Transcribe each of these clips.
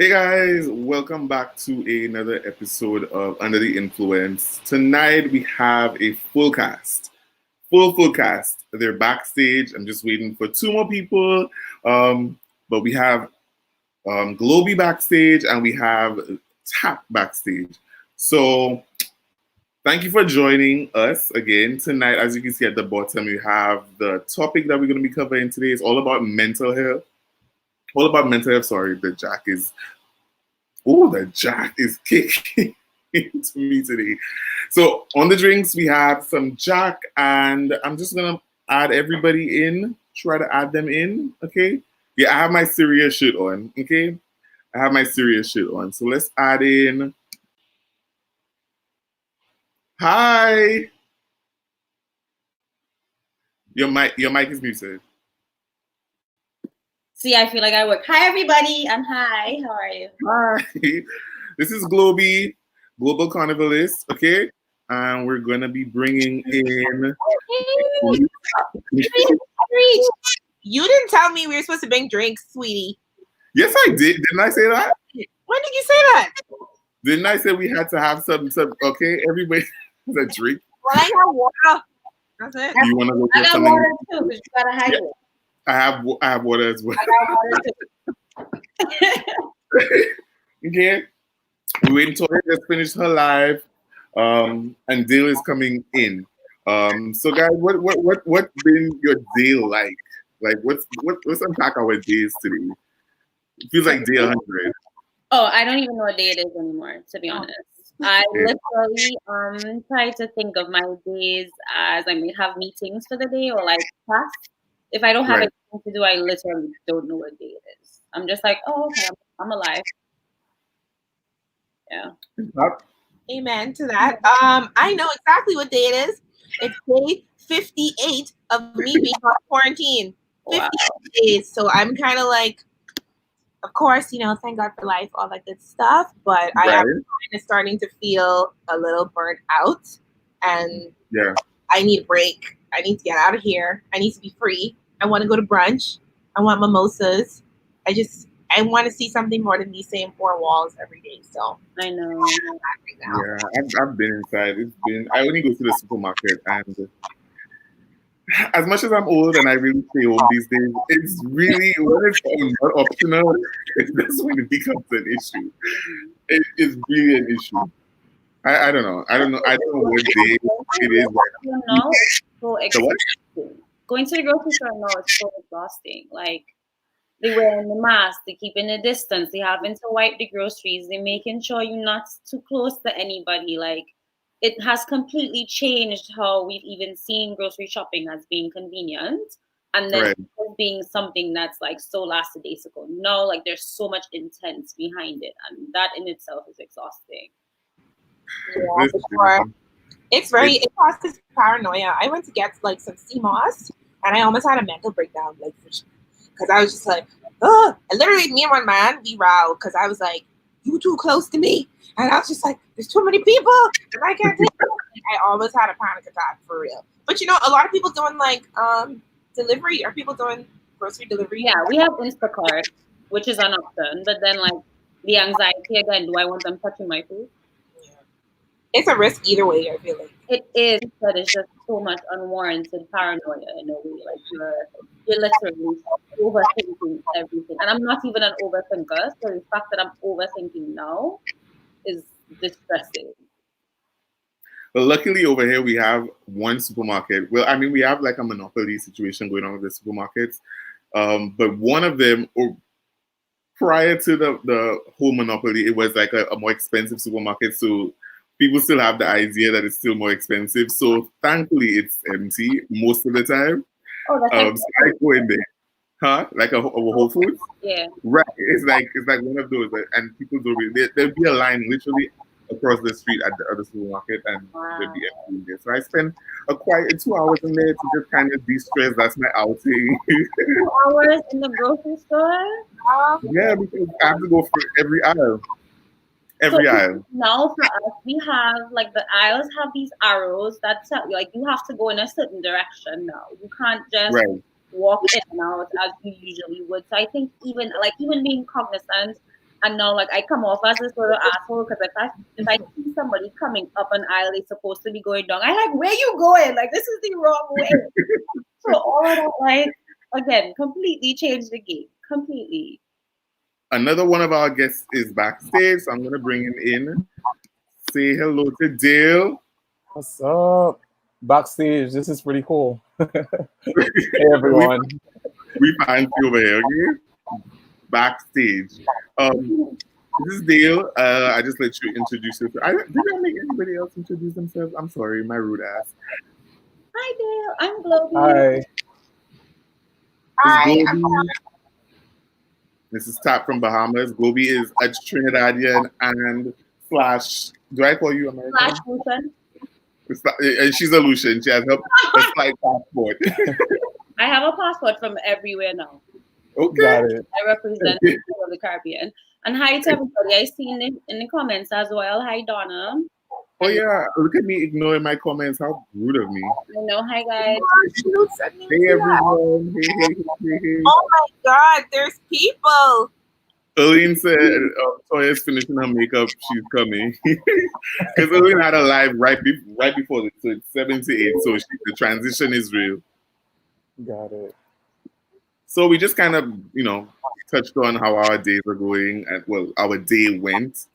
Hey guys, welcome back to another episode of Under the Influence. Tonight we have a full cast. Full cast. They're backstage. I'm just waiting for two more people. But we have Globy backstage and we have Tap backstage. So thank you for joining us again tonight. As you can see at the bottom, you have the topic that we're going to be covering today. It's all about mental health. All about mental health. Sorry, the jack is kicking into me today. So on the drinks, we have some jack, and I'm just gonna add everybody in. Try to add them in, okay? Yeah, I have my serious shit on, okay? I have my serious shit on. So let's add in. Hi. Your mic is muted. See, I feel like I work. Hi, everybody, and hi. How are you? Hi. This is Globy, Global Carnivalist, okay? And we're gonna be bringing in. You didn't tell me we were supposed to bring drinks, sweetie. Yes, I did. Didn't I say that? When did you say that? Didn't I say we had to have some okay, everybody has a drink? Well, I have water. That's it. Do you want to go I get got something? water too, but you gotta hydrate. Yeah. I have water as well. I got water too. Okay. We wait until they just finished her live. And Dale is coming in. So guys, what's been your day like? Like let's unpack our days today. It feels like day 100. Oh, I don't even know what day it is anymore, to be honest. I literally try to think of my days as I may have meetings for the day or like class. If I don't have anything to do, I literally don't know what day it is. I'm just like, oh, okay, I'm alive. Yeah. Amen to that. I know exactly what day it is. It's day 58 of me being on quarantine. 58 days. So I'm kind of like, of course, thank God for life, all that good stuff. But I am kind of starting to feel a little burnt out. And I need a break. I need to get out of here. I need to be free. I want to go to brunch. I want mimosas. I want to see something more than these same four walls every day. So I know. Yeah, I've been inside. I only go to the supermarket, and as much as I'm old and I really stay home these days, it's really when it's not optional, that's when it becomes an issue. It is really an issue. I don't know. I don't know what day it is right now. So exhausting. Going to the grocery store now is so exhausting. Like they wearing the mask, they keeping the distance, they having to wipe the groceries, they making sure you're not too close to anybody. Like it has completely changed how we've even seen grocery shopping as being convenient and then being something that's like so lackadaisical. No, like there's so much intent behind it, and that in itself is exhausting. Yeah, for sure. It causes paranoia. I went to get like some stigmas and I almost had a mental breakdown, like because I was just like, oh, and literally me and one man, we rowed because I was like, you too close to me. And I was just like, there's too many people and I can't take it. I almost had a panic attack for real. But a lot of people doing like delivery. Are people doing grocery delivery? Yeah, we have Instacart, which is an option. But then like the anxiety again, do I want them touching my food? It's a risk either way, I feel like. It is, but it's just so much unwarranted paranoia in a way. Like you're literally overthinking everything. And I'm not even an overthinker, so the fact that I'm overthinking now is distressing. But luckily over here we have one supermarket. Well, I mean we have like a monopoly situation going on with the supermarkets. But one of them, prior to the whole monopoly, it was like a more expensive supermarket. So people still have the idea that it's still more expensive. So thankfully it's empty most of the time. Oh, that's so I go in there. Huh? Like a Whole Foods? Yeah. Right. It's like one of those, and people don't really. There'll be a line literally across the street at the other supermarket, and there'll be everything there. So I spend a quiet 2 hours in there to just kind of de-stress. That's my outing. 2 hours in the grocery store? Yeah, because I have to go for every aisle. Every aisle. Now for us, we have like the aisles have these arrows that tell you like you have to go in a certain direction now. You can't just walk in and out as you usually would. So I think even being cognizant And now, like, I come off as this sort of asshole because if I see somebody coming up an aisle, they're supposed to be going down. I'm like, where you going? Like, this is the wrong way. So all of that, like, again, completely changed the game. Completely. Another one of our guests is backstage, so I'm going to bring him in. Say hello to Dale. What's up? Backstage, this is pretty cool. Hey, everyone. We fancy over here, okay? Backstage. This is Dale. I just let you introduce yourself. Did I make anybody else introduce themselves? I'm sorry, my rude ass. Hi, Dale. I'm Globey. Hi. Hi, This is Tap from Bahamas. Globey is a Trinidadian and slash. Do I call you American? Slash Lucian. And she's a Lucian. She has a flight passport. I have a passport from everywhere now. Okay. Got it. I represent the Caribbean. And hi to everybody. I seen it in the comments as well. Hi, Donna. Oh yeah, look at me ignoring my comments. How rude of me. I know. Hi, guys. Hey everyone. Hey. Oh my God, there's people. Eileen said Toya's finishing her makeup. She's coming. Because Eileen had a live right before this, so it's 7 to 8. So the transition is real. Got it. So we just kind of, touched on how our days are going, and well, our day went.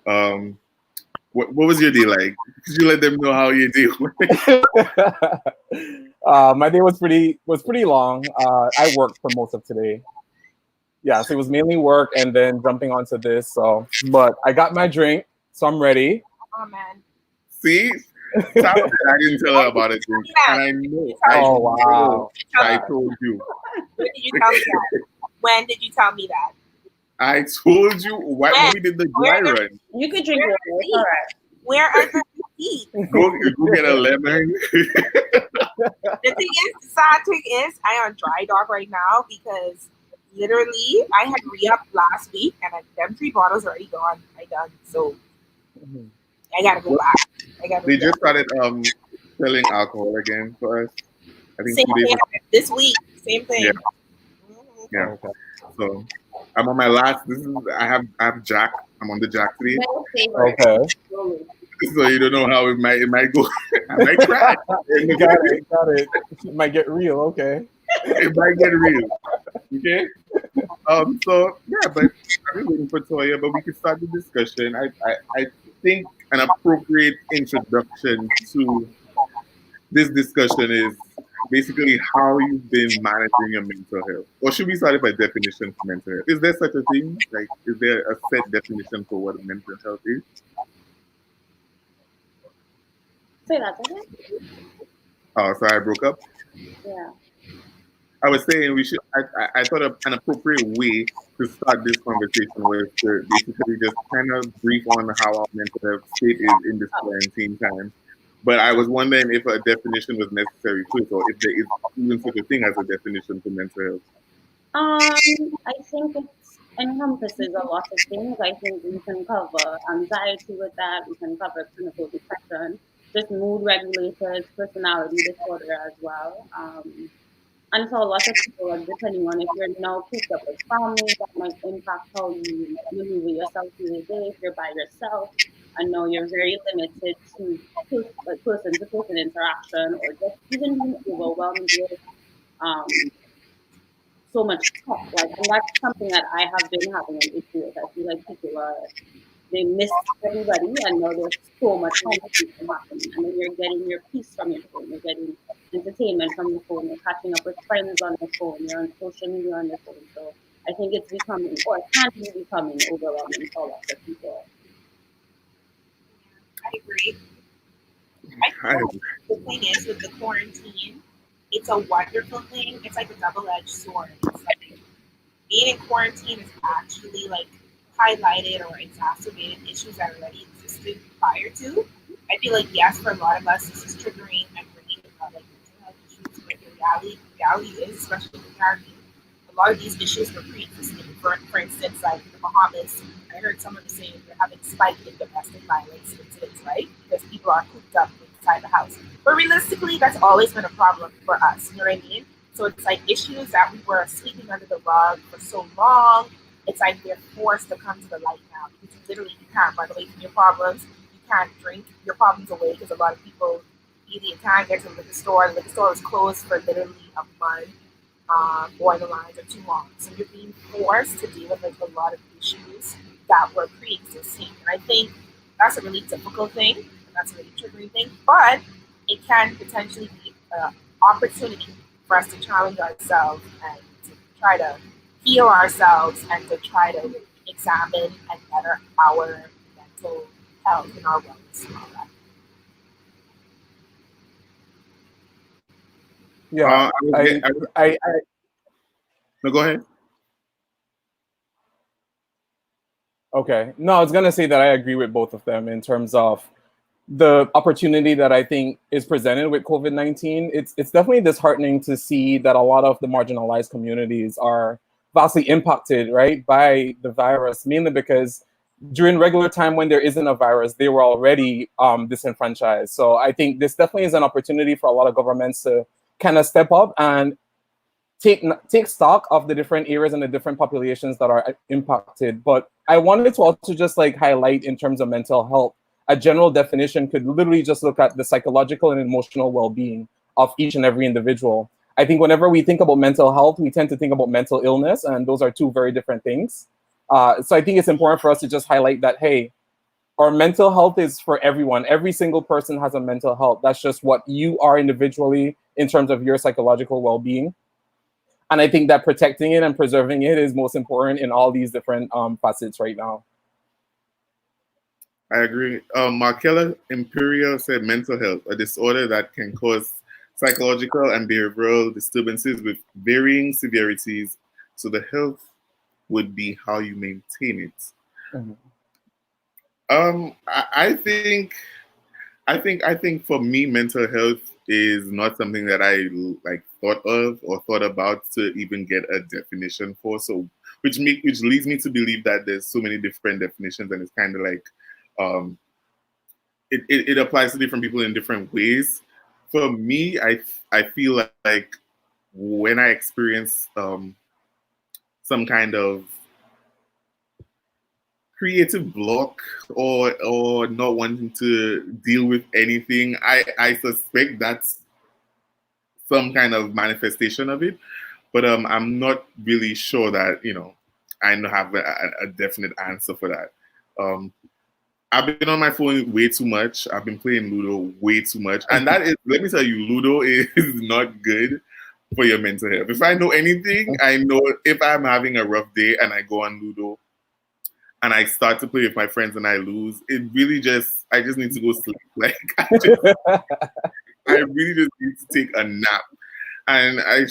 What was your day like? Could you let them know how your day went? My day was pretty long. I worked for most of today. Yeah, so it was mainly work and then jumping onto this. So, but I got my drink, so I'm ready. Oh man. See? I didn't tell her about it. And I know. Oh, wow. I told you. When did you tell me that? When did you tell me that? I told you when we did the dry run. You could drink water. It's all right. Where are the receipts? Go get a lemon. The thing is, the sad thing is, I on dry dog right now because literally I had re-up last week and them 3 bottles already gone. I done. So I gotta go back. They just started selling alcohol again for us. I think same thing this week. Same thing. Yeah. Mm-hmm. Yeah. Okay. So I'm on my last. I have Jack. I'm on the Jack today. Okay. So you don't know how it might go. I might cry. Got it. It might get real. Okay. It might get real. Okay. So yeah, but I'm waiting for Toya, but we can start the discussion. I think an appropriate introduction to this discussion is basically how you've been managing your mental health. Or should we start by definition for mental health? Is there such a thing? Like, is there a set definition for what mental health is? Say that again. Oh, so I broke up? Yeah. I was saying we should. I thought an appropriate way to start this conversation was to basically just kind of brief on how our mental health state is in this quarantine time. But I was wondering if a definition was necessary too, or if there is even such a thing as a definition for mental health. I think it encompasses a lot of things. I think we can cover anxiety with that. We can cover clinical depression, just mood regulators, personality disorder as well. And for a lot of people, depending on if you're now cooped up with family, that might impact how you maneuver yourself through the day. If you're by yourself, I know you're very limited to person-to-person interaction, or just even being overwhelmed with so much stuff. Like, and that's something that I have been having an issue with. I feel like they miss everybody, and now there's so much conversation happening. And then you're getting your peace from your phone, you're getting entertainment from your phone, you're catching up with friends on the phone, you're on social media on the phone. So I think it's becoming, or it can be becoming, overwhelming for lots of people. I agree. I think the thing is with the quarantine, it's a wonderful thing. It's like a double-edged sword. It's like being in quarantine is actually like highlighted or exacerbated issues that already existed prior to. I feel like yes, for a lot of us, this is triggering and bringing like mental health issues. But the reality is, especially in the Caribbean, a lot of these issues were pre-existing. For instance, like the Bahamas, I heard someone saying they're having spike in domestic violence incidents, right? Because people are cooped up inside the house. But realistically, that's always been a problem for us. You know what I mean? So it's like issues that we were sweeping under the rug for so long. it's like they're forced to come to the light now because you can't run away from your problems. You can't drink your problems away because a lot of people either you can't get to the liquor store. The liquor store is closed for literally a month, or the lines are too long. So you're being forced to deal with like a lot of issues that were pre-existing. And I think that's a really difficult thing, and that's a really triggering thing. But it can potentially be an opportunity for us to challenge ourselves and to try to heal ourselves and to try to examine and better our mental health and our wellness and all that. Yeah, no, go ahead. Okay. No, I was gonna say that I agree with both of them in terms of the opportunity that I think is presented with COVID-19. It's definitely disheartening to see that a lot of the marginalized communities are vastly impacted, right, by the virus, mainly because during regular time when there isn't a virus, they were already disenfranchised. So I think this definitely is an opportunity for a lot of governments to kind of step up and take stock of the different areas and the different populations that are impacted. But I wanted to also just like highlight in terms of mental health, a general definition could literally just look at the psychological and emotional well-being of each and every individual. I think whenever we think about mental health, we tend to think about mental illness, and those are two very different things. So I think it's important for us to just highlight that, hey, our mental health is for everyone. Every single person has a mental health. That's just what you are individually in terms of your psychological well-being. And I think that protecting it and preserving it is most important in all these different facets right now. I agree. Markella Imperial said mental health, a disorder that can cause psychological and behavioral disturbances with varying severities. So the health would be how you maintain it. Mm-hmm. I think for me, mental health is not something that I like thought of or thought about to even get a definition for. So, which leads me to believe that there's so many different definitions, and it's kind of like it applies to different people in different ways. For me, I feel like when I experience some kind of creative block or not wanting to deal with anything, I suspect that's some kind of manifestation of it. But I'm not really sure that I have a definite answer for that. I've been on my phone way too much. I've been playing Ludo way too much, and that is, let me tell you, Ludo is not good for your mental health. If I know anything, I know if I'm having a rough day and I go on Ludo and I start to play with my friends and I lose, it really I just need to go sleep. Like I really just need to take a nap. And I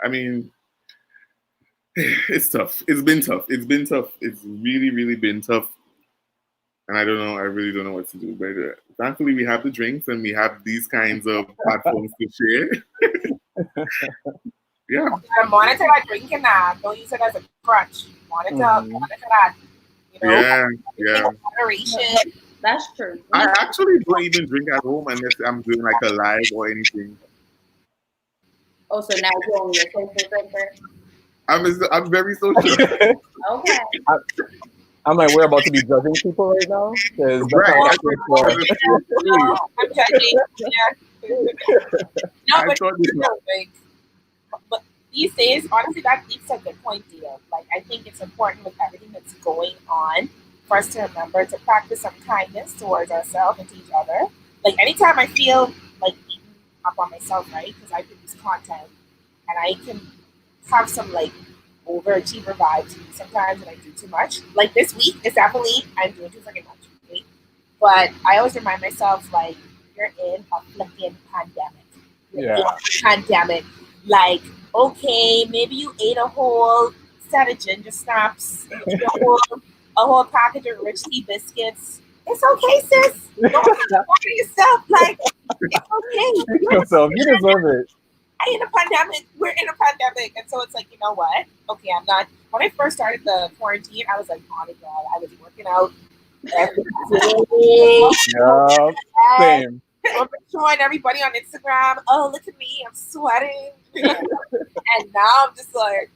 mean, it's tough. It's been tough. It's really, really been tough. And I don't know. I really don't know what to do. But thankfully, we have the drinks and we have these kinds of platforms to share. Yeah. Monitor that drinking now. Don't use it as a crutch. Monitor that. Yeah. Moderation. That's true. I actually don't even drink at home unless I'm doing like a live or anything. Oh, so now you're on your social drinker? I'm very social. Okay. I'm like, we're about to be judging people right now. Right. I'm judging. Yeah. No, but these days, honestly, that leads to a good point, Dia. Like, I think it's important with everything that's going on for us to remember to practice some kindness towards ourselves and to each other. Like, anytime I feel like beating up on myself, right? Because I produce content and I can have some like overachiever vibes sometimes when I do too much. Like this week, it's definitely I'm doing too fucking much, right? But I always remind myself, like, you're in a flipping pandemic. You're in a pandemic. Like, okay, maybe you ate a whole set of ginger snaps, a whole package of rich tea biscuits. It's okay, sis. Don't worry yourself. Like, it's okay. You deserve it. In a pandemic, we're in a pandemic, and so it's like, you know what? Okay, I'm not. When I first started the quarantine, I was like, oh my god, I was working out every day. Yeah, same. I'm showing everybody on Instagram, oh, look at me, I'm sweating. And now I'm just like,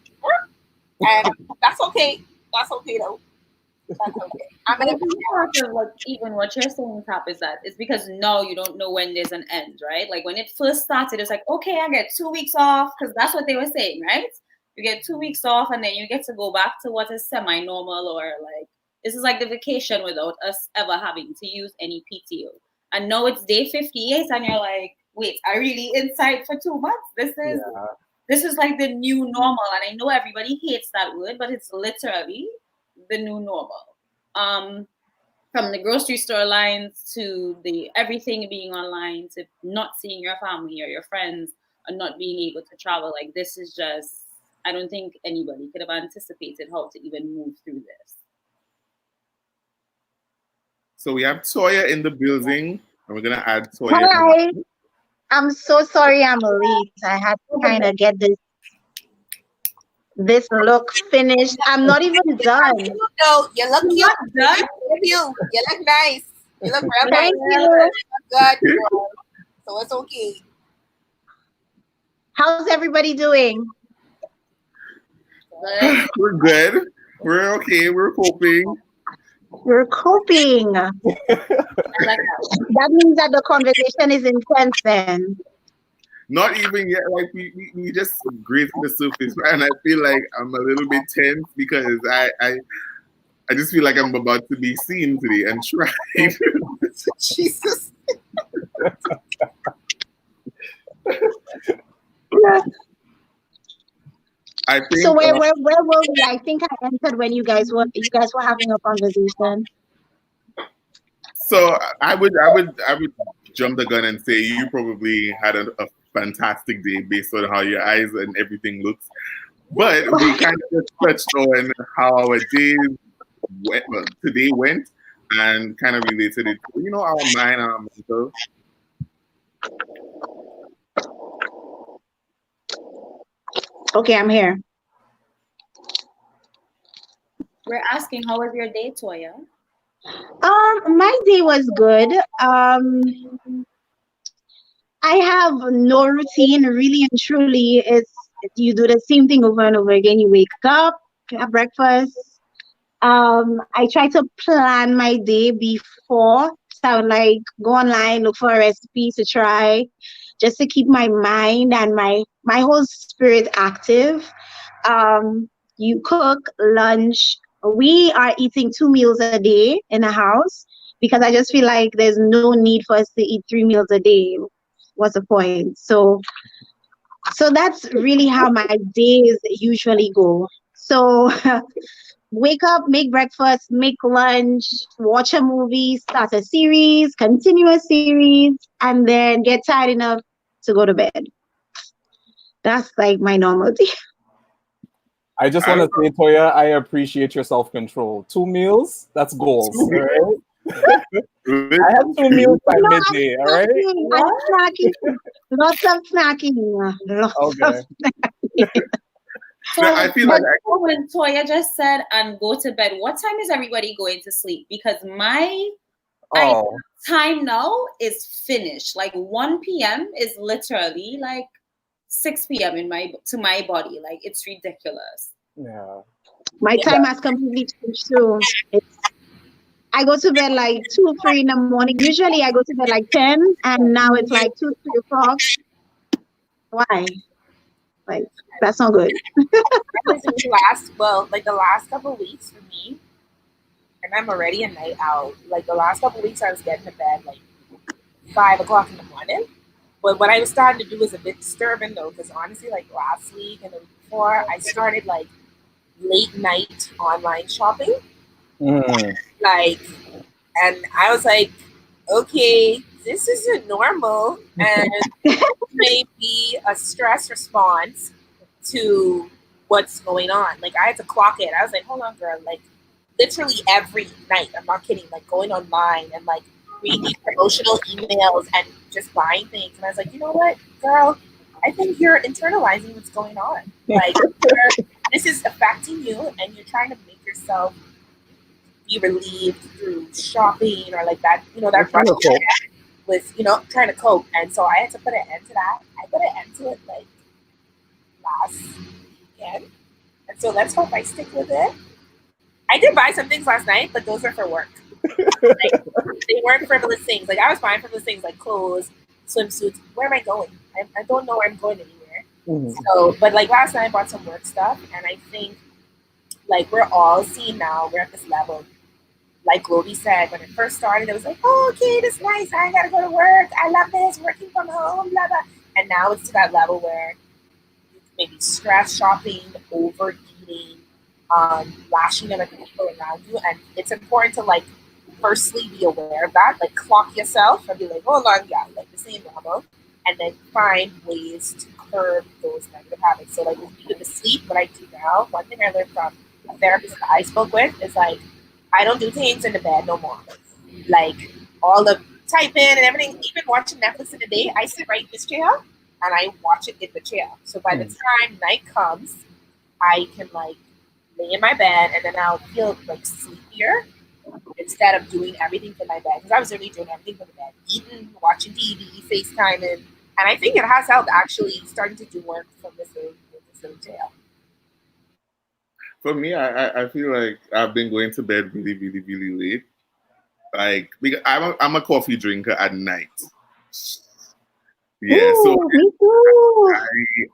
and that's okay. That's okay though. That's okay. I'm gonna part of even what you're saying, Tap, is that it's because now you don't know when there's an end, right? Like when it first started, it's like, okay, I get 2 weeks off, because that's what they were saying, right? You get 2 weeks off and then you get to go back to what is semi-normal, or like this is like the vacation without us ever having to use any PTO. And now it's day 58 and you're like, wait, I really inside for 2 months? This is like the new normal. And I know everybody hates that word, but it's literally the new normal. From the grocery store lines to the everything being online to not seeing your family or your friends and not being able to travel. Like this is just, I don't think anybody could have anticipated how to even move through this. So we have Toya in the building, and we're gonna add Toya. Hi. I'm so sorry I'm late. I had to kind of get this look finished. I'm not even done. No, you look cute. You look nice. You look real nice. Thank you. Good. So it's okay. How's everybody doing? We're good. We're okay. We're coping. We're coping. That means that the conversation is intense then. Not even yet. Like we just grazing the surface, and I feel like I'm a little bit tense because I just feel like I'm about to be seen today and tried. Jesus. I think, so where were we? I think I entered when you guys were having a conversation. So I would jump the gun and say you probably had a fantastic day based on how your eyes and everything looks. But we kind of just touched on how our today went and kind of related it to, our mind and our mental. Okay, I'm here. We're asking, how was your day, Toya? My day was good. I have no routine, really and truly. It's you do the same thing over and over again. You wake up, have breakfast. I try to plan my day before. So I would like go online, look for a recipe to try, just to keep my mind and my whole spirit active. You cook lunch. We are eating 2 meals a day in the house because I just feel like there's no need for us to eat 3 meals a day. What's the point? So that's really how my days usually go. So wake up, make breakfast, make lunch, watch a movie, start a series, continue a series, and then get tired enough to go to bed. That's like my normal day. I just want to say, Toya, I appreciate your self-control. 2 meals, that's goals, all right? I have 2 meals by midday, all right? I'm snacking. Lots of snacking. Okay. So I feel like when Toya just said, and go to bed, what time is everybody going to sleep? Because my time now is finished. Like 1 p.m. is literally like 6 p.m. to my body. Like it's ridiculous. Yeah. My time has completely changed too. I go to bed like 2, 3 in the morning. Usually I go to bed like 10, and now it's like 2, 3 o'clock. Why? Like that's not good. The last couple of weeks for me, and I'm already a night owl. Like the last couple of weeks, I was getting to bed like 5 o'clock in the morning. But what I was starting to do was a bit disturbing though, because honestly, like last week and the week before, I started like late night online shopping. Like, and I was like, okay, this isn't normal, and may be a stress response to what's going on. Like I had to clock it. I was like, hold on, girl. Like literally every night, I'm not kidding, like going online and like reading promotional emails and just buying things. And I was like, you know what, girl, I think you're internalizing what's going on. Like this is affecting you and you're trying to make yourself be relieved through shopping or like that, that rush with, trying to cope. And so I had to put an end to that. I put an end to it like last weekend. And so let's hope I stick with it. I did buy some things last night, but those are for work. Like, they weren't frivolous things. Like I was buying frivolous things like clothes, swimsuits. Where am I going? I don't know where I'm going anywhere. Mhm. So, but like last night I bought some work stuff, and I think like we're all seeing now, we're at this level. Like Globie said, when it first started, it was like, oh, okay, this is nice. I ain't gotta go to work. I love this, working from home, blah, blah. And now it's to that level where maybe stress shopping, overeating, lashing out at the people around you. And it's important to like firstly be aware of that, like clock yourself and be like, hold on, yeah, like this ain't normal. And then find ways to curb those negative habits. So like with the sleep, what I do now, one thing I learned from a therapist that I spoke with is like, I don't do things in the bed no more. Like all the typing and everything, even watching Netflix in the day, I sit right in this chair and I watch it in the chair. So by the time night comes, I can like lay in my bed and then I'll feel like sleepier instead of doing everything from my bed. Because I was really doing everything from the bed, eating, watching TV, FaceTiming. And I think it has helped actually starting to do work from this little chair. For me, I feel like I've been going to bed really, really, really late. Like, because I'm a coffee drinker at night. Yeah, Ooh, so me too.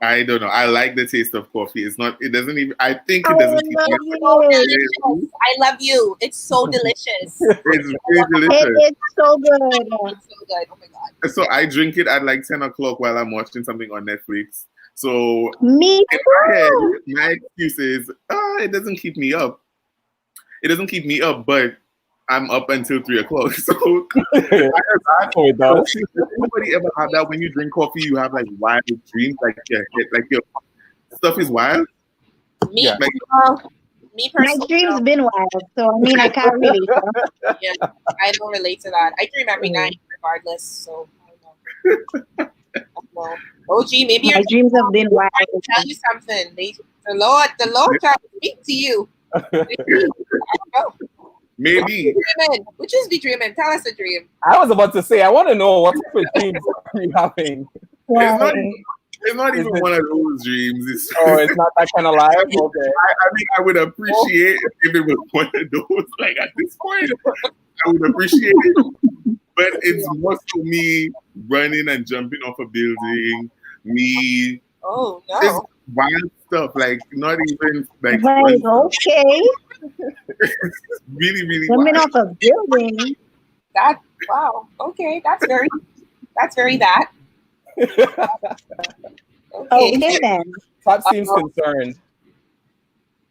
I don't know. I like the taste of coffee. It doesn't even, I think I it doesn't keep love me So up. it. delicious. I love you. It's so delicious. It's really It delicious. is so good. It's so good. Oh my god. So I drink it at like 10 o'clock while I'm watching something on Netflix. So Me in my head, too. my excuse is, it doesn't keep me up. It doesn't keep me up, but I'm up until 3 o'clock. So Oh, it does. Does anybody ever have that when you drink coffee? You have like wild dreams, like your stuff is wild. Me, Yeah. Like, me My personally, dreams been wild, so I mean I can't relate. yeah, I don't relate to that. I dream every night, regardless. So I don't know. Well, OG, maybe My dreams have been wild. I can tell you something. The Lord trying to speak to you. Maybe. I don't know. maybe Dreaming. We just be dreaming. Tell us a dream. I was about to say, I want to know what type of dreams are you having? it's not even one of those dreams. It's Not that kind of life? Okay. I mean, I would appreciate if it was one of those. Like at this point, I would appreciate it. But it's more so me running and jumping off a building, me Oh just no. wild stuff, like not even like Right, fun stuff. okay. Really, really Jumping wild. off a building. That wow. Okay, that's very that. Okay. Okay then. Top seems concerned.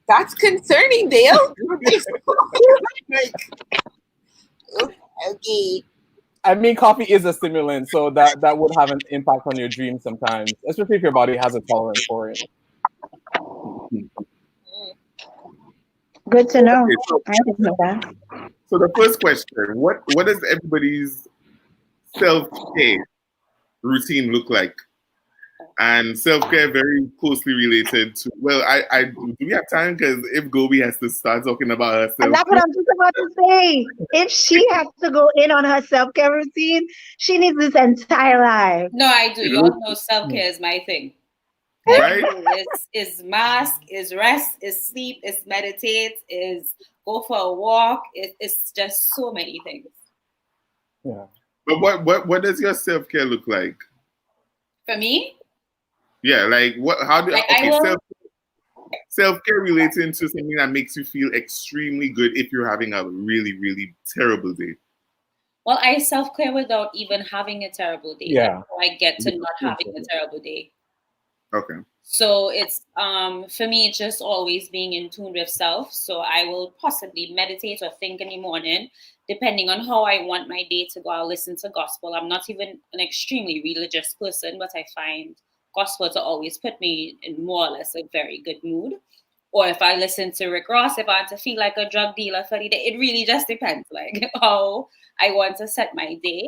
That's concerning, Dale. Like, okay. I mean, coffee is a stimulant, so that would have an impact on your dreams sometimes, especially if your body has a tolerance for it. Good to know. Okay, so, I didn't know that. so the first question: What does everybody's self-care routine look like? And self-care very closely related to. Well, I do we have time? Because if Gobi has to start talking about herself, And that's what I'm just about to say. If she has to go in on her self-care routine, she needs this entire life. No, I do. Y'all know self-care is my thing. right? Is mask, is rest, is sleep, is meditate, is go for a walk. It's just so many things. Yeah. But what does your self-care look like? For me, Yeah, like what? How do Like, I okay? will- Self-care relating to something that makes you feel extremely good if you're having a really, really terrible day. well, I self-care without even having a terrible day. Yeah. So I get to not having a terrible day. Okay. So it's for me, it's just always being in tune with self. So I will possibly meditate or think in the morning, depending on how I want my day to go. I'll listen to gospel. I'm not even an extremely religious person, but I find gospel to always put me in more or less a very good mood. Or if I listen to Rick Ross, if I want to feel like a drug dealer for the day, it really just depends, like how I want to set my day.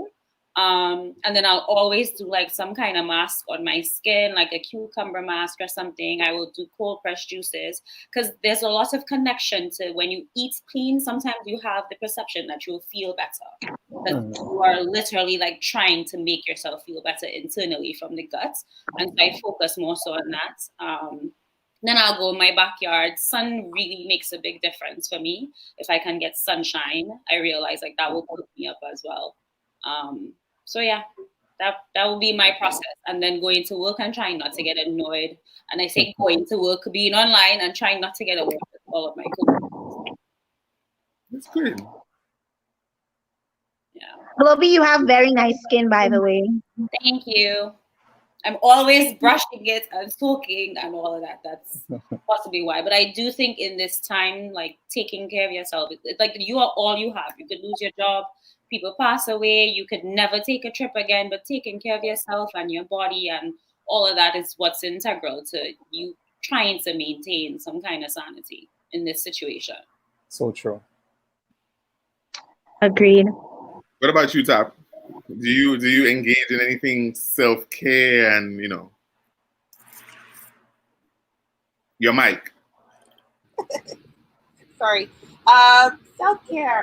And then I'll always do like some kind of mask on my skin, like a cucumber mask or something. I will do cold pressed juices because there's a lot of connection to when you eat clean. Sometimes you have the perception that you'll feel better. But you are literally like trying to make yourself feel better internally from the gut. And so I focus more so on that. Then I'll go in my backyard. Sun really makes a big difference for me. If I can get sunshine, I realize like that will put me up as well. So yeah, that will be my process. And then going to work and trying not to get annoyed. And I say going to work, being online and trying not to get away with all of my coworkers. That's good. Yeah. Globie, you have very nice skin, by the way. Thank you. I'm always brushing it and soaking and all of that. That's possibly why. But I do think in this time, like taking care of yourself, it's like you are all you have. You could lose your job, people pass away, you could never take a trip again, but taking care of yourself and your body and all of that is what's integral to you trying to maintain some kind of sanity in this situation. So true. Agreed. What about you, Tap? Do you engage in anything self-care and your mic? Sorry. Self-care.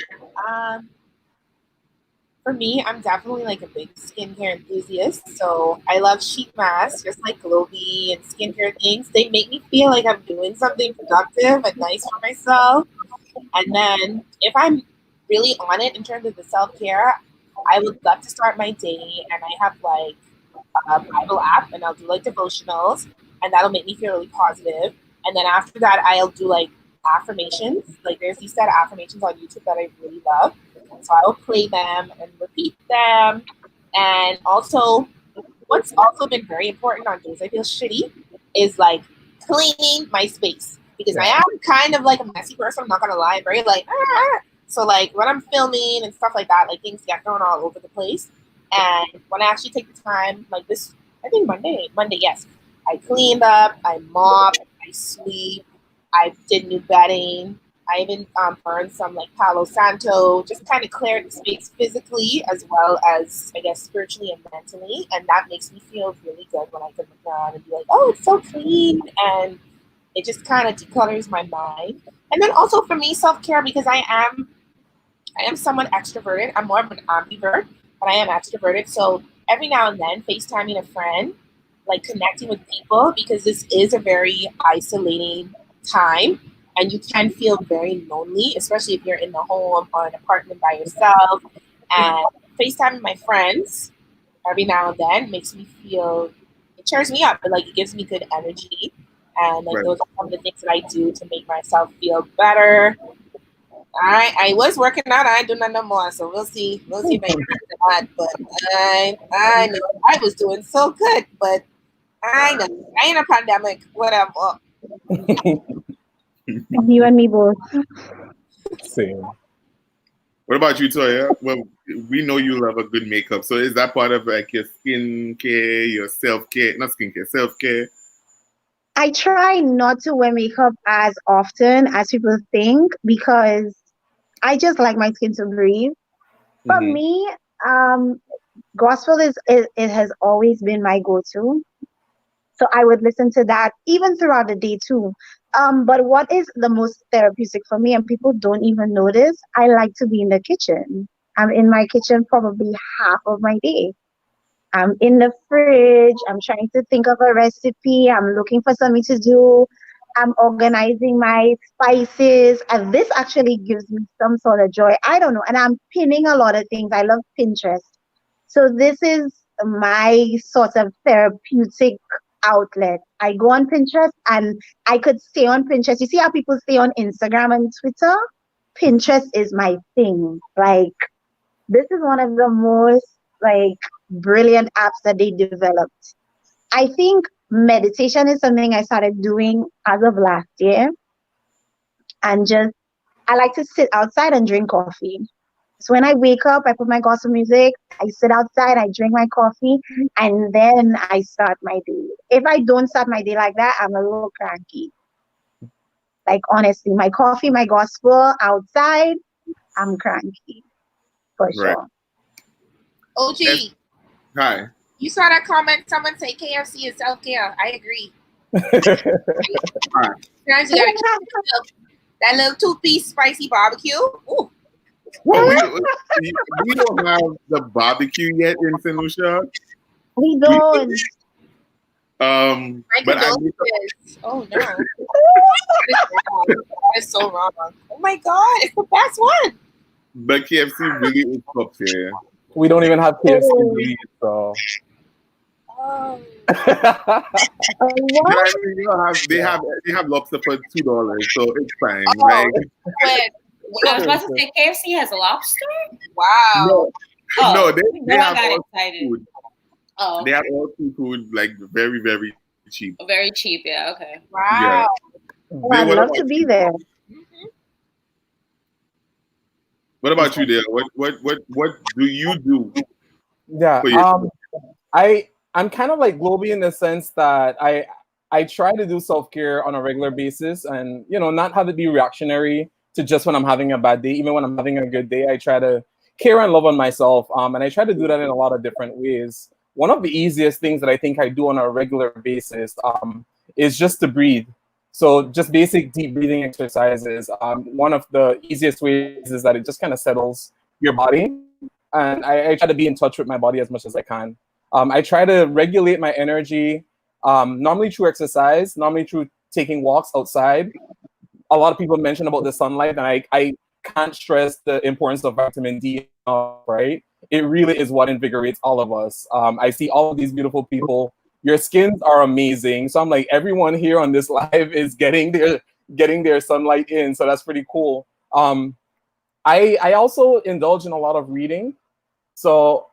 For me, I'm definitely like a big skincare enthusiast. So I love sheet masks, just like Globie and skincare things. They make me feel like I'm doing something productive and nice for myself. And then if I'm really on it in terms of the self-care, I would love to start my day and I have like a Bible app and I'll do like devotionals and that'll make me feel really positive. And then after that, I'll do like affirmations. Like there's these set of affirmations on YouTube that I really love. So I will play them and repeat them. And also, what's also been very important on days I feel shitty is like cleaning my space. Because I am kind of like a messy person, I'm not gonna lie, very like, So like when I'm filming and stuff like that, like things get thrown all over the place. And when I actually take the time, like this, I think Monday, yes. I cleaned up, I mopped, I sweep, I did new bedding. I even burned some like Palo Santo, just kind of cleared the space physically as well as I guess spiritually and mentally. And that makes me feel really good when I can look around and be like, oh, it's so clean. And it just kind of declutters my mind. And then also for me, self-care, because I am somewhat extroverted. I'm more of an ambivert, but I am extroverted. So every now and then, FaceTiming a friend, like connecting with people, because this is a very isolating time and you can feel very lonely, especially if you're in the home or an apartment by yourself. And FaceTiming my friends every now and then makes me feel, it cheers me up, but like it gives me good energy. And like those are some of the things that I do to make myself feel better. I was working out. I ain't doing that no more. So we'll see. We'll see if I can do that. But I know I was doing so good. But I know I ain't a pandemic. Whatever. You and me both. Same. What about you, Toya? Well, we know you love a good makeup. So is that part of like your skincare, your self-care? Not skincare, self-care? I try not to wear makeup as often as people think because I just like my skin to breathe. For me, gospel it has always been my go-to. So I would listen to that even throughout the day too. But what is the most therapeutic for me, and people don't even notice, I like to be in the kitchen. I'm in my kitchen probably half of my day. I'm in the fridge. I'm trying to think of a recipe. I'm looking for something to do. I'm organizing my spices. And this actually gives me some sort of joy. I don't know. And I'm pinning a lot of things. I love Pinterest. So this is my sort of therapeutic outlet. I go on Pinterest and I could stay on Pinterest. You see how people stay on Instagram and Twitter? Pinterest is my thing. Like, this is one of the most like brilliant apps that they developed. I think meditation is something I started doing as of last year. And I like to sit outside and drink coffee. So when I wake up, I put my gospel music, I sit outside, I drink my coffee, and then I start my day. If I don't start my day like that, I'm a little cranky. Like, honestly, my coffee, my gospel outside, I'm cranky. For sure. OG. Yes. Hi. You saw that comment? Someone say KFC is self-care. I agree. Sometimes you gotta that little 2-piece spicy barbecue. Ooh. We don't have the barbecue yet in St. Lucia. We don't. My but condolences. Oh no. That is so wrong. Oh my god, it's the best one. but KFC really is top tier. We don't even have KFC to eat, so. Oh. What? They have lobster for $2, so it's fine. Oh, Like wait. I was about to say KFC has lobster. Wow. no, Oh, no, they no, I have got all excited. seafood. Oh, They have all seafood, like very, very cheap. very cheap. Yeah. Okay. Wow. Oh, I'd What love about to be there. What about you, Dale? What do you do Yeah. for your I'm kind of like Globy in the sense that I try to do self-care on a regular basis, and not have it be reactionary to just when I'm having a bad day. Even when I'm having a good day, I try to care and love on myself. And I try to do that in a lot of different ways. One of the easiest things that I think I do on a regular basis is just to breathe. So just basic deep breathing exercises. One of the easiest ways is that it just kind of settles your body. And I try to be in touch with my body as much as I can. I try to regulate my energy, normally through exercise, normally through taking walks outside. A lot of people mention about the sunlight, and I can't stress the importance of vitamin D, right? It really is what invigorates all of us. I see all of these beautiful people. Your skins are amazing. So I'm like, everyone here on this live is getting their sunlight in. So that's pretty cool. I also indulge in a lot of reading. So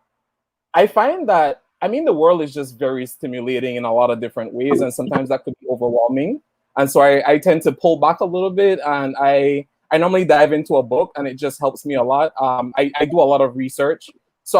I find that, the world is just very stimulating in a lot of different ways, and sometimes that could be overwhelming. And so I tend to pull back a little bit, and I normally dive into a book, and it just helps me a lot. I do a lot of research. So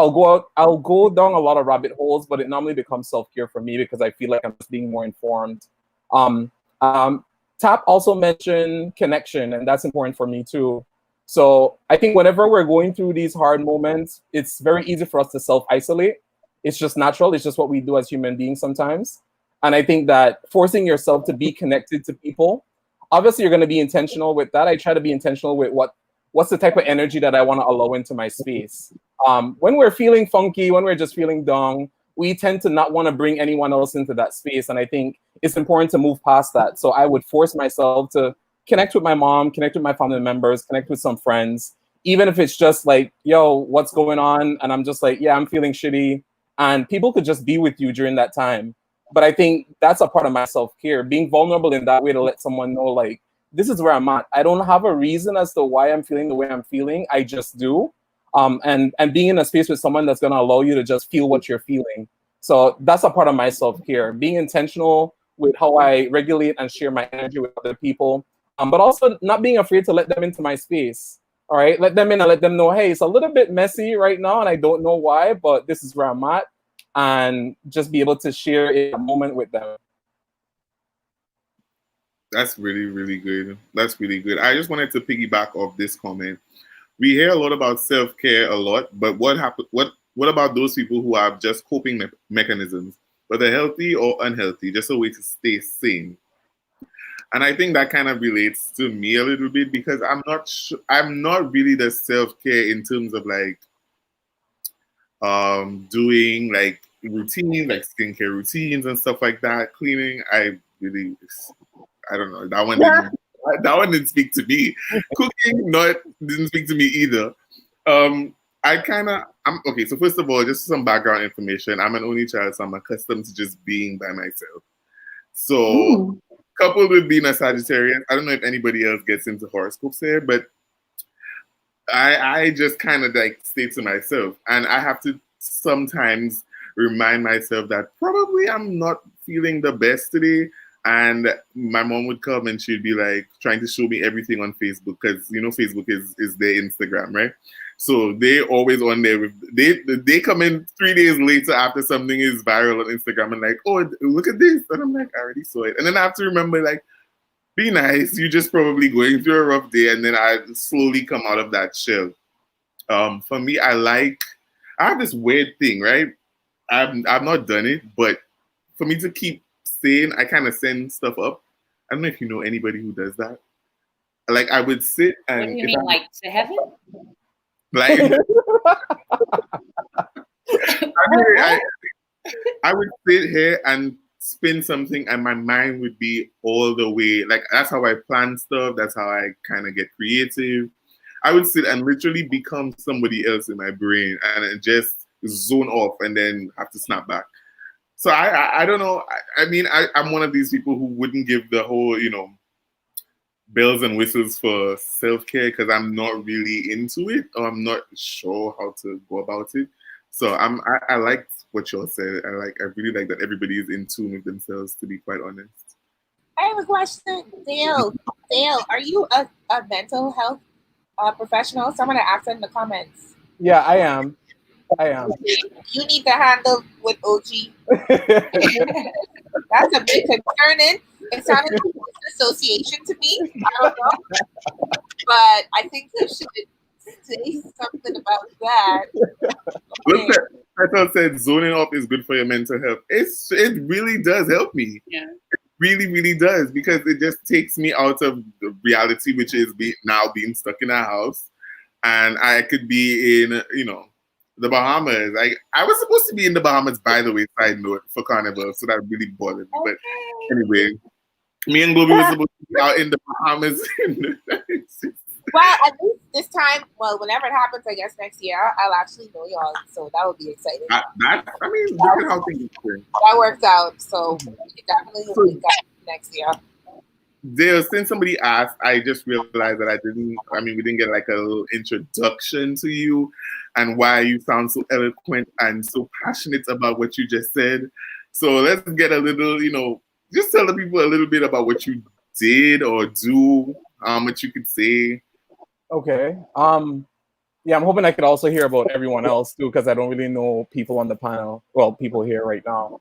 I'll go down a lot of rabbit holes, but it normally becomes self-care for me because I feel like I'm just being more informed. Tap also mentioned connection, and that's important for me too. So I think whenever we're going through these hard moments, it's very easy for us to self-isolate. It's just natural. It's just what we do as human beings sometimes. And I think that forcing yourself to be connected to people, obviously you're going to be intentional with that. I try to be intentional with what's the type of energy that I want to allow into my space. When we're feeling funky, when we're just feeling down, we tend to not want to bring anyone else into that space. And I think it's important to move past that. So I would force myself to connect with my mom, connect with my family members, connect with some friends, even if it's just like, yo, what's going on? And I'm just like, yeah, I'm feeling shitty. And people could just be with you during that time. But I think that's a part of my self-care, being vulnerable in that way to let someone know, like, this is where I'm at. I don't have a reason as to why I'm feeling the way I'm feeling. I just do. And being in a space with someone that's going to allow you to just feel what you're feeling. So that's a part of my self-care, being intentional with how I regulate and share my energy with other people, but also not being afraid to let them into my space. All right, let them in and let them know, hey, it's a little bit messy right now, and I don't know why, but this is where I'm at, and just be able to share a moment with them. That's really, really good. That's really good. I just wanted to piggyback off this comment. We hear a lot about self-care a lot, but what about those people who have just coping mechanisms, whether healthy or unhealthy, just a way to stay sane? And I think that kind of relates to me a little bit because I'm not really the self-care in terms of like doing like routines, like skincare routines and stuff like that. Cleaning, I don't know. That one didn't speak to me. Cooking didn't speak to me either. I'm okay. So first of all, just some background information. I'm an only child, so I'm accustomed to just being by myself. So coupled with being a Sagittarius, I don't know if anybody else gets into horoscopes here, but I just kind of like stay to myself, and I have to sometimes remind myself that probably I'm not feeling the best today. And my mom would come and she'd be like trying to show me everything on Facebook because Facebook is their Instagram, right? So they always on there they come in 3 days later after something is viral on Instagram and like, oh, look at this, and I'm like, I already saw it, and then I have to remember like, be nice, you're just probably going through a rough day, and then I slowly come out of that shell. For me, I have this weird thing, right? I've not done it, but for me to keep sane, I kind of send stuff up. I don't know if you know anybody who does that. Like I would sit and what do you mean, like to heaven? Like I would sit here and spin something and my mind would be all the way, like that's how I plan stuff, that's how I kind of get creative. I would sit and literally become somebody else in my brain and just zone off and then have to snap back. So I don't know. I mean, I'm one of these people who wouldn't give the whole, bells and whistles for self-care because I'm not really into it or I'm not sure how to go about it. So I liked what y'all said. I really like that everybody is in tune with themselves, to be quite honest. I have a question. Dale, are you a mental health professional? Someone asked in the comments. Yeah, I am. You need to handle with OG. That's a bit concerning. It sounded like an association to me. I don't know. But I think you should say something about that. Look, Petal said zoning off is good for your mental health. It really does help me. Yeah. It really, really does, because it just takes me out of the reality, which is being stuck in a house. And I could be in, the Bahamas. I was supposed to be in the Bahamas, by the way, side note, for Carnival, so that really bothered me. Okay. But anyway, me and Globey were supposed to be out in the Bahamas. Well, at least this time, whenever it happens, I guess next year, I'll actually know y'all, so that would be exciting. Look at how things are. That worked out, so we definitely will link up next year. Dale, since somebody asked, I just realized that we didn't get like a little introduction to you and why you sound so eloquent and so passionate about what you just said. So let's get a little, just tell the people a little bit about what you did or do, what you could say. Okay. Yeah, I'm hoping I could also hear about everyone else too, because I don't really know people on the panel. Well, people here right now.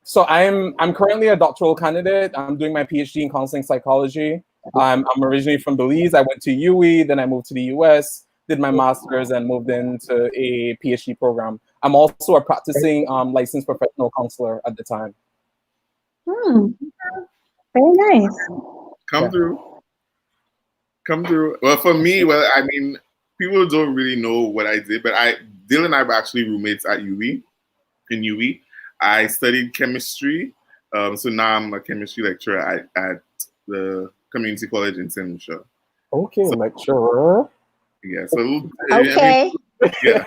So I'm currently a doctoral candidate. I'm doing my PhD in counseling psychology. I'm originally from Belize. I went to UWE, then I moved to the US, did my master's, and moved into a PhD program. I'm also a practicing licensed professional counselor at the time. Very nice. Come through. Well, for me, people don't really know what I did, but Dylan and I were actually roommates at UWE. In UWE, I studied chemistry. So now I'm a chemistry lecturer at the community college in St. Lucia. Okay, so, lecturer. Yeah. So okay. Yeah.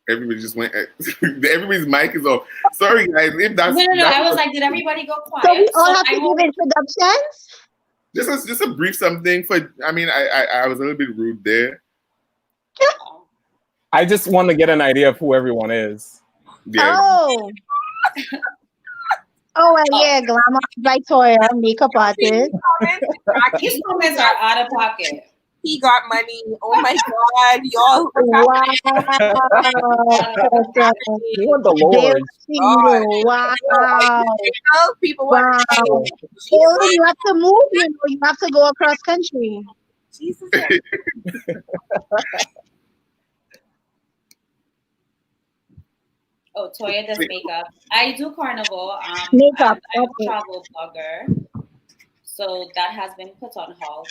Everybody just went. Everybody's mic is off. Sorry, guys. If that's no. I was like, did everybody go quiet? So we all have to give introductions. Just a brief something for. I was a little bit rude there. I just want to get an idea of who everyone is. Yeah. Yeah, Glamour by Toya, makeup artist. These comments are out of pocket. He got money. Oh my God, y'all! Wow! You are the Lord. Wow! People wow! You have to move. You have to go across country. Jesus. Oh, Toya does makeup. I do Carnival. Makeup. I'm a travel blogger. So that has been put on hold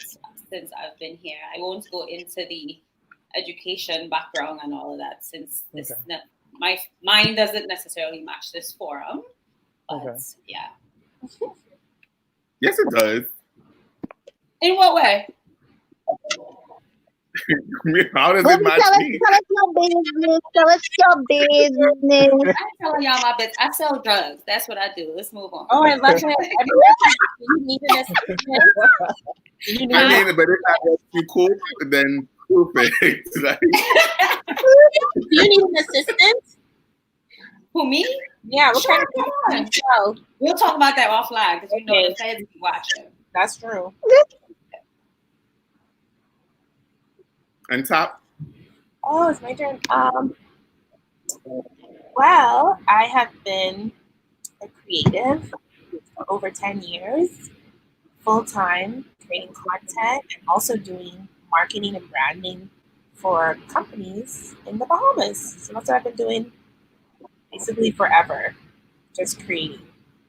since I've been here. I won't go into the education background and all of that since my mind doesn't necessarily match this forum. But yeah. Yes, it does. In what way? How does it match me? Tell us your business. I'm telling y'all my business. I sell drugs. That's what I do. Let's move on. Oh, and let's you need an assistant. But if I help you cope, then perfect. You need an assistant? Who, me? Yeah, what kind of show? We'll talk about that offline because the feds be watching. That's true. And Top? Oh, it's my turn. Well, I have been a creative for over 10 years, full-time, creating content and also doing marketing and branding for companies in the Bahamas. So that's what I've been doing basically forever, just creating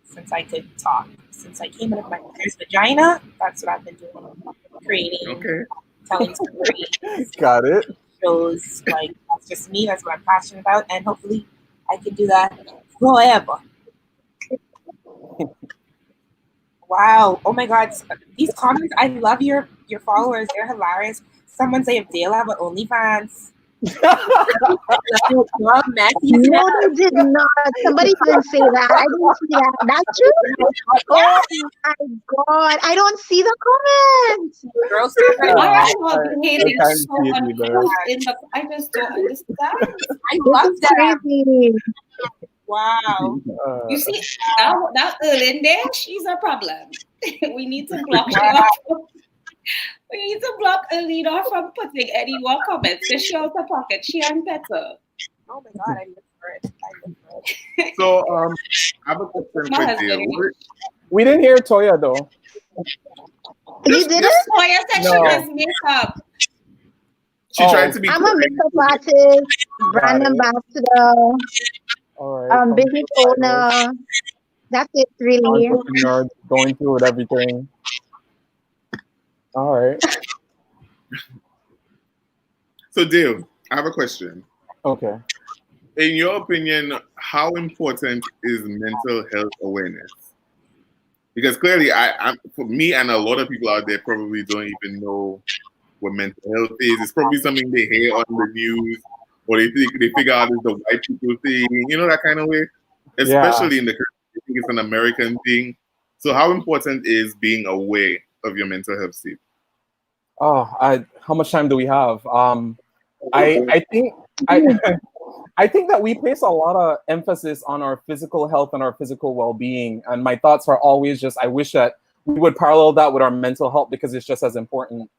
since I could talk. Since I came out of my mother's vagina, that's what I've been doing, creating telling stories. Got it. Shows like that's just me. That's what I'm passionate about, and hopefully, I can do that forever. Wow! Oh my God! These comments, I love your followers. They're hilarious. Someone say if Dale have an OnlyFans. Love Matthew. No, they did not. Somebody didn't say that. I didn't see that. That's true. Oh my God! I don't see the comments. Girls, Why are you all behaving can't so see it either. uncouth I just don't understand. I love This is that. crazy. Wow. You see, that Erlyn there, she's a problem. We need to block her off. We need to block Erlyn from putting any more comments because she out of pocket. She and Petter. Oh my God, I live for it. I live for it. So, I have a question My for husband. Dale. We didn't hear Toya though. You did it? Oh, your section No. is messed up. She tried to be. I'm a makeup artist, brand Got it. ambassador, All right. business owner. That's it, really. Entrepreneur, going through with everything. All right. So, Dale, I have a question. Okay. In your opinion, how important is mental health awareness? Because clearly, for me and a lot of people out there probably don't even know what mental health is. It's probably something they hear on the news, or they figure out it's the white people thing, you know, that kind of way. Especially in the country, I think it's an American thing. So, how important is being aware of your mental health state? Oh, how much time do we have? I think I think that we place a lot of emphasis on our physical health and our physical well-being. And my thoughts are always just, I wish that we would parallel that with our mental health because it's just as important,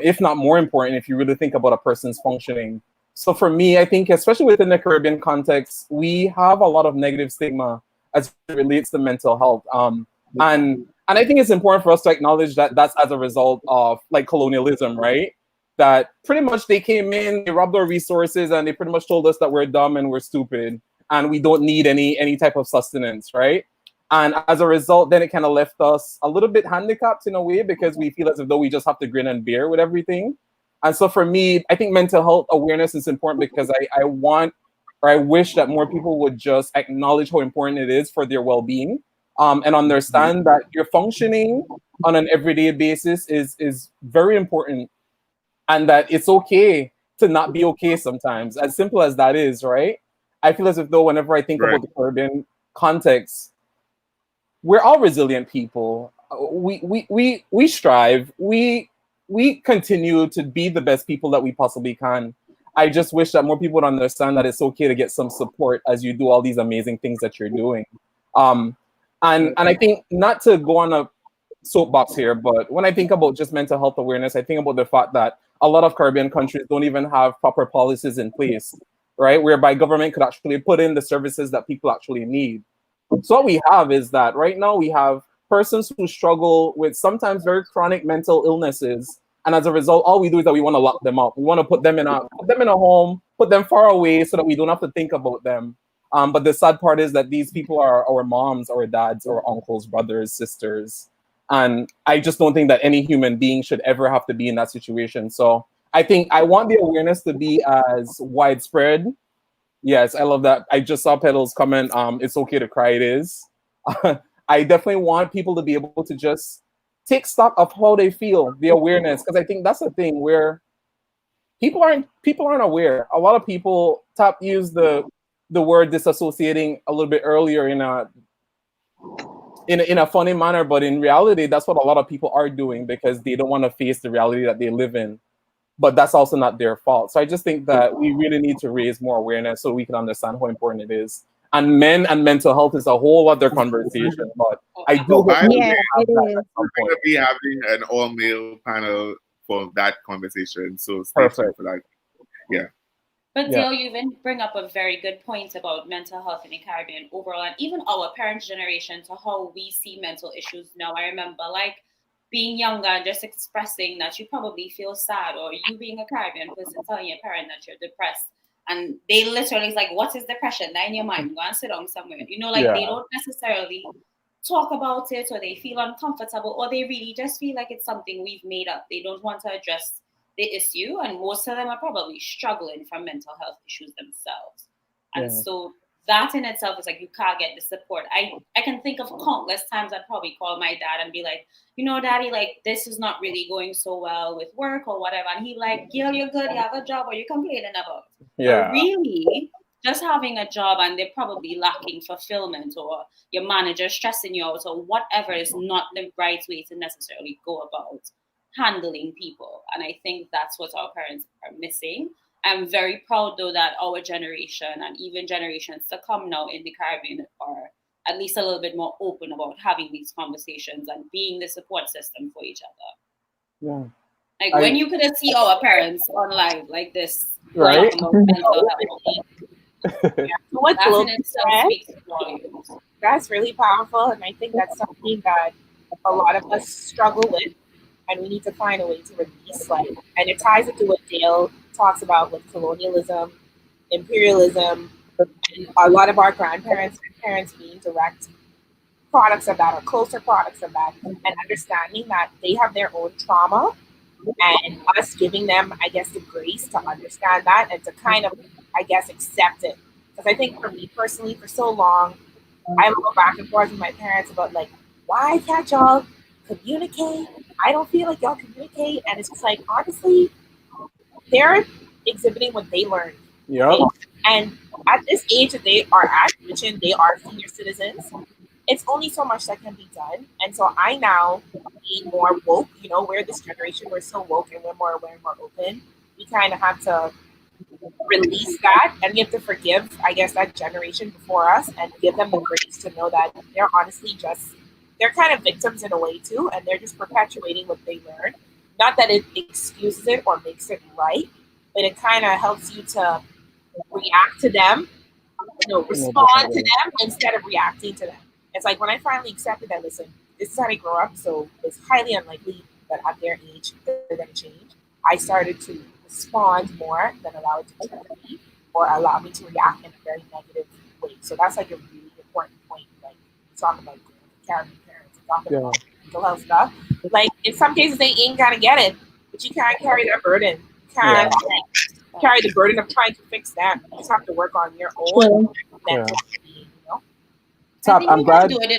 if not more important, if you really think about a person's functioning. So for me, I think, especially within the Caribbean context, we have a lot of negative stigma as it relates to mental health. And I think it's important for us to acknowledge that that's as a result of like colonialism, right? That pretty much they came in, they robbed our resources, and they pretty much told us that we're dumb and we're stupid and we don't need any type of sustenance, right? And as a result, then it kind of left us a little bit handicapped in a way because we feel as though we just have to grin and bear with everything. And so for me, I think mental health awareness is important because I want, or I wish that more people would just acknowledge how important it is for their well-being, and understand that your functioning on an everyday basis is very important, and that it's okay to not be okay sometimes, as simple as that is, right? I feel as if though whenever I think about the Caribbean context, we're all resilient people. We strive. We continue to be the best people that we possibly can. I just wish that more people would understand that it's okay to get some support as you do all these amazing things that you're doing. And I think, not to go on a soapbox here, but when I think about just mental health awareness, I think about the fact that a lot of Caribbean countries don't even have proper policies in place, right? Whereby government could actually put in the services that people actually need. So what we have is that right now we have persons who struggle with sometimes very chronic mental illnesses, and as a result, all we do is that we want to lock them up. We want to put them in a home, put them far away so that we don't have to think about them. But the sad part is that these people are our moms, our dads, our uncles, brothers, sisters. And I just don't think that any human being should ever have to be in that situation. So I think I want the awareness to be as widespread. Yes, I love that. I just saw Pedal's comment. It's okay to cry. It is. I definitely want people to be able to just take stock of how they feel, the awareness, because I think that's the thing where people aren't aware. A lot of people use the word disassociating a little bit earlier in a funny manner, but in reality, that's what a lot of people are doing because they don't want to face the reality that they live in. But that's also not their fault. So I just think that we really need to raise more awareness so we can understand how important it is. And men and mental health is a whole other conversation. But I do hope By the way, it we're is. going to be having an all-male panel for that conversation. So stay tuned Perfect. for that. Yeah. But Yeah. Dale, you even bring up a very good point about mental health in the Caribbean overall, and even our parents' generation to how we see mental issues now. I remember like being younger and just expressing that you probably feel sad, or you being a Caribbean person telling your parent that you're depressed. And they literally is like, what is depression? That in your mind, go and sit down somewhere. You know, like they don't necessarily talk about it, or they feel uncomfortable, or they really just feel like it's something we've made up. They don't want to address the issue, and most of them are probably struggling from mental health issues themselves. And so that in itself is like, you can't get the support. I can think of countless times I'd probably call my dad and be like, you know, Daddy, like, this is not really going so well with work or whatever. And he'd like, girl, you're good, you have a job, or you complaining about? Yeah. But really, just having a job and they're probably lacking fulfillment, or your manager stressing you out, or whatever, is not the right way to necessarily go about handling people. And I think that's what our parents are missing. I'm very proud, though, that our generation and even generations to come now in the Caribbean are at least a little bit more open about having these conversations and being the support system for each other. Yeah. Like when you could see our parents on live like this, right? about mental health. So what That in Chloe itself said, speaks volumes. that's really powerful, and I think that's something that a lot of us struggle with, and we need to find a way to release. Like, and it ties into what Dale talks about with colonialism, imperialism, and a lot of our grandparents and parents being direct products of that, or closer products of that, and understanding that they have their own trauma, and us giving them, I guess, the grace to understand that and to kind of, I guess, accept it. Because I think for me personally, for so long, I would go back and forth with my parents about like, why can't y'all communicate? I don't feel like y'all communicate. And it's just like, honestly, they're exhibiting what they learned. Yeah. Right? And at this age that they are at, which they are senior citizens, it's only so much that can be done. And so I now be more woke, you know, we're this generation, we're so woke and we're more aware and more open. We kind of have to release that, and we have to forgive, I guess, that generation before us, and give them the grace to know that they're honestly just, they're kind of victims in a way too, and they're just perpetuating what they learned. Not that it excuses it or makes it right, but it kind of helps you to react to them, you know, respond to them instead of reacting to them. It's like when I finally accepted that, listen, this is how they grow up, so it's highly unlikely that at their age they're going to change. I started to respond more than allow it to trigger me or allow me to react in a very negative way. So that's like a really important point. Like talking about Caribbean parents, talking about mental health stuff. Like in some cases they ain't gonna get it, but you can't carry that burden. You can't carry the burden of trying to fix that. You just have to work on your own mental being, you know. I think we can do it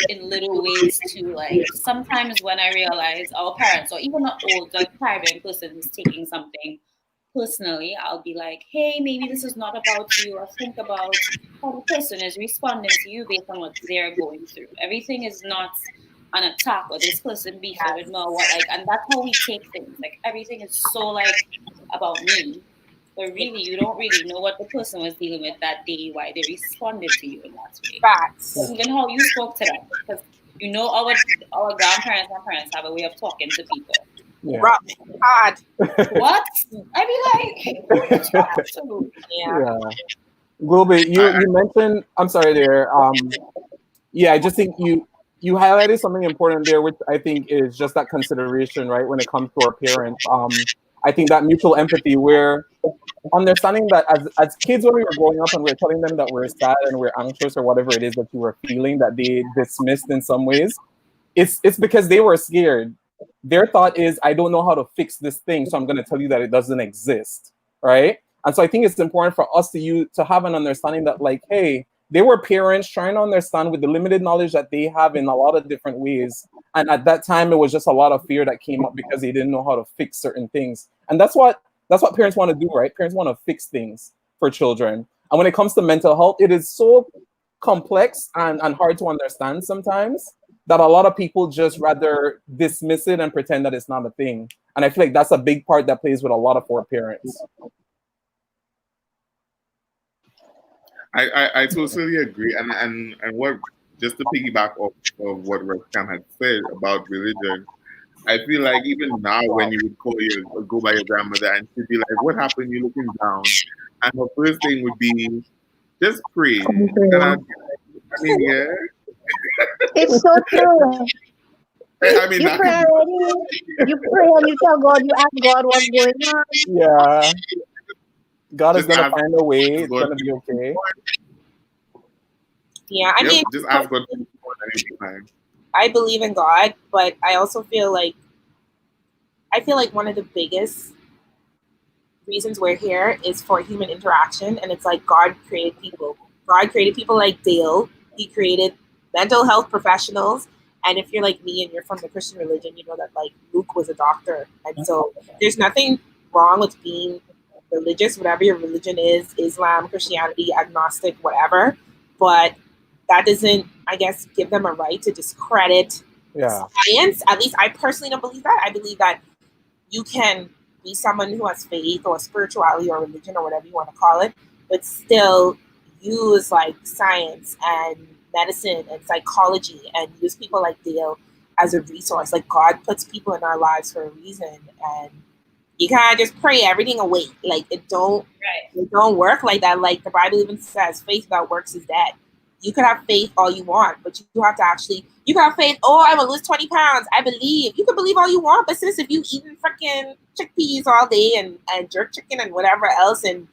in little ways too. Like sometimes when I realize our parents or even an older Caribbean person is taking something personally, I'll be like, hey, maybe this is not about you, or think about how the person is responding to you based on what they're going through. Everything is not an attack or this person beefing with me or what, like, and that's how we take things. Like everything is so like about me. But really, you don't really know what the person was dealing with that day, why they responded to you in that way. Facts. Even how you spoke to them. Because you know our grandparents and parents have a way of talking to people. Yeah. Rough, hard. What? I mean, like, absolutely. Yeah. Globe, you mentioned, I'm sorry there. Yeah, I just think you highlighted something important there, which I think is just that consideration, right, when it comes to our parents. I think that mutual empathy, where understanding that as kids when we were growing up and we were telling them that we're sad and we're anxious or whatever it is that you were feeling that they dismissed in some ways, it's because they were scared. Their thought is, I don't know how to fix this thing, so I'm going to tell you that it doesn't exist, right? And so I think it's important for us to have an understanding that, like, hey, they were parents trying to understand with the limited knowledge that they have in a lot of different ways. And at that time, it was just a lot of fear that came up because they didn't know how to fix certain things. And that's what parents want to do, right? Parents want to fix things for children. And when it comes to mental health, it is so complex and hard to understand sometimes that a lot of people just rather dismiss it and pretend that it's not a thing. And I feel like that's a big part that plays with a lot of our parents. I totally agree. And what, just to piggyback off of what Roxanne had said about religion, I feel like even now when you would go by your grandmother and she'd be like, what happened? You're looking down. And her first thing would be, just pray. And I mean, yeah. It's so true. I mean, you pray and you tell God, you ask God what's going on. Yeah. God is going to find a way. It's going to be okay. Yeah, I mean, just ask God for anything. I believe in God, but I also feel like I feel like one of the biggest reasons we're here is for human interaction, and it's like God created people. God created people like Dale. He created mental health professionals. And if you're like me and you're from the Christian religion, you know that like Luke was a doctor. And so there's nothing wrong with being religious, whatever your religion is, Islam, Christianity, agnostic, whatever. But that doesn't, I guess, give them a right to discredit science. At least I personally don't believe that. I believe that you can be someone who has faith or spirituality or religion or whatever you want to call it, but still use like science and medicine and psychology and use people like Dale as a resource. Like God puts people in our lives for a reason, and you can't just pray everything away. Like it don't work like that. Like the Bible even says, faith without works is dead. You could have faith all you want, but you have to actually, you can have faith, oh, I will lose 20 pounds. I believe. You can believe all you want, but sis, if you eating freaking chickpeas all day and jerk chicken and whatever else and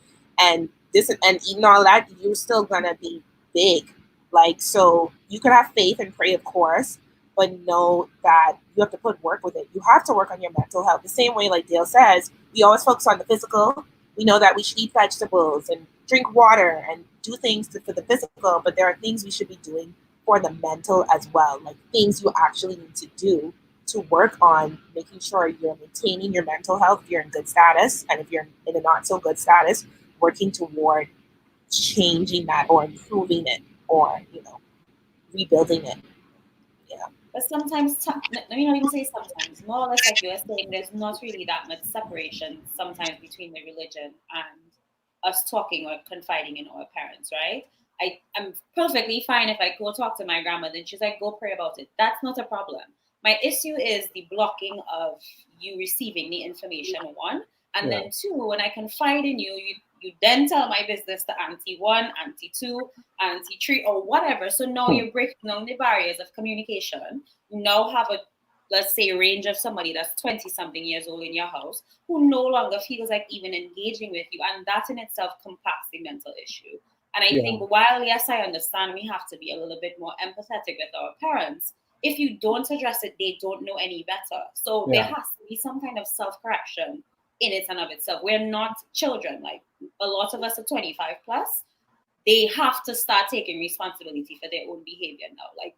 this and eating all that, you're still gonna be big. Like, so you could have faith and pray, of course, but know that you have to put work with it. You have to work on your mental health. The same way, like Dale says, we always focus on the physical. We know that we should eat vegetables and drink water and do things for the physical, but there are things we should be doing for the mental as well, like things you actually need to do to work on making sure you're maintaining your mental health if you're in good status, and if you're in a not so good status, working toward changing that or improving it or, you know, rebuilding it. Yeah. But sometimes, let me not even say sometimes, more or less like you were saying, there's not really that much separation sometimes between the religion and us talking or confiding in our parents, right? I'm perfectly fine if I go talk to my grandmother and she's like, go pray about it. That's not a problem. My issue is the blocking of you receiving the information, one. And then two, when I confide in you, you then tell my business to Auntie 1, Auntie 2, Auntie 3, or whatever. So now you're breaking down the barriers of communication. You now have a, let's say, range of somebody that's 20-something years old in your house who no longer feels like even engaging with you. And that in itself compacts the mental issue. And I think while, yes, I understand we have to be a little bit more empathetic with our parents, if you don't address it, they don't know any better. So there has to be some kind of self-correction in it and of itself. We're not children. Like a lot of us are 25 plus. They have to start taking responsibility for their own behavior now. Like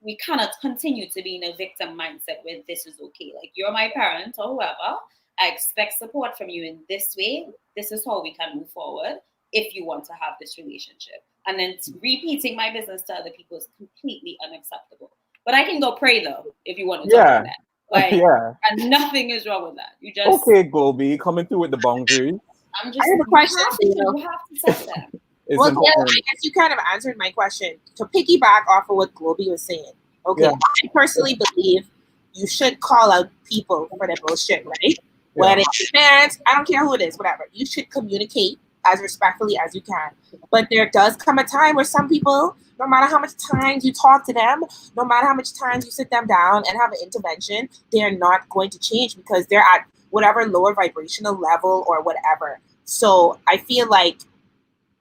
we cannot continue to be in a victim mindset where this is okay. Like you're my parent or whoever. I expect support from you in this way. This is how we can move forward if you want to have this relationship. And then repeating my business to other people is completely unacceptable. But I can go pray though, if you want to talk about that. Like, and nothing is wrong with that. You just Globy, coming through with the boundaries. I have a question. You have to set them. Well, yeah, I guess you kind of answered my question. To piggyback off of what Globy was saying. Okay, I personally believe you should call out people for their bullshit, right? Whether it's your parents, I don't care who it is, whatever. You should communicate as respectfully as you can. But there does come a time where some people, no matter how much times you talk to them, no matter how much times you sit them down and have an intervention, they're not going to change because they're at whatever lower vibrational level or whatever. So I feel like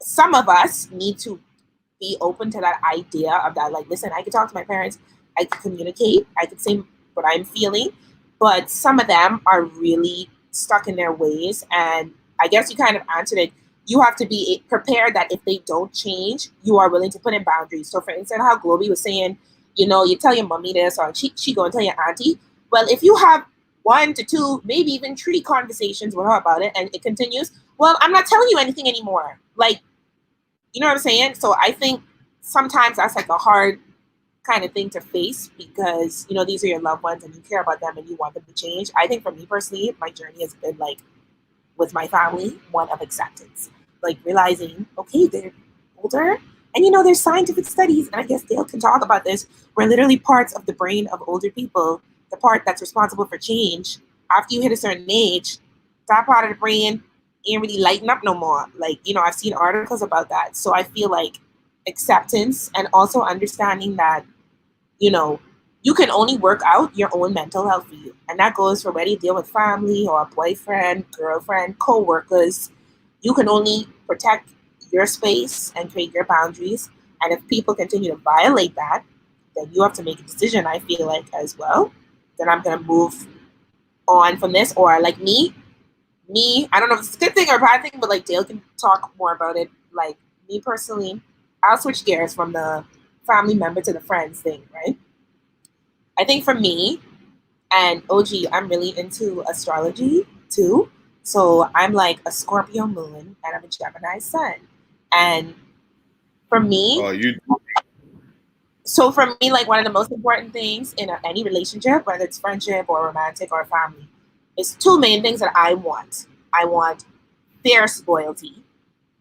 some of us need to be open to that idea of that. Like, listen, I can talk to my parents, I can communicate, I can say what I'm feeling, but some of them are really stuck in their ways. And I guess you kind of answered it. You have to be prepared that if they don't change, you are willing to put in boundaries. So for instance, how Globy was saying, you know, you tell your mommy this or she go and tell your auntie. Well, if you have 1 to 2, maybe even 3 conversations with her about it and it continues, well, I'm not telling you anything anymore. Like, you know what I'm saying? So I think sometimes that's like a hard kind of thing to face because, you know, these are your loved ones and you care about them and you want them to change. I think for me personally, my journey has been like with my family, one of acceptance. Like realizing, okay, they're older. And, you know, there's scientific studies, and I guess Dale can talk about this, where literally parts of the brain of older people, the part that's responsible for change, after you hit a certain age, that part of the brain ain't really lighting up no more. Like, you know, I've seen articles about that. So I feel like acceptance and also understanding that, you know, you can only work out your own mental health for you. And that goes for whether you deal with family or a boyfriend, girlfriend, co-workers. You can only protect your space and create your boundaries. And if people continue to violate that, then you have to make a decision, I feel like, as well. Then I'm going to move on from this, or like me, I don't know if it's a good thing or a bad thing, but like Dale can talk more about it. Like me personally, I'll switch gears from the family member to the friends thing, right? I think for me, and OG, I'm really into astrology too. So I'm like a Scorpio moon and I'm a Gemini sun. And for me, so for me, like one of the most important things in any relationship, whether it's friendship or romantic or family, is two main things that I want. I want fierce loyalty.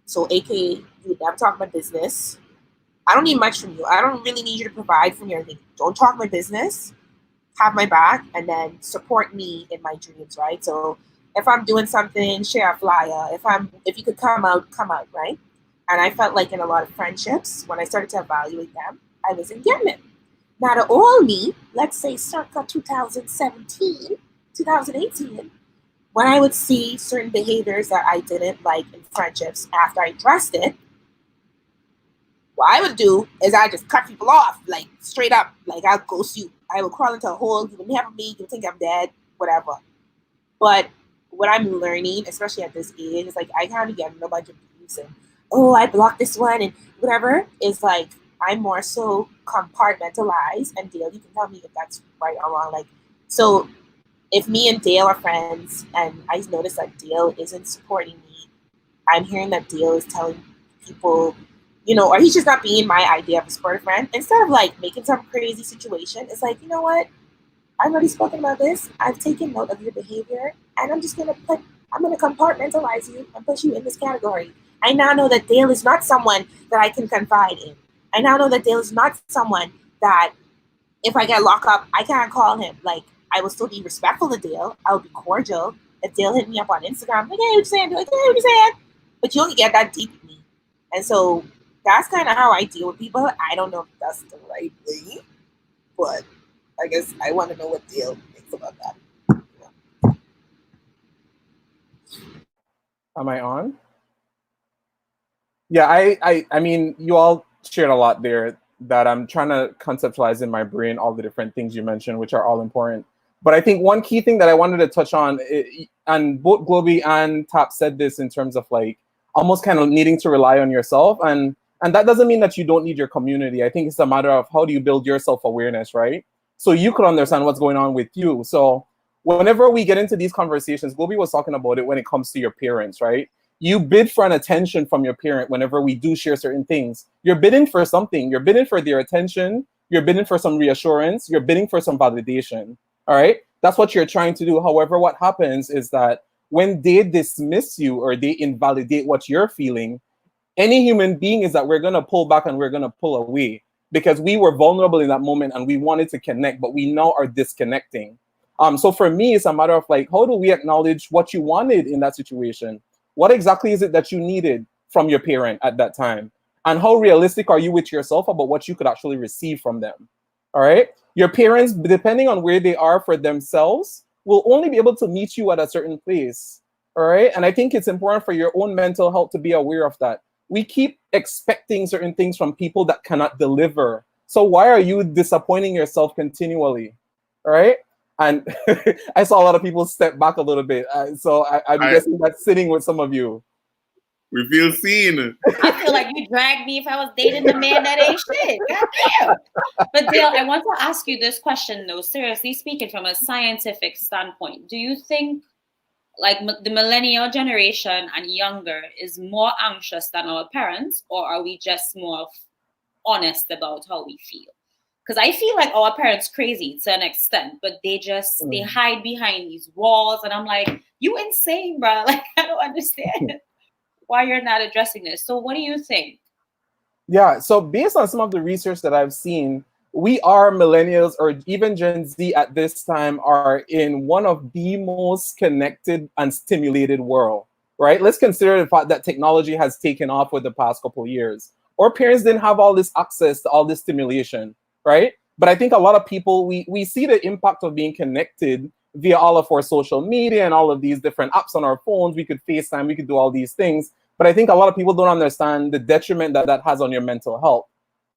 So aka you would never talk my business. I don't need much from you. I don't really need you to provide for me or anything. Don't talk my business. Have my back and then support me in my dreams, right? So if I'm doing something, share a flyer. If you could come out, right? And I felt like in a lot of friendships, when I started to evaluate them, I wasn't getting it. Now to all me, let's say circa 2017, 2018, when I would see certain behaviors that I didn't like in friendships after I addressed it, what I would do is I just cut people off, like straight up, like I'll ghost you. I will crawl into a hole, you will never me, you think I'm dead, whatever. But what I'm learning, especially at this age, is like I can't be getting a bunch of abuse and I blocked this one and whatever. Is like I'm more so compartmentalized, and Dale, you can tell me if that's right or wrong. Like, so if me and Dale are friends and I notice that Dale isn't supporting me, I'm hearing that Dale is telling people, or he's just not being my idea of a supportive friend. Instead of like making some crazy situation, it's like, you know what? I've already spoken about this. I've taken note of your behavior, and I'm going to compartmentalize you and put you in this category. I now know that Dale is not someone that I can confide in. I now know that Dale is not someone that if I get locked up, I can't call him. Like, I will still be respectful to Dale. I will be cordial. If Dale hit me up on Instagram, like, hey, what you saying? Like, hey, what you saying? But you only get that deep with me. And so that's kind of how I deal with people. I don't know if that's the right way, but I guess I want to know what Dale thinks about that. Am I on? Yeah, I mean, you all shared a lot there that I'm trying to conceptualize in my brain, all the different things you mentioned, which are all important. But I think one key thing that I wanted to touch on, and both Globy and Tap said this in terms of like almost kind of needing to rely on yourself. And that doesn't mean that you don't need your community. I think it's a matter of how do you build your self-awareness, right? So you could understand what's going on with you. So whenever we get into these conversations, Globy was talking about it when it comes to your parents, right? You bid for an attention from your parent whenever we do share certain things. You're bidding for something. You're bidding for their attention. You're bidding for some reassurance. You're bidding for some validation. All right? That's what you're trying to do. However, what happens is that when they dismiss you or they invalidate what you're feeling, any human being is that we're going to pull back and we're going to pull away because we were vulnerable in that moment and we wanted to connect, but we now are disconnecting. So for me, it's a matter of like, how do we acknowledge what you wanted in that situation? What exactly is it that you needed from your parent at that time? And how realistic are you with yourself about what you could actually receive from them? All right? Your parents, depending on where they are for themselves, will only be able to meet you at a certain place. All right? And I think it's important for your own mental health to be aware of that. We keep expecting certain things from people that cannot deliver. So why are you disappointing yourself continually? All right? And I saw a lot of people step back a little bit. So I'm guessing that's sitting with some of you. We feel seen. I feel like you dragged me if I was dating the man that ain't shit. Goddamn. But Dale, I want to ask you this question though, seriously speaking from a scientific standpoint. Do you think like the millennial generation and younger is more anxious than our parents, or are we just more honest about how we feel? Because I feel like our parents crazy to an extent, but they hide behind these walls, and I'm like, you insane, bro. Like, I don't understand why you're not addressing this. So what do you think? Yeah, so based on some of the research that I've seen, we are millennials or even Gen Z at this time are in one of the most connected and stimulated world, right? Let's consider the fact that technology has taken off with the past couple of years. Our parents didn't have all this access to all this stimulation, right? But I think a lot of people, we see the impact of being connected via all of our social media and all of these different apps on our phones. We could FaceTime, we could do all these things. But I think a lot of people don't understand the detriment that has on your mental health.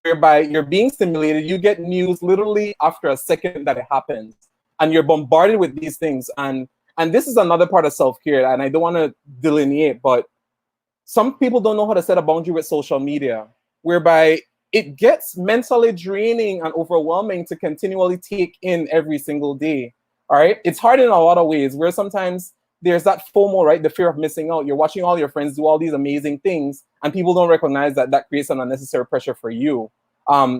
Whereby you're being stimulated, you get news literally after a second that it happens. and you're bombarded with these things. And this is another part of self-care, and I don't want to delineate, but some people don't know how to set a boundary with social media, whereby it gets mentally draining and overwhelming to continually take in every single day. All right. It's hard in a lot of ways, where sometimes there's that FOMO, right? The fear of missing out. You're watching all your friends do all these amazing things, and people don't recognize that that creates an unnecessary pressure for you.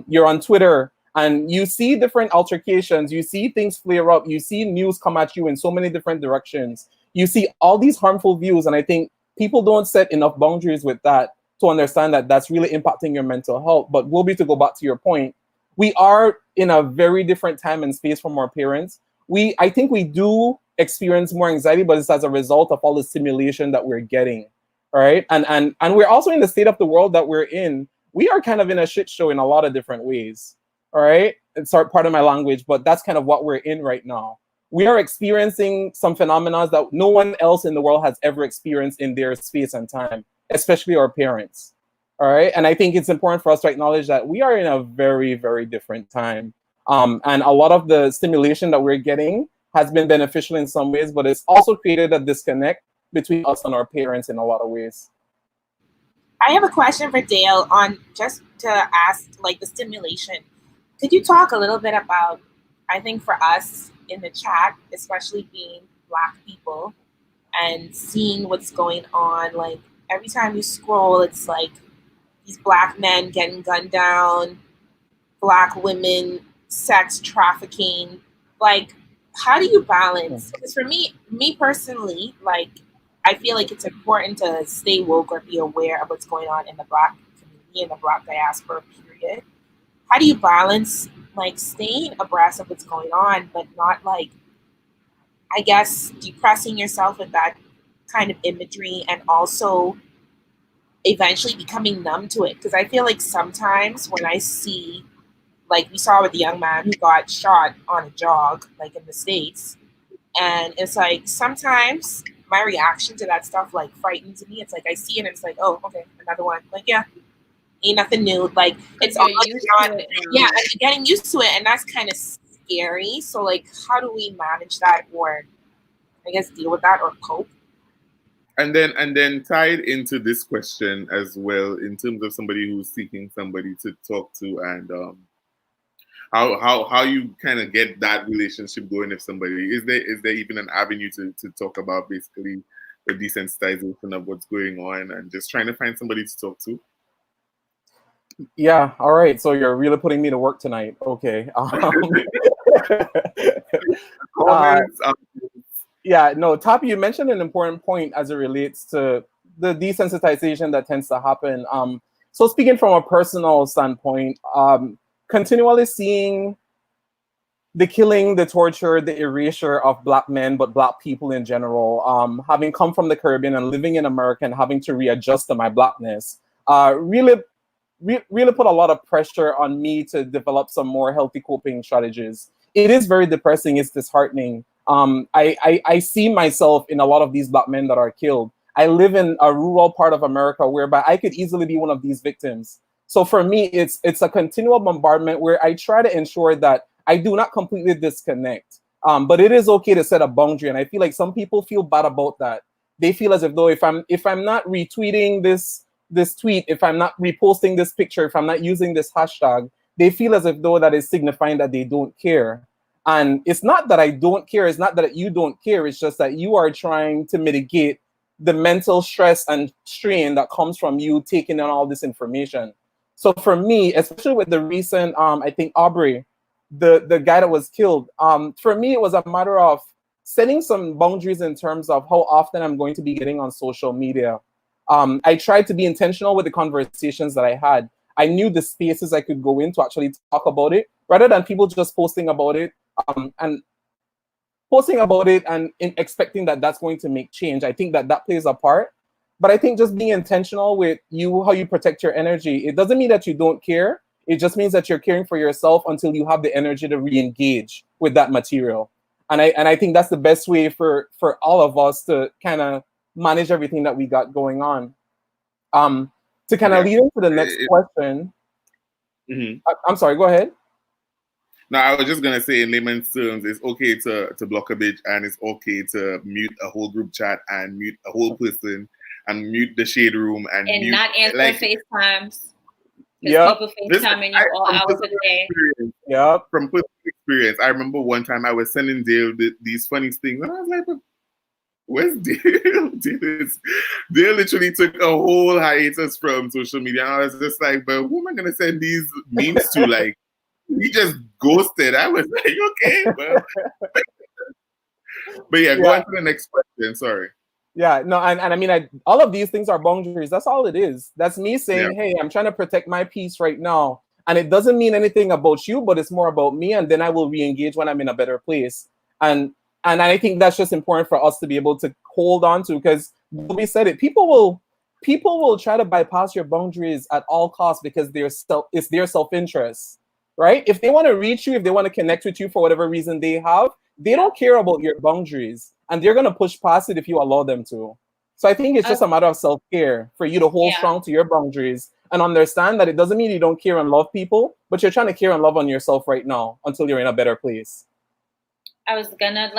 You're on Twitter and you see different altercations, you see things flare up, you see news come at you in so many different directions. You see all these harmful views, and I think people don't set enough boundaries with that to understand that that's really impacting your mental health. But Wilby, to go back to your point, we are in a very different time and space from our parents. I think we do experience more anxiety, but it's as a result of all the stimulation that we're getting, all right? And we're also in the state of the world that we're in. We are kind of in a shit show in a lot of different ways, all right? It's part of my language, but that's kind of what we're in right now. We are experiencing some phenomena that no one else in the world has ever experienced in their space and time, especially our parents, all right? And I think it's important for us to acknowledge that we are in a very, very different time. And a lot of the stimulation that we're getting has been beneficial in some ways, but it's also created a disconnect between us and our parents in a lot of ways. I have a question for Dale on just to ask, like, the stimulation. Could you talk a little bit about, I think for us in the chat, especially being Black people and seeing what's going on, like every time you scroll, it's like these Black men getting gunned down, Black women, sex trafficking. Like, how do you balance? Because for me personally, like, I feel like it's important to stay woke or be aware of what's going on in the Black community and the Black diaspora, period. How do you balance, like, staying abreast of what's going on, but not, like, I guess, depressing yourself with that kind of imagery and also eventually becoming numb to it? Because I feel like sometimes when I see, like we saw with the young man who got shot on a jog, like in the States, and it's like sometimes my reaction to that stuff like frightens me. It's like I see it and it's like, oh, okay, another one. Like, yeah, ain't nothing new. Like, it's almost not, yeah, I'm getting used to it, and that's kind of scary. So, like, how do we manage that, or I guess deal with that, or cope? And then tied into this question as well, in terms of somebody who's seeking somebody to talk to, and how you kind of get that relationship going. If somebody is there even an avenue to talk about basically the desensitization of what's going on and just trying to find somebody to talk to? Yeah, all right. So you're really putting me to work tonight. Okay. Yeah, no, Tapi, you mentioned an important point as it relates to the desensitization that tends to happen. So speaking from a personal standpoint, continually seeing the killing, the torture, the erasure of Black men, but Black people in general, having come from the Caribbean and living in America and having to readjust to my Blackness, really put a lot of pressure on me to develop some more healthy coping strategies. It is very depressing. It's disheartening. I see myself in a lot of these Black men that are killed. I live in a rural part of America whereby I could easily be one of these victims. So for me, it's a continual bombardment where I try to ensure that I do not completely disconnect. But it is okay to set a boundary, and I feel like some people feel bad about that. They feel as if though if I'm not retweeting this tweet, if I'm not reposting this picture, if I'm not using this hashtag, they feel as if though that is signifying that they don't care. And it's not that I don't care. It's not that you don't care. It's just that you are trying to mitigate the mental stress and strain that comes from you taking in all this information. So for me, especially with the recent, I think Aubrey, the guy that was killed, for me, it was a matter of setting some boundaries in terms of how often I'm going to be getting on social media. I tried to be intentional with the conversations that I had. I knew the spaces I could go in to actually talk about it, rather than people just posting about it and expecting that that's going to make change. I think that plays a part. But I think just being intentional with how you protect your energy, it doesn't mean that you don't care. It just means that you're caring for yourself until you have the energy to re-engage with that material. And I think that's the best way for all of us to kind of manage everything that we got going on. To kind of lead into the next question. Mm-hmm. I'm sorry, go ahead. No, I was just gonna say in layman's terms, it's okay to block a bitch, and it's okay to mute a whole group chat and mute a whole person and mute the shade room and mute, not answer FaceTimes. Yeah. People FaceTiming you all hours of the day. Yeah. From personal experience, I remember one time I was sending Dale these funny things, and I was like, where's Dale? Dale literally took a whole hiatus from social media, and I was just like, but who am I gonna send these memes to? Like, he just ghosted. I was like, okay, well. But yeah, go on to the next question. Sorry. Yeah, no, and I mean, all of these things are boundaries. That's all it is. That's me saying, hey, I'm trying to protect my peace right now. And it doesn't mean anything about you, but it's more about me. And then I will re-engage when I'm in a better place. And I think that's just important for us to be able to hold on to, because we said it, people will try to bypass your boundaries at all costs because it's their self-interest, right? If they want to reach you, if they want to connect with you for whatever reason they don't care about your boundaries. And they're going to push past it if you allow them to. So I think it's just a matter of self-care for you to hold strong to your boundaries and understand that it doesn't mean you don't care and love people, but you're trying to care and love on yourself right now until you're in a better place. I was gonna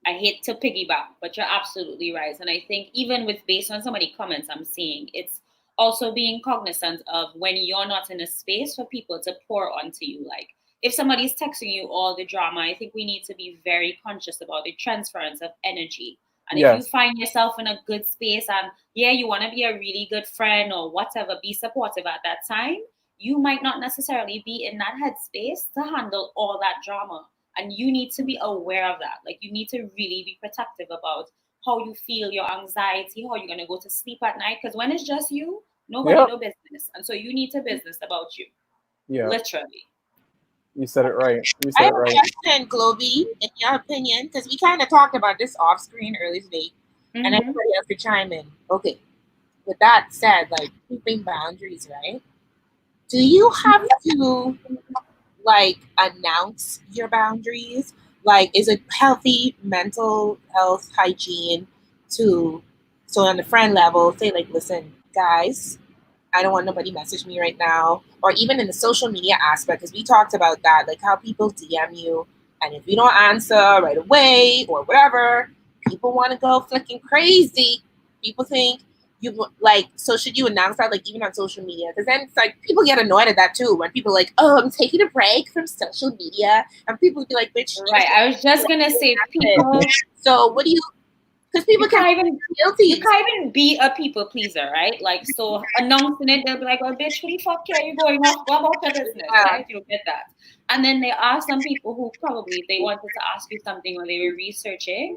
I hate to piggyback, but you're absolutely right. And I think even based on some of the comments I'm seeing, it's also being cognizant of when you're not in a space for people to pour onto you. Like, if somebody's texting you all the drama, I think we need to be very conscious about the transference of energy. And if you find yourself in a good space and you want to be a really good friend or whatever, be supportive at that time, you might not necessarily be in that headspace to handle all that drama. And you need to be aware of that. Like, you need to really be protective about how you feel, your anxiety, how you're going to go to sleep at night. Because when it's just you, nobody knows business. And so you need to business about you. Yeah. Literally. You said it right. I have a question, Globey, in your opinion, because we kind of talked about this off screen earlier today, and everybody else could chime in. Okay, with that said, like, keeping boundaries, right? Do you have to announce your boundaries? Like, is it healthy mental health hygiene so on the friend level, say like, listen, guys, I don't want nobody message me right now, or even in the social media aspect, because we talked about that, like how people DM you, and if you don't answer right away or whatever, people want to go flicking crazy. People think you so should you announce that, like, even on social media? Because then it's like people get annoyed at that too when people are like, oh, I'm taking a break from social media, and people would be like, bitch. Right, I was just gonna say people. So what do you? Because people can't even guilty. You can't even be a people pleaser, right? Like, so announcing it, they'll be like, "Oh, bitch, who the fuck care you going off? Go about your business," right? You don't get that. And then there are some people who probably they wanted to ask you something or they were researching,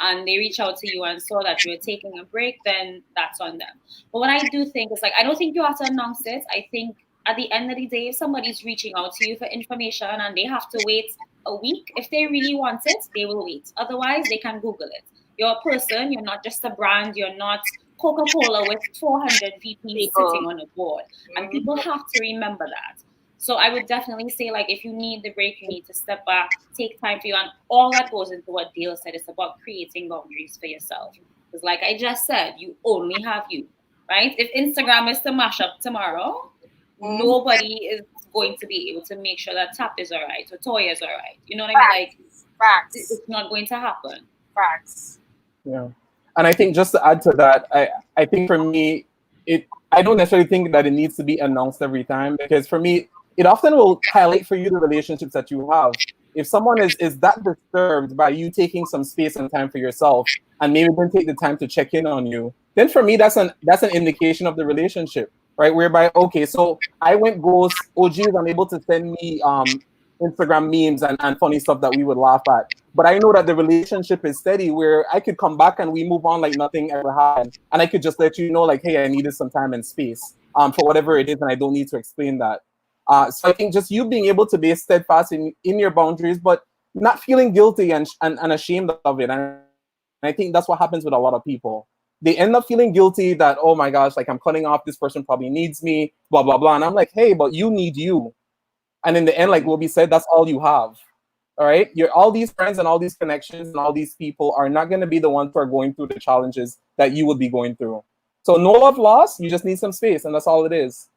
and they reach out to you and saw that you were taking a break. Then that's on them. But what I do think is, like, I don't think you have to announce it. I think at the end of the day, if somebody's reaching out to you for information and they have to wait a week, if they really want it, they will wait. Otherwise, they can Google it. You're a person, you're not just a brand, you're not Coca-Cola with 400 VPs sitting on a board. And people have to remember that. So I would definitely say, like, if you need the break, you need to step back, take time for you. And all that goes into what Dale said. It's about creating boundaries for yourself. Because like I just said, you only have you, right? If Instagram is to mash up tomorrow, nobody is going to be able to make sure that Tap is all right or Toya is all right. You know what I mean? Like, facts. It's not going to happen. Facts. Yeah. And I think just to add to that, I think for me, I don't necessarily think that it needs to be announced every time, because for me, it often will highlight for you the relationships that you have. If someone is that disturbed by you taking some space and time for yourself and maybe then take the time to check in on you, then for me, that's an indication of the relationship, right? Whereby, okay, so I went ghost, OG is unable to send me Instagram memes and funny stuff that we would laugh at. But I know that the relationship is steady, where I could come back and we move on like nothing ever happened. And I could just let you know, like, hey, I needed some time and space for whatever it is, and I don't need to explain that. So I think just you being able to be steadfast in your boundaries, but not feeling guilty and ashamed of it. And I think that's what happens with a lot of people. They end up feeling guilty that, oh my gosh, like, I'm cutting off, this person probably needs me, blah, blah, blah. And I'm like, hey, but you need you. And in the end, like Wilby said, that's all you have. All right? All these friends and all these connections and all these people are not going to be the ones who are going through the challenges that you would be going through. So no love lost. You just need some space, and that's all it is.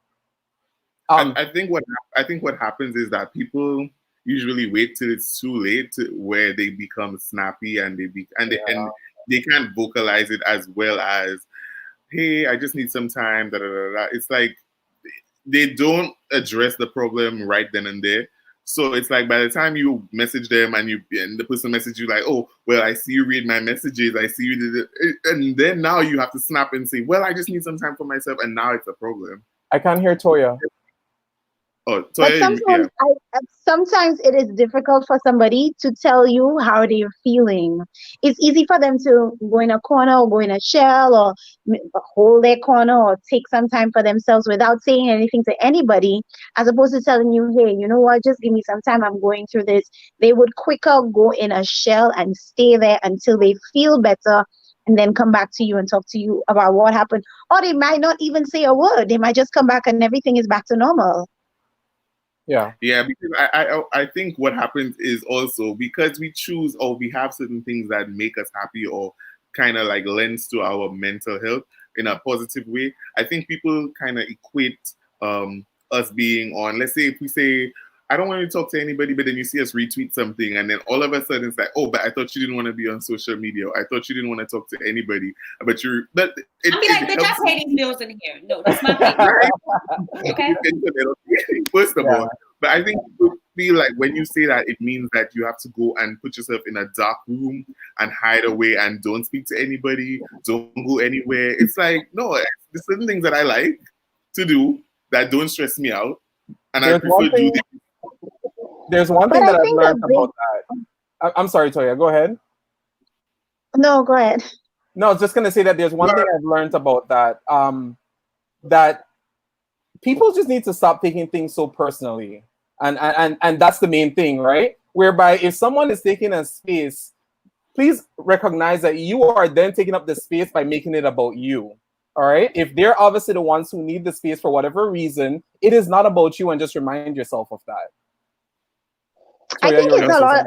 I think what happens is that people, usually wait till it's too late where they become snappy and they can't vocalize it as well as, hey, I just need some time. Da, da, da, da. It's like they don't address the problem right then and there. So it's like by the time you message them and the person messages you like, oh, well, I see you read my messages, I see you did it, and then now you have to snap and say, well, I just need some time for myself, and now it's a problem. I can't hear Toya. Oh, But Toya, sometimes it is difficult for somebody to tell you how they're feeling. It's easy for them to go in a corner or go in a shell or hold their corner or take some time for themselves without saying anything to anybody, as opposed to telling you, hey, you know what, just give me some time, I'm going through this. They would quicker go in a shell and stay there until they feel better and then come back to you and talk to you about what happened. Or they might not even say a word. They might just come back and everything is back to normal. Yeah, because I think what happens is also because we choose or we have certain things that make us happy or kind of like lends to our mental health in a positive way. I think people kind of equate us being on, let's say if we say, I don't want to talk to anybody, but then you see us retweet something and then all of a sudden it's like, oh, but I thought you didn't want to be on social media. Or I thought you didn't want to talk to anybody. But they're just hating bills in here. No, that's my thing. Okay. First of all, but I think people feel like when you say that, it means that you have to go and put yourself in a dark room and hide away and don't speak to anybody, don't go anywhere. It's like, no, there's certain things that I like to do that don't stress me out. And I prefer to do this. There's one thing that I've learned about that. I'm sorry, Toya, go ahead. No, go ahead. No, I was just going to say that there's one thing I've learned about that, that people just need to stop taking things so personally. And that's the main thing, right? Whereby if someone is taking a space, please recognize that you are then taking up the space by making it about you. All right? If they're obviously the ones who need the space for whatever reason, it is not about you, and just remind yourself of that. I think it's a lot.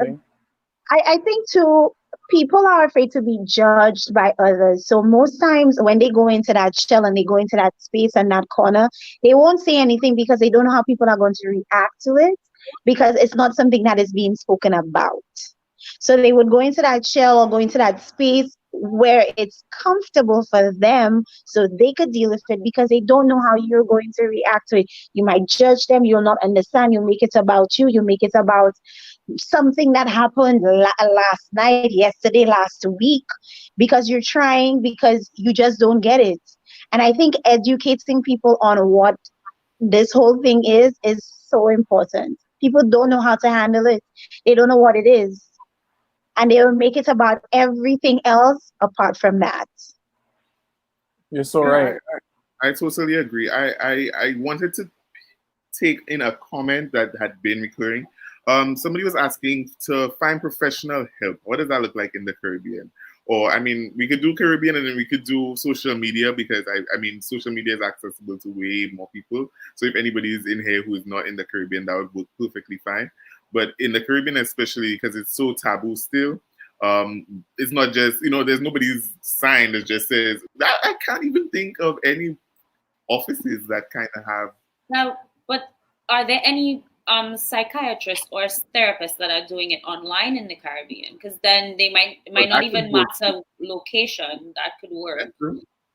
I think too, people are afraid to be judged by others. So most times when they go into that shell and they go into that space and that corner, they won't say anything because they don't know how people are going to react to it, because it's not something that is being spoken about. So they would go into that shell or go into that space where it's comfortable for them so they could deal with it, because they don't know how you're going to react to it. You might judge them, you'll not understand, you'll make it about you, you make it about something that happened last night, yesterday, last week, because you're trying, because you just don't get it. And I think educating people on what this whole thing is so important. People don't know how to handle it. They don't know what it is. And they will make it about everything else apart from that. You're so right. I totally agree. I wanted to take in a comment that had been recurring. Somebody was asking to find professional help. What does that look like in the Caribbean? Or, I mean, we could do Caribbean and then we could do social media, because I mean, social media is accessible to way more people. So if anybody is in here who is not in the Caribbean, that would work perfectly fine. But in the Caribbean, especially because it's so taboo still, it's not just, there's nobody's sign that just says, I can't even think of any offices that kind of have. Now, but are there any psychiatrists or therapists that are doing it online in the Caribbean? Because then they might not even matter location. That could work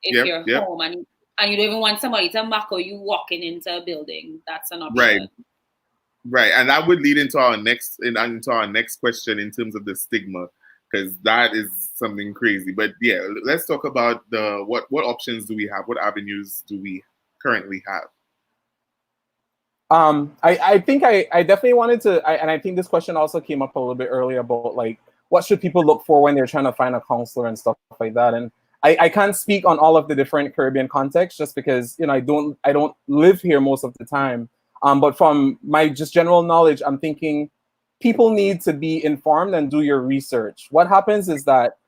if you're home and you don't even want somebody to mock or you walking into a building. That's an option. Right, and that would lead into our next question in terms of the stigma, because that is something crazy. But yeah, let's talk about what options do we have? What avenues do we currently have? I think I definitely wanted to, and I think this question also came up a little bit earlier about like what should people look for when they're trying to find a counselor and stuff like that. And I can't speak on all of the different Caribbean contexts just because I don't live here most of the time. But from my just general knowledge, I'm thinking people need to be informed and do your research. What happens is that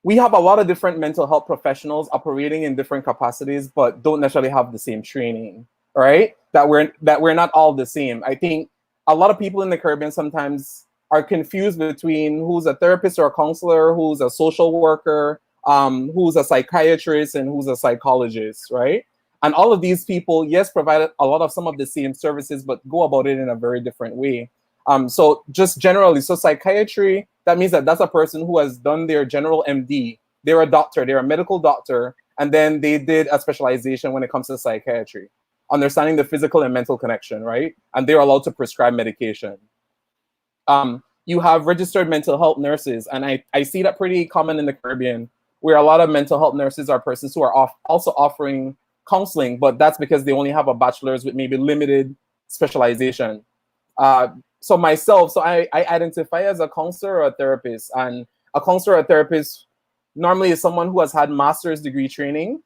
we have a lot of different mental health professionals operating in different capacities, but don't necessarily have the same training, right? That we're not all the same. I think a lot of people in the Caribbean sometimes are confused between who's a therapist or a counselor, who's a social worker, who's a psychiatrist, and who's a psychologist, right? And all of these people, yes, provide a lot of some of the same services, but go about it in a very different way. So just generally, so psychiatry, that means that that's a person who has done their general MD. They're a doctor, they're a medical doctor, and then they did a specialization when it comes to psychiatry, understanding the physical and mental connection, right? And they're allowed to prescribe medication. You have registered mental health nurses, and I see that pretty common in the Caribbean, where a lot of mental health nurses are persons who are also offering counseling, but that's because they only have a bachelor's with maybe limited specialization. So I identify as a counselor or a therapist, and a counselor or a therapist normally is someone who has had master's degree training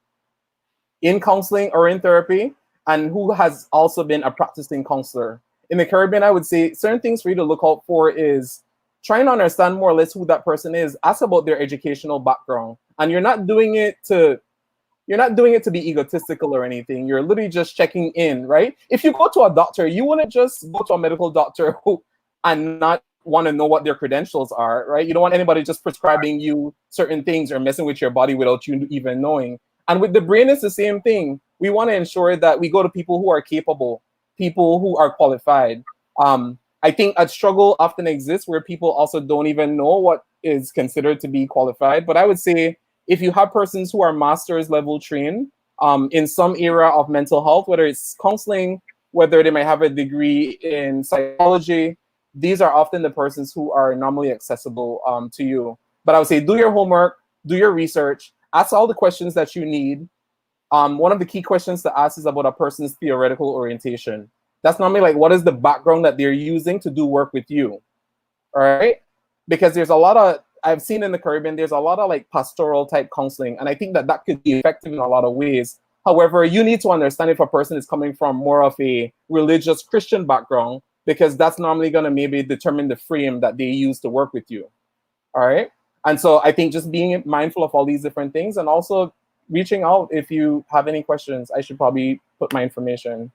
in counseling or in therapy, and who has also been a practicing counselor. In the Caribbean, I would say certain things for you to look out for is trying to understand more or less who that person is. Ask about their educational background, and you're not doing it to be egotistical or anything. You're literally just checking in, right? If you go to a doctor, you wouldn't just go to a medical doctor and not want to know what their credentials are, right? You don't want anybody just prescribing you certain things or messing with your body without you even knowing. And with the brain, it's the same thing. We want to ensure that we go to people who are capable, people who are qualified. I think a struggle often exists where people also don't even know what is considered to be qualified. But I would say if you have persons who are master's level trained in some area of mental health, whether it's counseling, whether they might have a degree in psychology, these are often the persons who are normally accessible to you. But I would say do your homework, do your research, ask all the questions that you need. One of the key questions to ask is about a person's theoretical orientation. That's normally like, what is the background that they're using to do work with you? All right? Because there's a lot of, I've seen in the Caribbean, there's a lot of like pastoral type counseling. And I think that that could be effective in a lot of ways. However, you need to understand if a person is coming from more of a religious Christian background, because that's normally going to maybe determine the frame that they use to work with you. All right? And so I think just being mindful of all these different things, and also reaching out if you have any questions. I should probably put my information.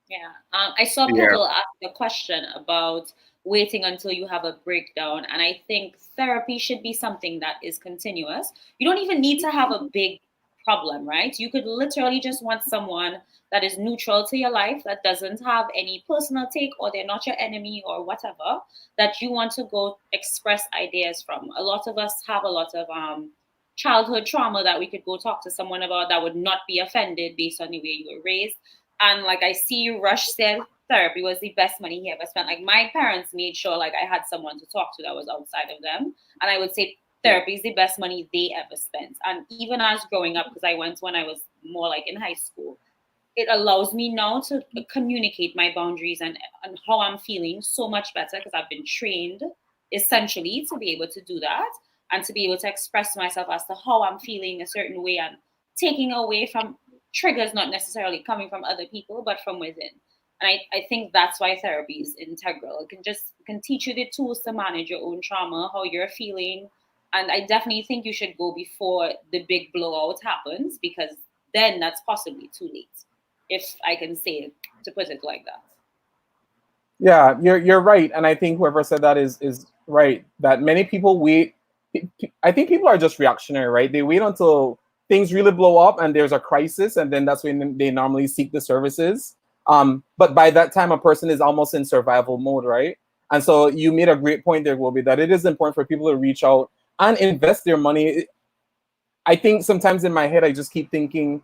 Yeah, I saw people ask a question about waiting until you have a breakdown, and I think therapy should be something that is continuous. You don't even need to have a big problem, right? You could literally just want someone that is neutral to your life, that doesn't have any personal take, or they're not your enemy or whatever, that you want to go express ideas from. A lot of us have a lot of childhood trauma that we could go talk to someone about that would not be offended based on the way you were raised. And like I see you, Rush said therapy was the best money he ever spent. Like my parents made sure like I had someone to talk to that was outside of them. And I would say therapy is the best money they ever spent. And even as growing up, because I went when I was more like in high school, it allows me now to communicate my boundaries and how I'm feeling so much better, because I've been trained essentially to be able to do that and to be able to express myself as to how I'm feeling a certain way, and taking away from triggers not necessarily coming from other people, but from within. And I think that's why therapy is integral. It can teach you the tools to manage your own trauma, how you're feeling. And I definitely think you should go before the big blowout happens, because then that's possibly too late, if I can say it, to put it like that. Yeah, you're right. And I think whoever said that is right, that many people wait. I think people are just reactionary, right? They wait until things really blow up and there's a crisis, and then that's when they normally seek the services. But by that time, a person is almost in survival mode, right? And so you made a great point there, Wilby, that it is important for people to reach out and invest their money. I think sometimes in my head, I just keep thinking,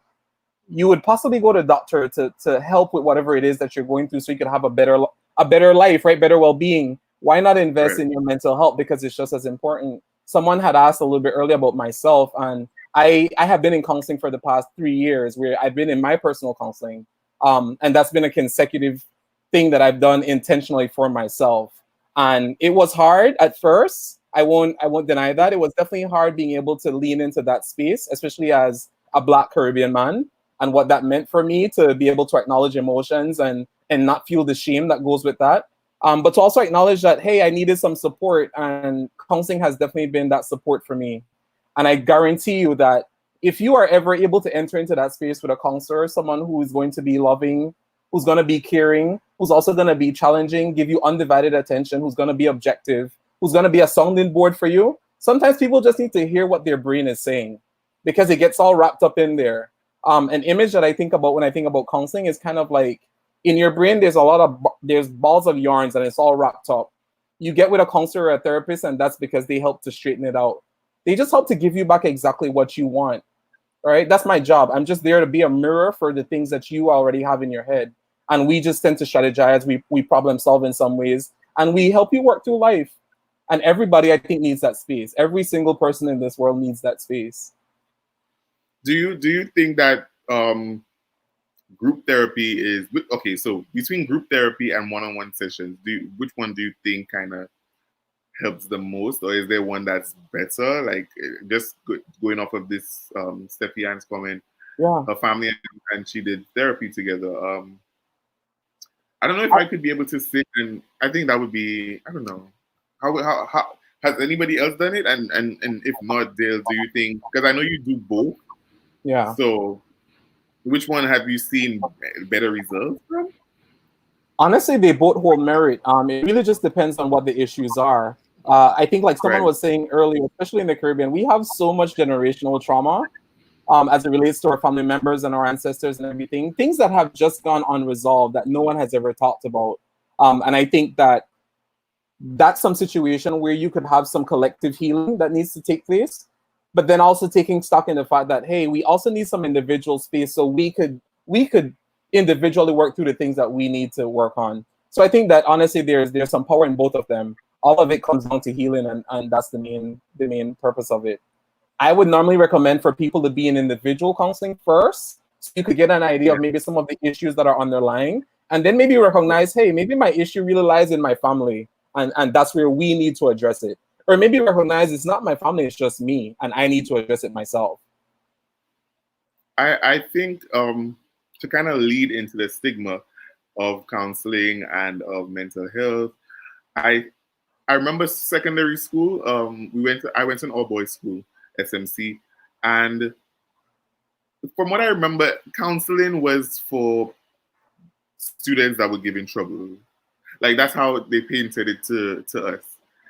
you would possibly go to a doctor to help with whatever it is that you're going through, so you could have a better life, right? Better well-being. Why not invest in your mental health? Because it's just as important. Someone had asked a little bit earlier about myself, and I have been in counseling for the past 3 years, where I've been in my personal counseling. And that's been a consecutive thing that I've done intentionally for myself. And it was hard at first. I won't deny that. It was definitely hard being able to lean into that space, especially as a Black Caribbean man, and what that meant for me to be able to acknowledge emotions and not feel the shame that goes with that. But to also acknowledge that, hey, I needed some support, and counseling has definitely been that support for me. And I guarantee you that if you are ever able to enter into that space with a counselor, someone who is going to be loving, who's going to be caring, who's also going to be challenging, give you undivided attention, who's going to be objective, who's going to be a sounding board for you, sometimes people just need to hear what their brain is saying, because it gets all wrapped up in there. An image that I think about when I think about counseling is kind of like in your brain, there's balls of yarns and it's all wrapped up. You get with a counselor or a therapist, and that's because they help to straighten it out. They just help to give you back exactly what you want. Right? That's my job. I'm just there to be a mirror for the things that you already have in your head. And we just tend to strategize. We problem solve in some ways, and we help you work through life. And everybody, I think, needs that space. Every single person in this world needs that space. Do you think that group therapy is okay? So between group therapy and one-on-one sessions, which one do you think kind of helps the most, or is there one that's better? Like just going off of this Steffi Ann's comment, Yeah, her family and she did therapy together. I don't know if I could be able to sit, and I think that would be, I don't know, how has anybody else done it? And if not, Dale, do you think, because I know you do both, yeah. so which one have you seen better results from? Honestly, they both hold merit. It really just depends on what the issues are. I think, like someone Right. was saying earlier, especially in the Caribbean, we have so much generational trauma as it relates to our family members and our ancestors and everything. Things that have just gone unresolved that no one has ever talked about. And I think that that's some situation where you could have some collective healing that needs to take place, but then also taking stock in the fact that, hey, we also need some individual space so we could individually work through the things that we need to work on. So I think that honestly there's some power in both of them. All of it comes down to healing, and that's the main purpose of it. I would normally recommend for people to be in individual counseling first, so you could get an idea of maybe some of the issues that are underlying, and then maybe recognize, hey, maybe my issue really lies in my family, and that's where we need to address it. Or maybe recognize it's not my family, it's just me, and I need to address it myself. I think to kind of lead into the stigma of counseling and of mental health, I remember secondary school. I went to an all boys school, SMC, and from what I remember, counseling was for students that were giving trouble. Like that's how they painted it to us.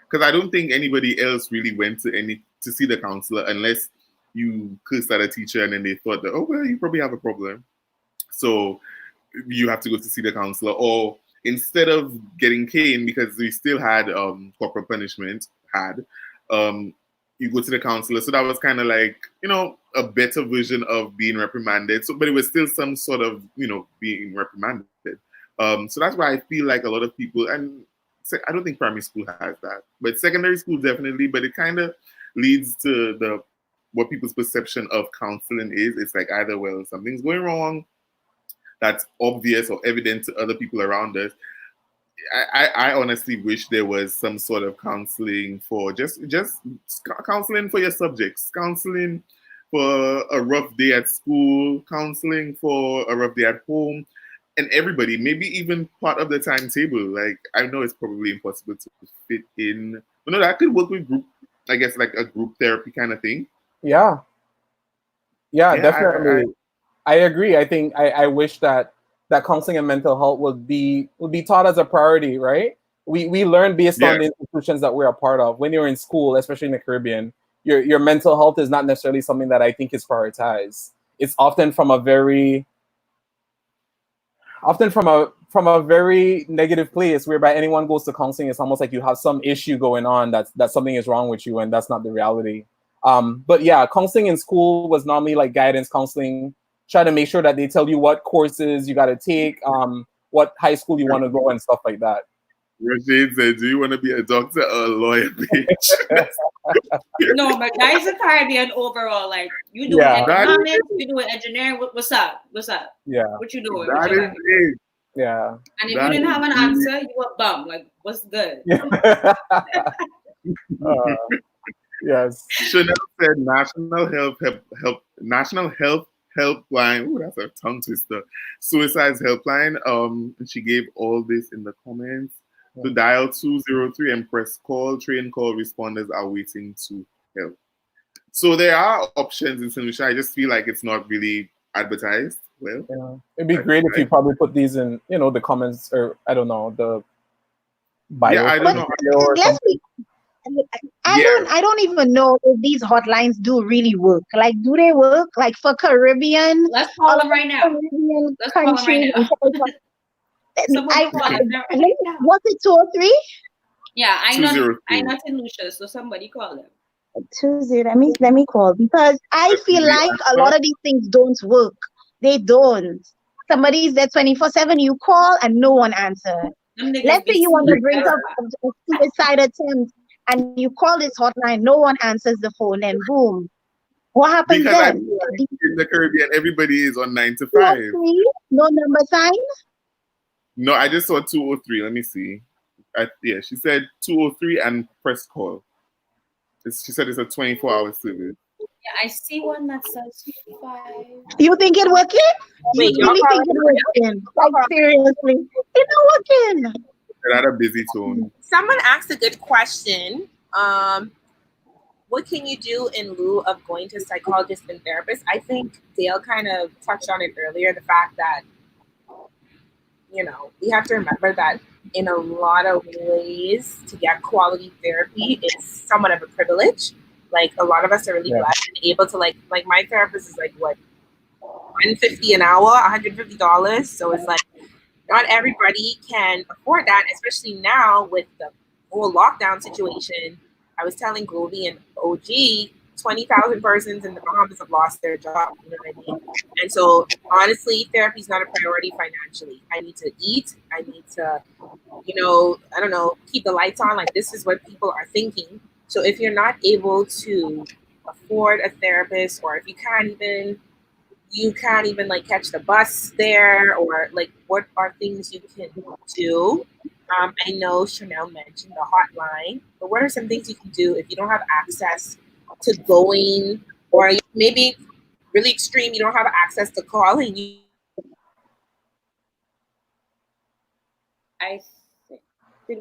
Because I don't think anybody else really went to see the counselor unless you cursed at a teacher and then they thought that, oh well, you probably have a problem, so you have to go to see the counselor. Or instead of getting caned, because we still had corporal punishment, you go to the counselor. So that was kind of like, a better version of being reprimanded. So, but it was still some sort of, being reprimanded. So that's why I feel like a lot of people, and I don't think primary school has that, but secondary school definitely. But it kind of leads to what people's perception of counseling is. It's like either, well, something's going wrong that's obvious or evident to other people around us. I honestly wish there was some sort of counseling for just counseling for your subjects, counseling for a rough day at school, counseling for a rough day at home, and everybody, maybe even part of the timetable. Like, I know it's probably impossible to fit in, but no, that could work with group, I guess, like a group therapy kind of thing. Yeah, definitely. I agree. I think I wish that counseling and mental health would be taught as a priority, right? We learn based on the institutions that we're a part of. When you're in school, especially in the Caribbean, your mental health is not necessarily something that I think is prioritized. It's often from a very negative place, whereby anyone goes to counseling, it's almost like you have some issue going on, that something is wrong with you, and that's not the reality. But yeah, counseling in school was normally like guidance counseling, try to make sure that they tell you what courses you got to take, what high school you want to go, and stuff like that. Rashid said, do you want to be a doctor or a lawyer, bitch? No, but that is a Caribbean overall. Like, you doing economics, you doing engineering, what's up? Yeah. What you doing? That is it. Yeah. And if you didn't have an answer, you were bum. Like, what's good? Yes. Chanel said National Health Helpline. Ooh, that's a tongue twister. Suicide's helpline. And she gave all this in the comments. To dial 203 and press call. Train call responders are waiting to help. So there are options in St. Lucia. I just feel like it's not really advertised well. Yeah. It'd be great if you probably put these in, the comments, or I don't know, the bio. Yeah, I don't know. I don't even know if these hotlines do really work. Like, do they work? Like for Caribbean, Let's call them right now. Caribbean Let's call them right countries. now. Somebody call them right now. What's it, 203? Yeah, I'm not 203. in Lucia, so somebody call them. 20. Let me call, because I feel like a lot of these things don't work. They don't. Somebody's there 24/7. You call and no one answers. Let's say you on the brink of a suicide attempt and you call this hotline, no one answers the phone, and boom. What happens Because then? in the Caribbean, everybody is on 9 to 5. No number sign? No, I just saw 203. Let me see. Yeah, she said 203 and press call. She said it's a 24-hour service. Yeah, I see one that says 5. You think it working? Wait, you really think it working? Like, seriously, it's not working. At a busy tone. Someone asked a good question. What can you do in lieu of going to psychologists and therapists? I think Dale kind of touched on it earlier, the fact that, you know, we have to remember that in a lot of ways to get quality therapy is somewhat of a privilege. Like, a lot of us are really blessed and able to, like my therapist is like, what, $150 an hour, $150. So it's like, not everybody can afford that, especially now with the whole lockdown situation. I was telling Goldie and OG, 20,000 persons in the Bahamas have lost their job. You know what I mean? And so, honestly, therapy is not a priority financially. I need to eat. I need to, you know, I don't know, keep the lights on. Like, this is what people are thinking. So if you're not able to afford a therapist, or if you can't even like catch the bus there, or like, what are things you can do? I know Chanel mentioned the hotline, but what are some things you can do if you don't have access to going, or maybe really extreme, you don't have access to calling? Did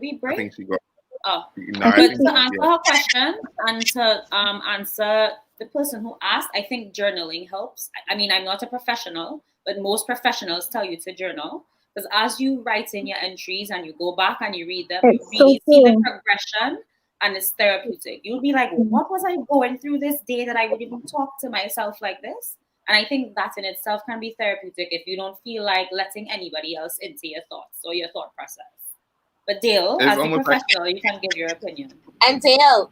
we break? I think she got. Oh, No, but to answer her question and to answer the person who asked, I think journaling helps. I mean, I'm not a professional, but most professionals tell you to journal, because as you write in your entries and you go back and you read them, you really see the progression, and it's therapeutic. You'll be like, what was I going through this day that I would even talk to myself like this? And I think that in itself can be therapeutic if you don't feel like letting anybody else into your thoughts or your thought process. But Dale, as a professional, you can give your opinion. And Dale,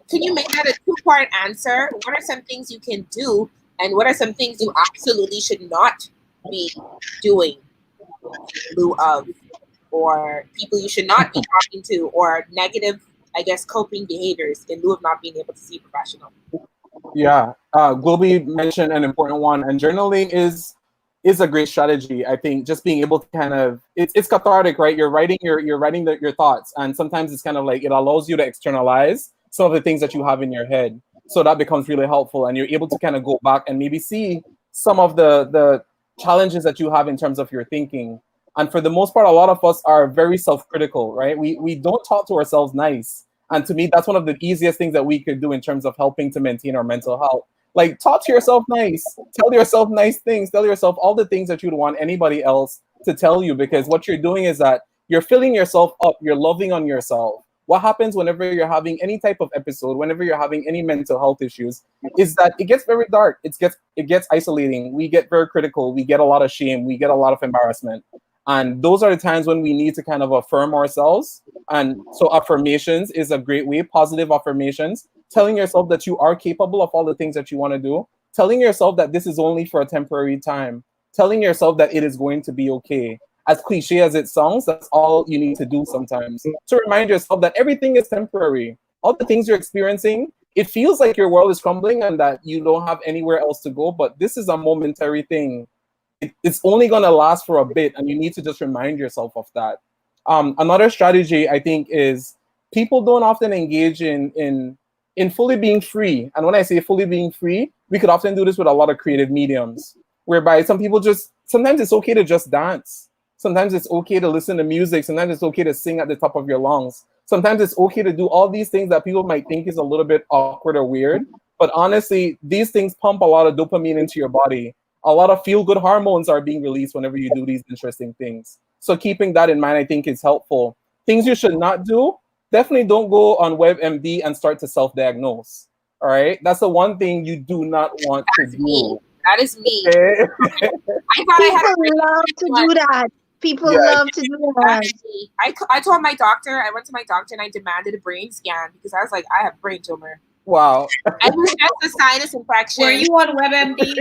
can you make that a two-part answer? What are some things you can do, and what are some things you absolutely should not be doing in lieu of, or people you should not be talking to, or negative, I guess, coping behaviors in lieu of not being able to see a professional? Yeah, Globee mentioned an important one, and journaling is a great strategy. I think just being able to kind of, it's cathartic, right? You're writing your thoughts, and sometimes it's kind of like it allows you to externalize some of the things that you have in your head. So that becomes really helpful, and you're able to kind of go back and maybe see some of the challenges that you have in terms of your thinking. And for the most part, a lot of us are very self-critical, right? We don't talk to ourselves nice. And to me, that's one of the easiest things that we could do in terms of helping to maintain our mental health. Like, talk to yourself nice, tell yourself nice things, tell yourself all the things that you'd want anybody else to tell you, because what you're doing is that you're filling yourself up, you're loving on yourself. What happens whenever you're having any type of episode, whenever you're having any mental health issues, is that it gets very dark, it gets isolating, we get very critical, we get a lot of shame, we get a lot of embarrassment. And those are the times when we need to kind of affirm ourselves. And so affirmations is a great way, positive affirmations, telling yourself that you are capable of all the things that you want to do, telling yourself that this is only for a temporary time, telling yourself that it is going to be okay. As cliche as it sounds, that's all you need to do sometimes. To remind yourself that everything is temporary. All the things you're experiencing, it feels like your world is crumbling and that you don't have anywhere else to go, but this is a momentary thing. It's only going to last for a bit, and you need to just remind yourself of that. Another strategy, I think, is people don't often engage in fully being free. And when I say fully being free, we could often do this with a lot of creative mediums, whereby some people sometimes it's okay to just dance. Sometimes it's okay to listen to music. Sometimes it's okay to sing at the top of your lungs. Sometimes it's okay to do all these things that people might think is a little bit awkward or weird. But honestly, these things pump a lot of dopamine into your body. A lot of feel-good hormones are being released whenever you do these interesting things. So keeping that in mind, I think, is helpful. Things you should not do, definitely don't go on WebMD and start to self-diagnose. All right, that's the one thing you do not want to do. That is me. Okay? I thought I had People love to do that. People Yeah. love to do that. I told my doctor, I went to my doctor and I demanded a brain scan because I was like, I have brain tumor. Wow. I was just a sinus infection. Were you on WebMD?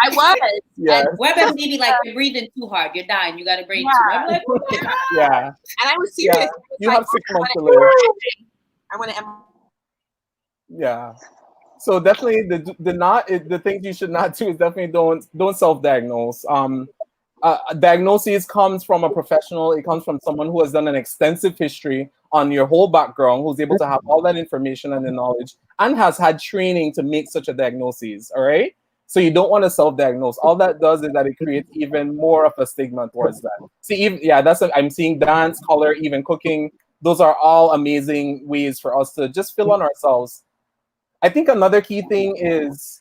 I was. Yeah. WebMD be like, you're breathing too hard, you're dying, you got a brain tumor. I'm like, oh my God. Yeah. And I was serious. Yeah. I was You like, have 6 months to live. I want to. Yeah. So definitely the things you should not do is definitely don't self-diagnose. Diagnosis comes from a professional. It comes from someone who has done an extensive history on your whole background, who's able to have all that information and the knowledge, and has had training to make such a diagnosis. All right. So you don't want to self-diagnose. All that does is that it creates even more of a stigma towards that. See, I'm seeing dance, color, even cooking. Those are all amazing ways for us to just fill on ourselves. I think another key thing is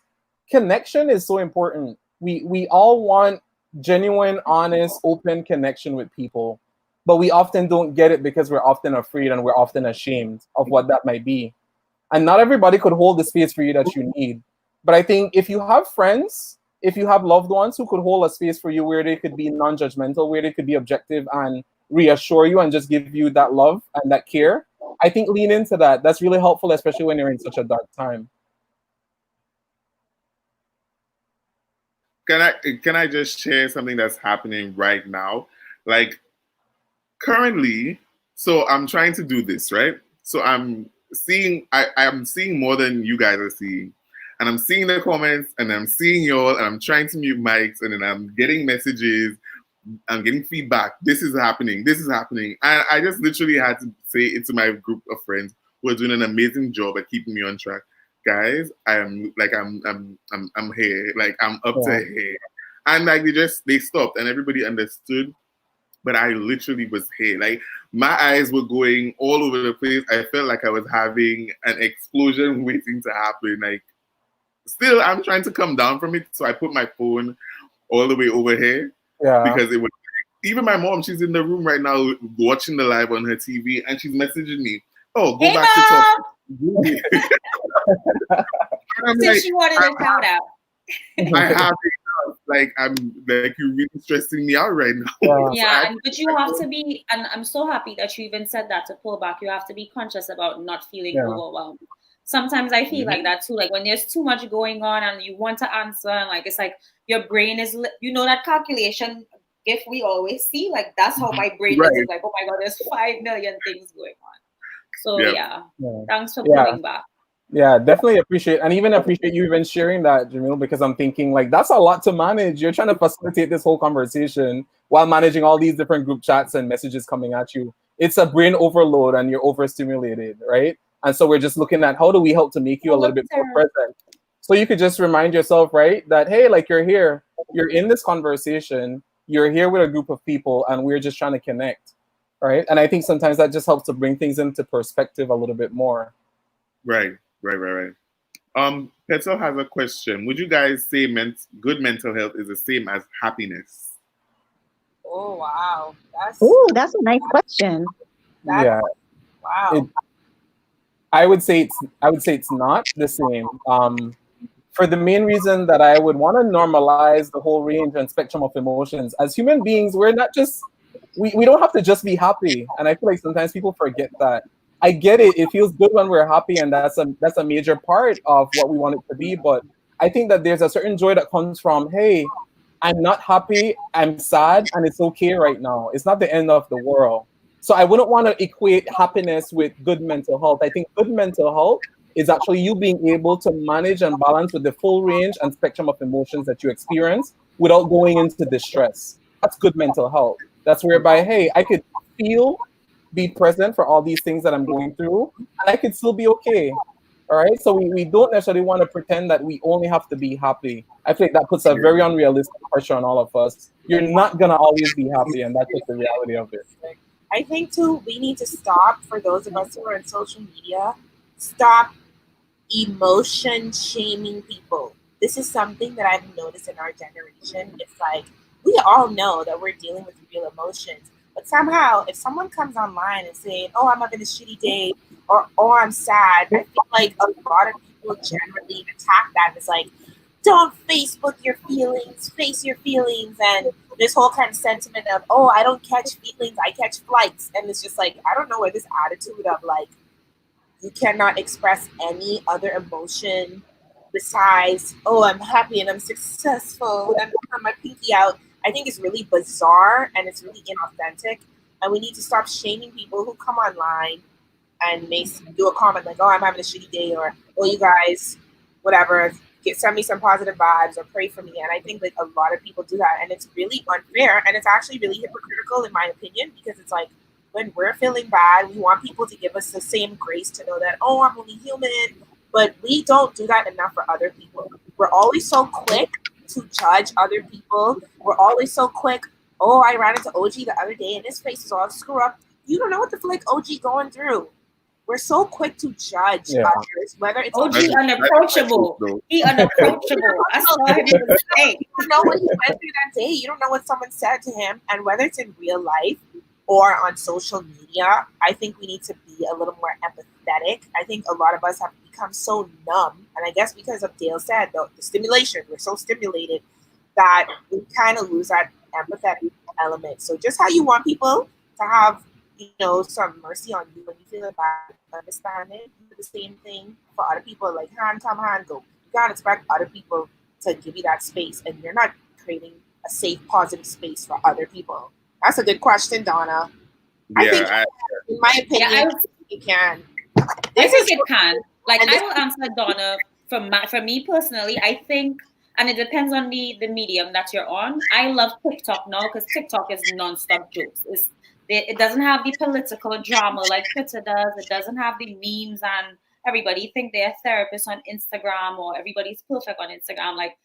connection is so important. We all want genuine, honest, open connection with people, but we often don't get it because we're often afraid and we're often ashamed of what that might be. And not everybody could hold the space for you that you need. But I think if you have friends, if you have loved ones who could hold a space for you where they could be non-judgmental, where they could be objective and reassure you and just give you that love and that care, I think lean into that. That's really helpful, especially when you're in such a dark time. Can I just share something that's happening right now? Like currently, so I'm trying to do this, right? So I'm seeing more than you guys are seeing. And I'm seeing the comments and I'm seeing y'all and I'm trying to mute mics and then I'm getting messages. I'm getting feedback. This is happening. This is happening. And I just literally had to say it to my group of friends who are doing an amazing job at keeping me on track. Guys, I'm here. Like I'm up to here. And like they stopped and everybody understood. But I literally was here. Like my eyes were going all over the place. I felt like I was having an explosion waiting to happen. Like still I'm trying to come down from it. So I put my phone all the way over here. Yeah. Because it was even my mom, she's in the room right now watching the live on her TV and she's messaging me, oh, go back to talk. Since she wanted a shout out. I have it. Like I'm like you're really stressing me out right now. Yeah, but you have to be, and I'm so happy that you even said that to pull back. You have to be conscious about not feeling overwhelmed. Sometimes I feel like that too. Like when there's too much going on and you want to answer, and like it's like your brain is, that calculation if we always see, like that's how my brain is like, oh my God, there's 5 million things going on. So thanks for pulling back. Yeah, definitely appreciate you even sharing that, Jamil, because I'm thinking like that's a lot to manage. You're trying to facilitate this whole conversation while managing all these different group chats and messages coming at you. It's a brain overload and you're overstimulated, right? And so we're just looking at how do we help to make you a little bit more present. So you could just remind yourself, right, that, hey, like you're here, you're in this conversation, you're here with a group of people and we're just trying to connect, right? And I think sometimes that just helps to bring things into perspective a little bit more. Right. Petal has a question. Would you guys say good mental health is the same as happiness? Oh, wow. That's a nice question. Wow. I would say it's not the same. For the main reason that I would want to normalize the whole range and spectrum of emotions. As human beings, we're not just we don't have to just be happy. And I feel like sometimes people forget that. I get it. It feels good when we're happy, and that's a major part of what we want it to be. But I think that there's a certain joy that comes from, hey, I'm not happy, I'm sad, and it's okay right now. It's not the end of the world. So I wouldn't want to equate happiness with good mental health. I think good mental health is actually you being able to manage and balance with the full range and spectrum of emotions that you experience without going into distress. That's good mental health. That's whereby, hey, I could be present for all these things that I'm going through, and I could still be okay. All right. So we don't necessarily want to pretend that we only have to be happy. I think that puts a very unrealistic pressure on all of us. You're not gonna always be happy, and that's just the reality of it. I think too, we need to stop, for those of us who are on social media, stop emotion shaming people. This is something that I've noticed in our generation. It's like we all know that we're dealing with real emotions, But somehow, if someone comes online and saying, "Oh, I'm having a shitty day," or "Oh, I'm sad," I feel like a lot of people generally attack that. And it's like, don't Facebook your feelings, face your feelings, and this whole kind of sentiment of, "Oh, I don't catch feelings, I catch flights," and it's just like, I don't know where this attitude of like you cannot express any other emotion besides, "Oh, I'm happy and I'm successful and I have my pinky out." I think it's really bizarre and it's really inauthentic, and we need to stop shaming people who come online and they do a comment like, "Oh, I'm having a shitty day," or, "Oh, you guys, whatever, send me some positive vibes or pray for me." And I think like a lot of people do that, and it's really unfair, and it's actually really hypocritical in my opinion, because it's like, when we're feeling bad, we want people to give us the same grace to know that, "Oh, I'm only human," but we don't do that enough for other people. We're always so quick to judge other people. We're always so quick. "Oh, I ran into OG the other day and his face is all screwed up." You don't know what the flick OG going through. We're so quick to judge others, whether it's OG unapproachable. He unapproachable. I saw him in the state. You don't know what he went through that day. You don't know what someone said to him. And whether it's in real life or on social media, I think we need to be a little more empathetic. I think a lot of us have become so numb. And I guess because of Dale said, the stimulation, we're so stimulated that we kind of lose that empathetic element. So just how you want people to have, some mercy on you when you feel bad, understanding, do the same thing for other people. Like, hand, come, hand, go. You can't expect other people to give you that space, and you're not creating a safe, positive space for other people. That's a good question, Donna. Yeah, I think, in my opinion, you can. I think it can. Like, I will answer Donna. For me personally, I think, and it depends on the medium that you're on. I love TikTok now because TikTok is nonstop jokes. It doesn't have the political drama like Twitter does. It doesn't have the memes and everybody think they're therapists on Instagram or everybody's perfect on Instagram. Like,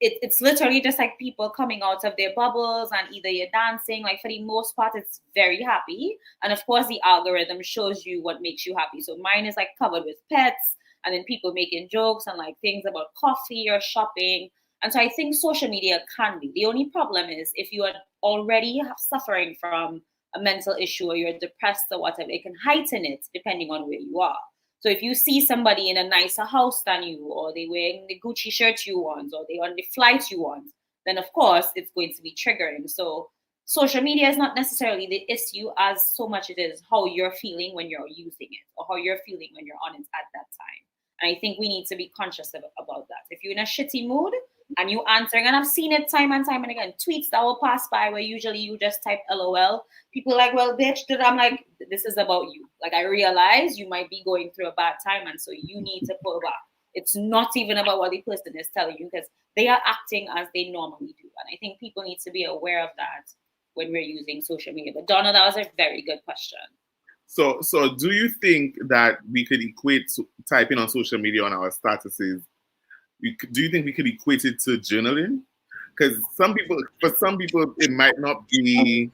it's literally just like people coming out of their bubbles, and either you're dancing, like for the most part, it's very happy. And of course, the algorithm shows you what makes you happy. So mine is like covered with pets, and then people making jokes and like things about coffee or shopping. And so I think social media can be. The only problem is if you are already suffering from a mental issue or you're depressed or whatever, it can heighten it depending on where you are. So if you see somebody in a nicer house than you, or they wearing the Gucci shirt you want, or they on the flight you want, then of course it's going to be triggering. So social media is not necessarily the issue as so much it is how you're feeling when you're using it, or how you're feeling when you're on it at that time. And I think we need to be conscious about that. If you're in a shitty mood and you answering, and I've seen it time and time and again, tweets that will pass by where usually you just type LOL. People are like, "Well, bitch," I'm like, this is about you. Like, I realize you might be going through a bad time, and so you need to pull back. It's not even about what the person is telling you, because they are acting as they normally do. And I think people need to be aware of that when we're using social media. But Donna, that was a very good question. So do you think that we could equate typing on social media on our statuses? Do you think we could equate it to journaling? Because for some people, it might not be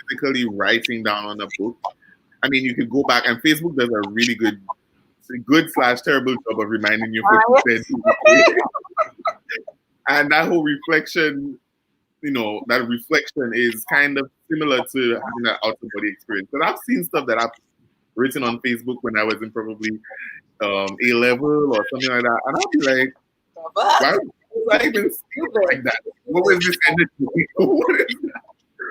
physically writing down on a book. I mean, you could go back, and Facebook does a really good / terrible job of reminding you what you said. And that whole reflection, that reflection is kind of similar to having an out-of-body experience. But I've seen stuff that I've written on Facebook when I was in probably A-level or something like that, and I'll be like, why was I even like that? What was this energy? What is that?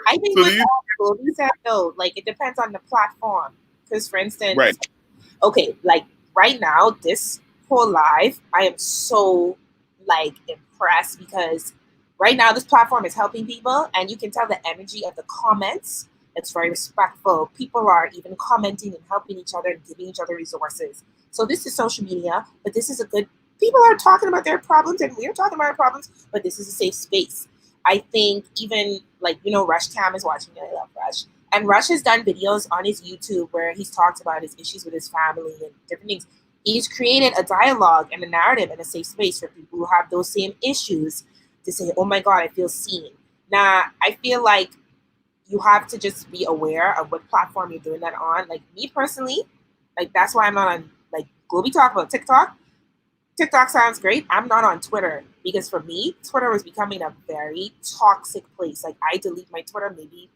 I think you said no, like it depends on the platform. Because for instance, okay, like right now, this whole live, I am so like impressed because right now this platform is helping people, and you can tell the energy of the comments. It's very respectful. People are even commenting and helping each other and giving each other resources. So this is social media, but this is a good. People are talking about their problems, and we're talking about our problems, but this is a safe space. I think even like, Rush Cam is watching. I love Rush. And Rush has done videos on his YouTube where he's talked about his issues with his family and different things. He's created a dialogue and a narrative and a safe space for people who have those same issues to say, "Oh my God, I feel seen." Now, I feel like you have to just be aware of what platform you're doing that on. Like me personally, like that's why I'm not on like Globy talk about TikTok. TikTok sounds great. I'm not on Twitter because for me, Twitter was becoming a very toxic place. Like I delete my Twitter maybe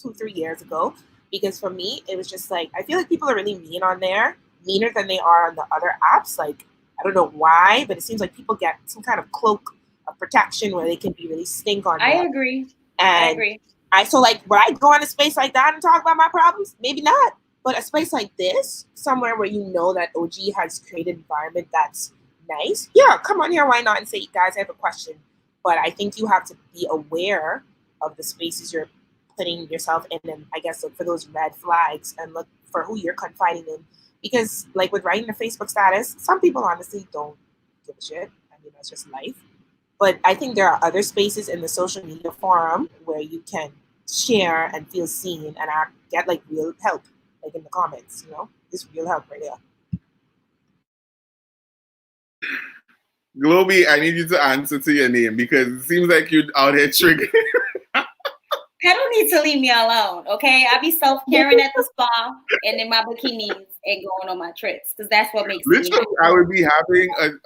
2-3 years ago, because for me, it was just like, I feel like people are really mean on there, meaner than they are on the other apps. Like, I don't know why, but it seems like people get some kind of cloak of protection where they can be really stink on I there. agree. And I agree. So like, would I go on a space like that and talk about my problems? Maybe not. But a space like this, somewhere where you know that OG has created an environment that's nice, yeah, come on here, why not? And say, guys, I have a question. But I think you have to be aware of the spaces you're putting yourself in, and I guess look for those red flags and look for who you're confiding in. Because like with writing a Facebook status, some people honestly don't give a shit. I mean, that's just life. But I think there are other spaces in the social media forum where you can share and feel seen and get like real help, like in the comments, you know, this real help right there. Globy, I need you to answer to your name because it seems like you're out here triggering. Pedal needs to leave me alone, okay? I be self-caring at the spa and in my bikinis and going on my trips because that's what makes me Literally, I would be having It's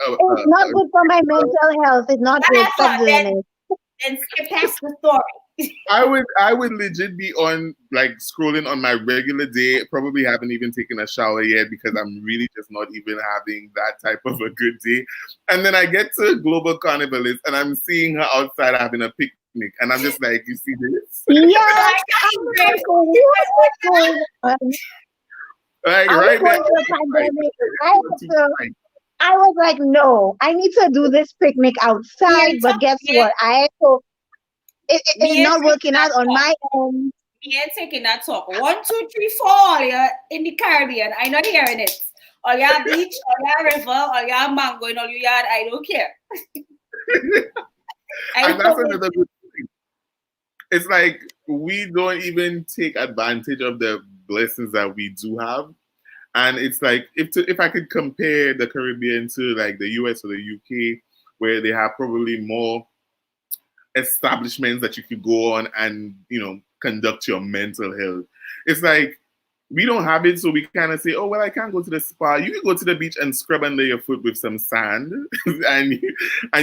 not good for my mental health. It's not good. Stop doing it. And skip past the story. I would legit be on like scrolling on my regular day, probably haven't even taken a shower yet because I'm really just not even having that type of a good day. And then I get to Global Carnivalist and I'm seeing her outside having a picnic. And I'm just like, you see this? Yes. Like right now, I was like, no, I need to do this picnic outside. But guess what? It's not working out on my end. We ain't taking that talk. 1, 2, 3, 4, all you in the Caribbean. I'm not hearing it. All your beach, all your river, all your mango in all your yard. I don't care. And that's another good thing. It's like we don't even take advantage of the blessings that we do have. And it's like if I could compare the Caribbean to like the US or the UK, where they have probably more establishments that you could go on and, you know, conduct your mental health. It's like we don't have it, so we kind of say, oh, well, I can't go to the spa. You can go to the beach and scrub under your foot with some sand and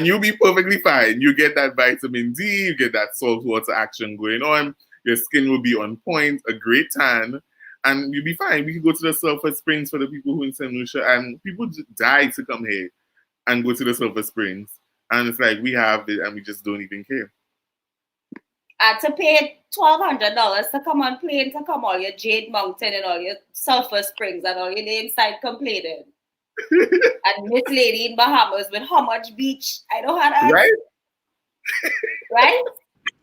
you'll be perfectly fine. You get that vitamin D, you get that salt water action going on. Your skin will be on point, a great tan, and you'll be fine. We can go to the Sulphur Springs for the people who in St. Lucia, and people die to come here and go to the Sulphur Springs. And it's like we have it and we just don't even care. I had to pay $1,200 to come on plane to come all your Jade Mountain and all your Sulphur Springs and all your day inside complaining. And this lady in Bahamas with how much beach? I don't have that. Right? Right?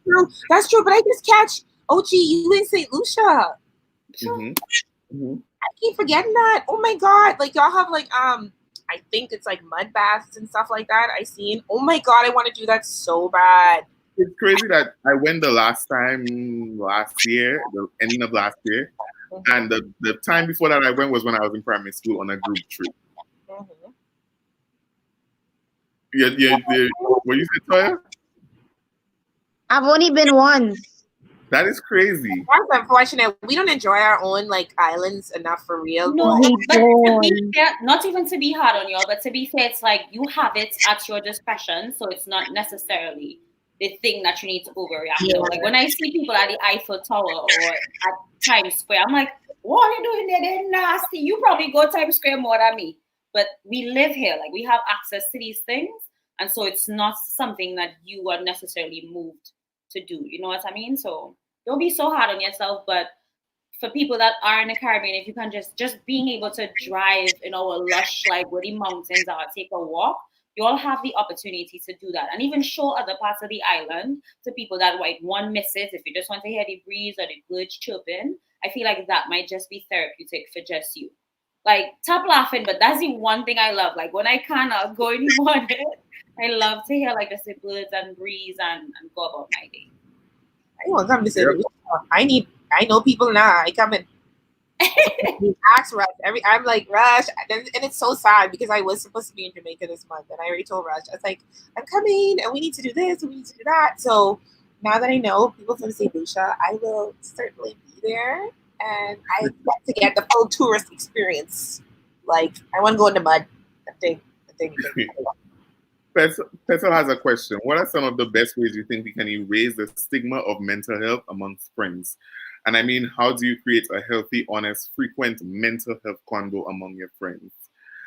No, that's true, but I just catch OG, you in St. Lucia. Mm-hmm. Mm-hmm. I keep forgetting that. Oh my God. Like y'all have like I think it's like mud baths and stuff like that. I seen. Oh my God, I want to do that so bad. It's crazy that I went the ending of last year. And the time before that I went was when I was in primary school on a group trip. Mm-hmm. Yeah. What you said, Toya? I've only been once. That is crazy. That's unfortunate. We don't enjoy our own like islands enough for real. No, but to be fair, not even to be hard on y'all, but to be fair, it's like you have it at your discretion, so it's not necessarily the thing that you need to overreact to. Like when I see people at the Eiffel Tower or at Times Square, I'm like, what are you doing there? They're nasty. You probably go Times Square more than me. But we live here, like we have access to these things, and so it's not something that you are necessarily moved to do. You know what I mean? So don't be so hard on yourself. But for people that are in the Caribbean, if you can just being able to drive in our lush, like where the mountains are, take a walk, you all have the opportunity to do that and even show other parts of the island to people that might want miss it. If you just want to hear the breeze or the birds chirping, I feel like that might just be therapeutic for just you. Like, stop laughing, but that's the one thing I love. Like when I cannot go anymore, I love to hear like the birds and breeze and go about my day. I want to come to St. Lucia. I know people now. I come in. Ask Rush. I'm like, Rush, and it's so sad because I was supposed to be in Jamaica this month, and I already told Rush, I was like, I'm coming, and we need to do this, and we need to do that. So now that I know people from St. Lucia, I will certainly be there, and I get to get the full tourist experience. Like, I want to go in the mud. Petal has a question. What are some of the best ways you think we can erase the stigma of mental health amongst friends? And I mean, how do you create a healthy, honest, frequent mental health convo among your friends?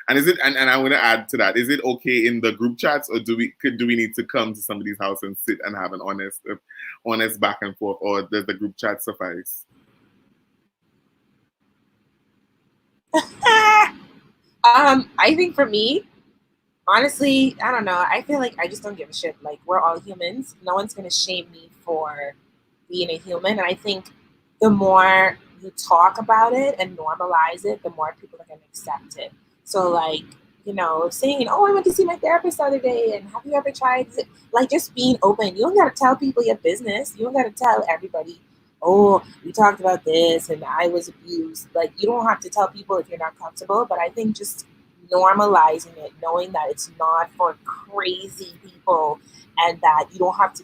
And is it? And I want to add to that: is it okay in the group chats, or do we need to come to somebody's house and sit and have an honest back and forth, or does the group chat suffice? I think for me, honestly, I don't know. I feel like I just don't give a shit. Like, we're all humans. No one's gonna shame me for being a human. And I think the more you talk about it and normalize it, the more people are gonna accept it. So, like, you know, saying, "Oh, I went to see my therapist the other day," and "Have you ever tried it?" Like, just being open. You don't gotta tell people your business. You don't gotta tell everybody, "Oh, we talked about this and I was abused." Like, you don't have to tell people if you're not comfortable. But I think just normalizing it, knowing that it's not for crazy people, and that you don't have to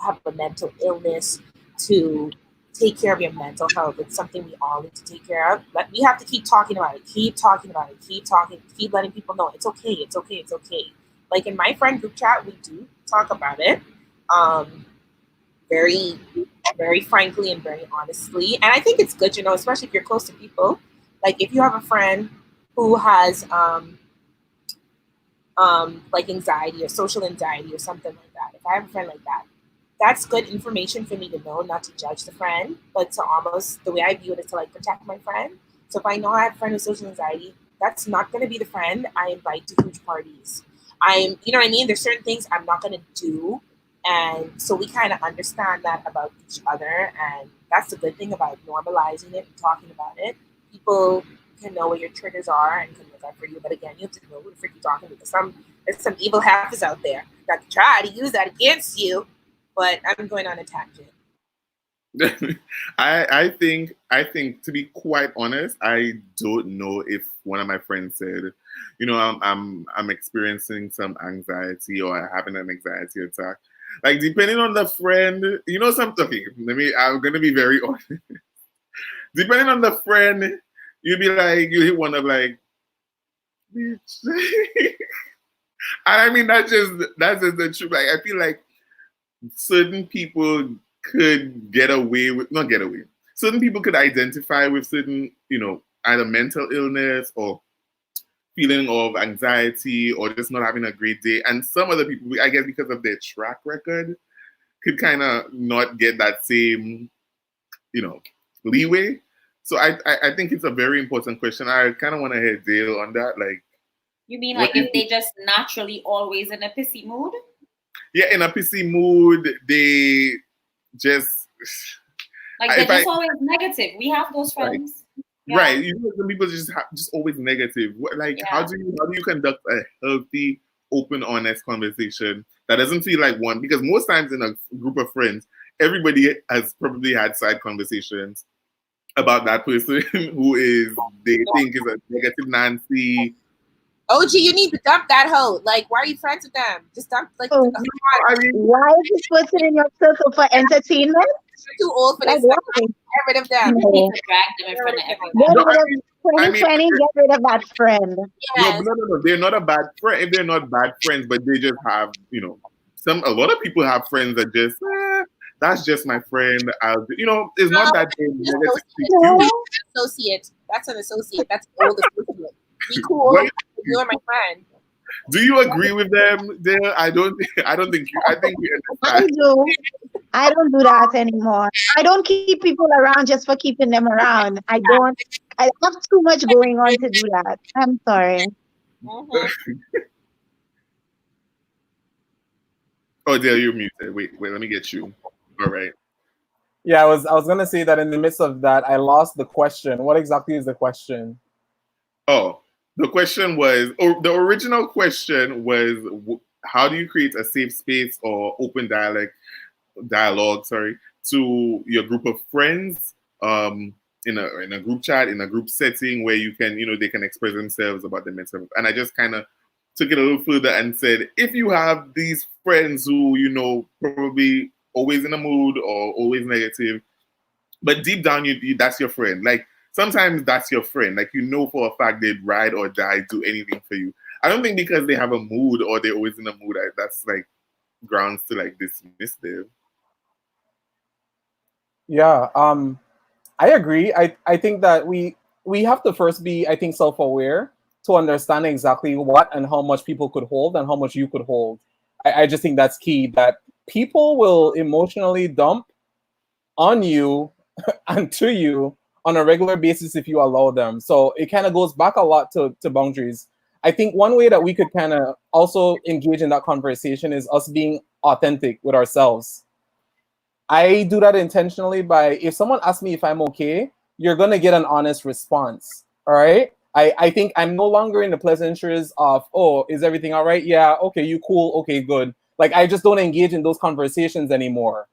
have a mental illness to take care of your mental health. It's something we all need to take care of. But we have to keep talking about it, keep talking about it, keep talking, keep letting people know it's okay, it's okay, it's okay. Like, in my friend group chat, we do talk about it, very, very frankly and very honestly. And I think it's good, you know, especially if you're close to people. Like, if you have a friend who has like anxiety or social anxiety or something like that. If I have a friend like that, that's good information for me to know, not to judge the friend, but to almost, the way I view it is to like protect my friend. So if I know I have a friend with social anxiety, that's not going to be the friend I invite to huge parties. You know what I mean? There's certain things I'm not going to do. And so we kind of understand that about each other. And that's the good thing about normalizing it and talking about it. People can know what your triggers are and can look out for you. But again, you have to know who the freak you're talking to. There's some evil hackers out there that can try to use that against you. But I'm going on a tangent. I think to be quite honest, I don't know if one of my friends said, you know, I'm experiencing some anxiety or I'm having an anxiety attack. Like, depending on the friend, you know, something. Okay, I'm gonna be very honest. Depending on the friend, you'd be like, you hit one of like, bitch. And I mean, that's just the truth. Like, I feel like certain people could not get away. Certain people could identify with certain, you know, either mental illness or feeling of anxiety or just not having a great day. And some other people, I guess because of their track record, could kind of not get that same, you know, leeway. So I think it's a very important question. I kind of want to hear Dale on that. Like, you mean like if they just naturally always in a pissy mood? Yeah, in a pissy mood, they just like they're just always negative. We have those friends. Right. You know, some people just always negative. Like, how do you conduct a healthy, open, honest conversation that doesn't feel like one? Because most times in a group of friends, everybody has probably had side conversations about that person who they think is a negative Nancy. OG, you need to dump that hoe. Like, why are you friends with them? Just dump. Like, I mean, why is this person in your circle for entertainment? You're too old for this. Get rid of them. No. You need to drag them in front of everyone. Get rid of that friend. Yes. No. They're not a bad friend. If they're not bad friends, but they just have, you know, a lot of people have friends that just, that's just my friend. It's not that they associate. That's an associate. That's an old associate. Be cool. You're my friend. Do you agree with them there? I don't think you. I think we understand. I do. I don't do that anymore. I don't keep people around just for keeping them around. I have too much going on to do that. I'm sorry. Mm-hmm. Oh, Dale, you're muted. Wait, let me get you. All right. Yeah, I was gonna say that in the midst of that, I lost the question. What exactly is the question? Oh, the question was, the original question was, how do you create a safe space or open dialogue, to your group of friends, in a group chat, in a group setting where you can, they can express themselves about their mental health. And I just kind of took it a little further and said, if you have these friends who, probably always in a mood or always negative, but deep down, that's your friend. Like, sometimes that's your friend. Like, for a fact they'd ride or die, do anything for you. I don't think because they have a mood or they're always in a mood, that's like grounds to like dismiss them. Yeah, I agree. I think that we have to first be, I think, self-aware to understand exactly what and how much people could hold and how much you could hold. I just think that's key, that people will emotionally dump on you and to you on a regular basis if you allow them. So it kind of goes back a lot to boundaries. I think one way that we could kind of also engage in that conversation is us being authentic with ourselves. I do that intentionally by, if someone asks me if I'm okay, you're going to get an honest response. All right. I think I'm no longer in the pleasantries of, oh, is everything all right? Yeah. Okay. You cool. Okay, good. Like, I just don't engage in those conversations anymore.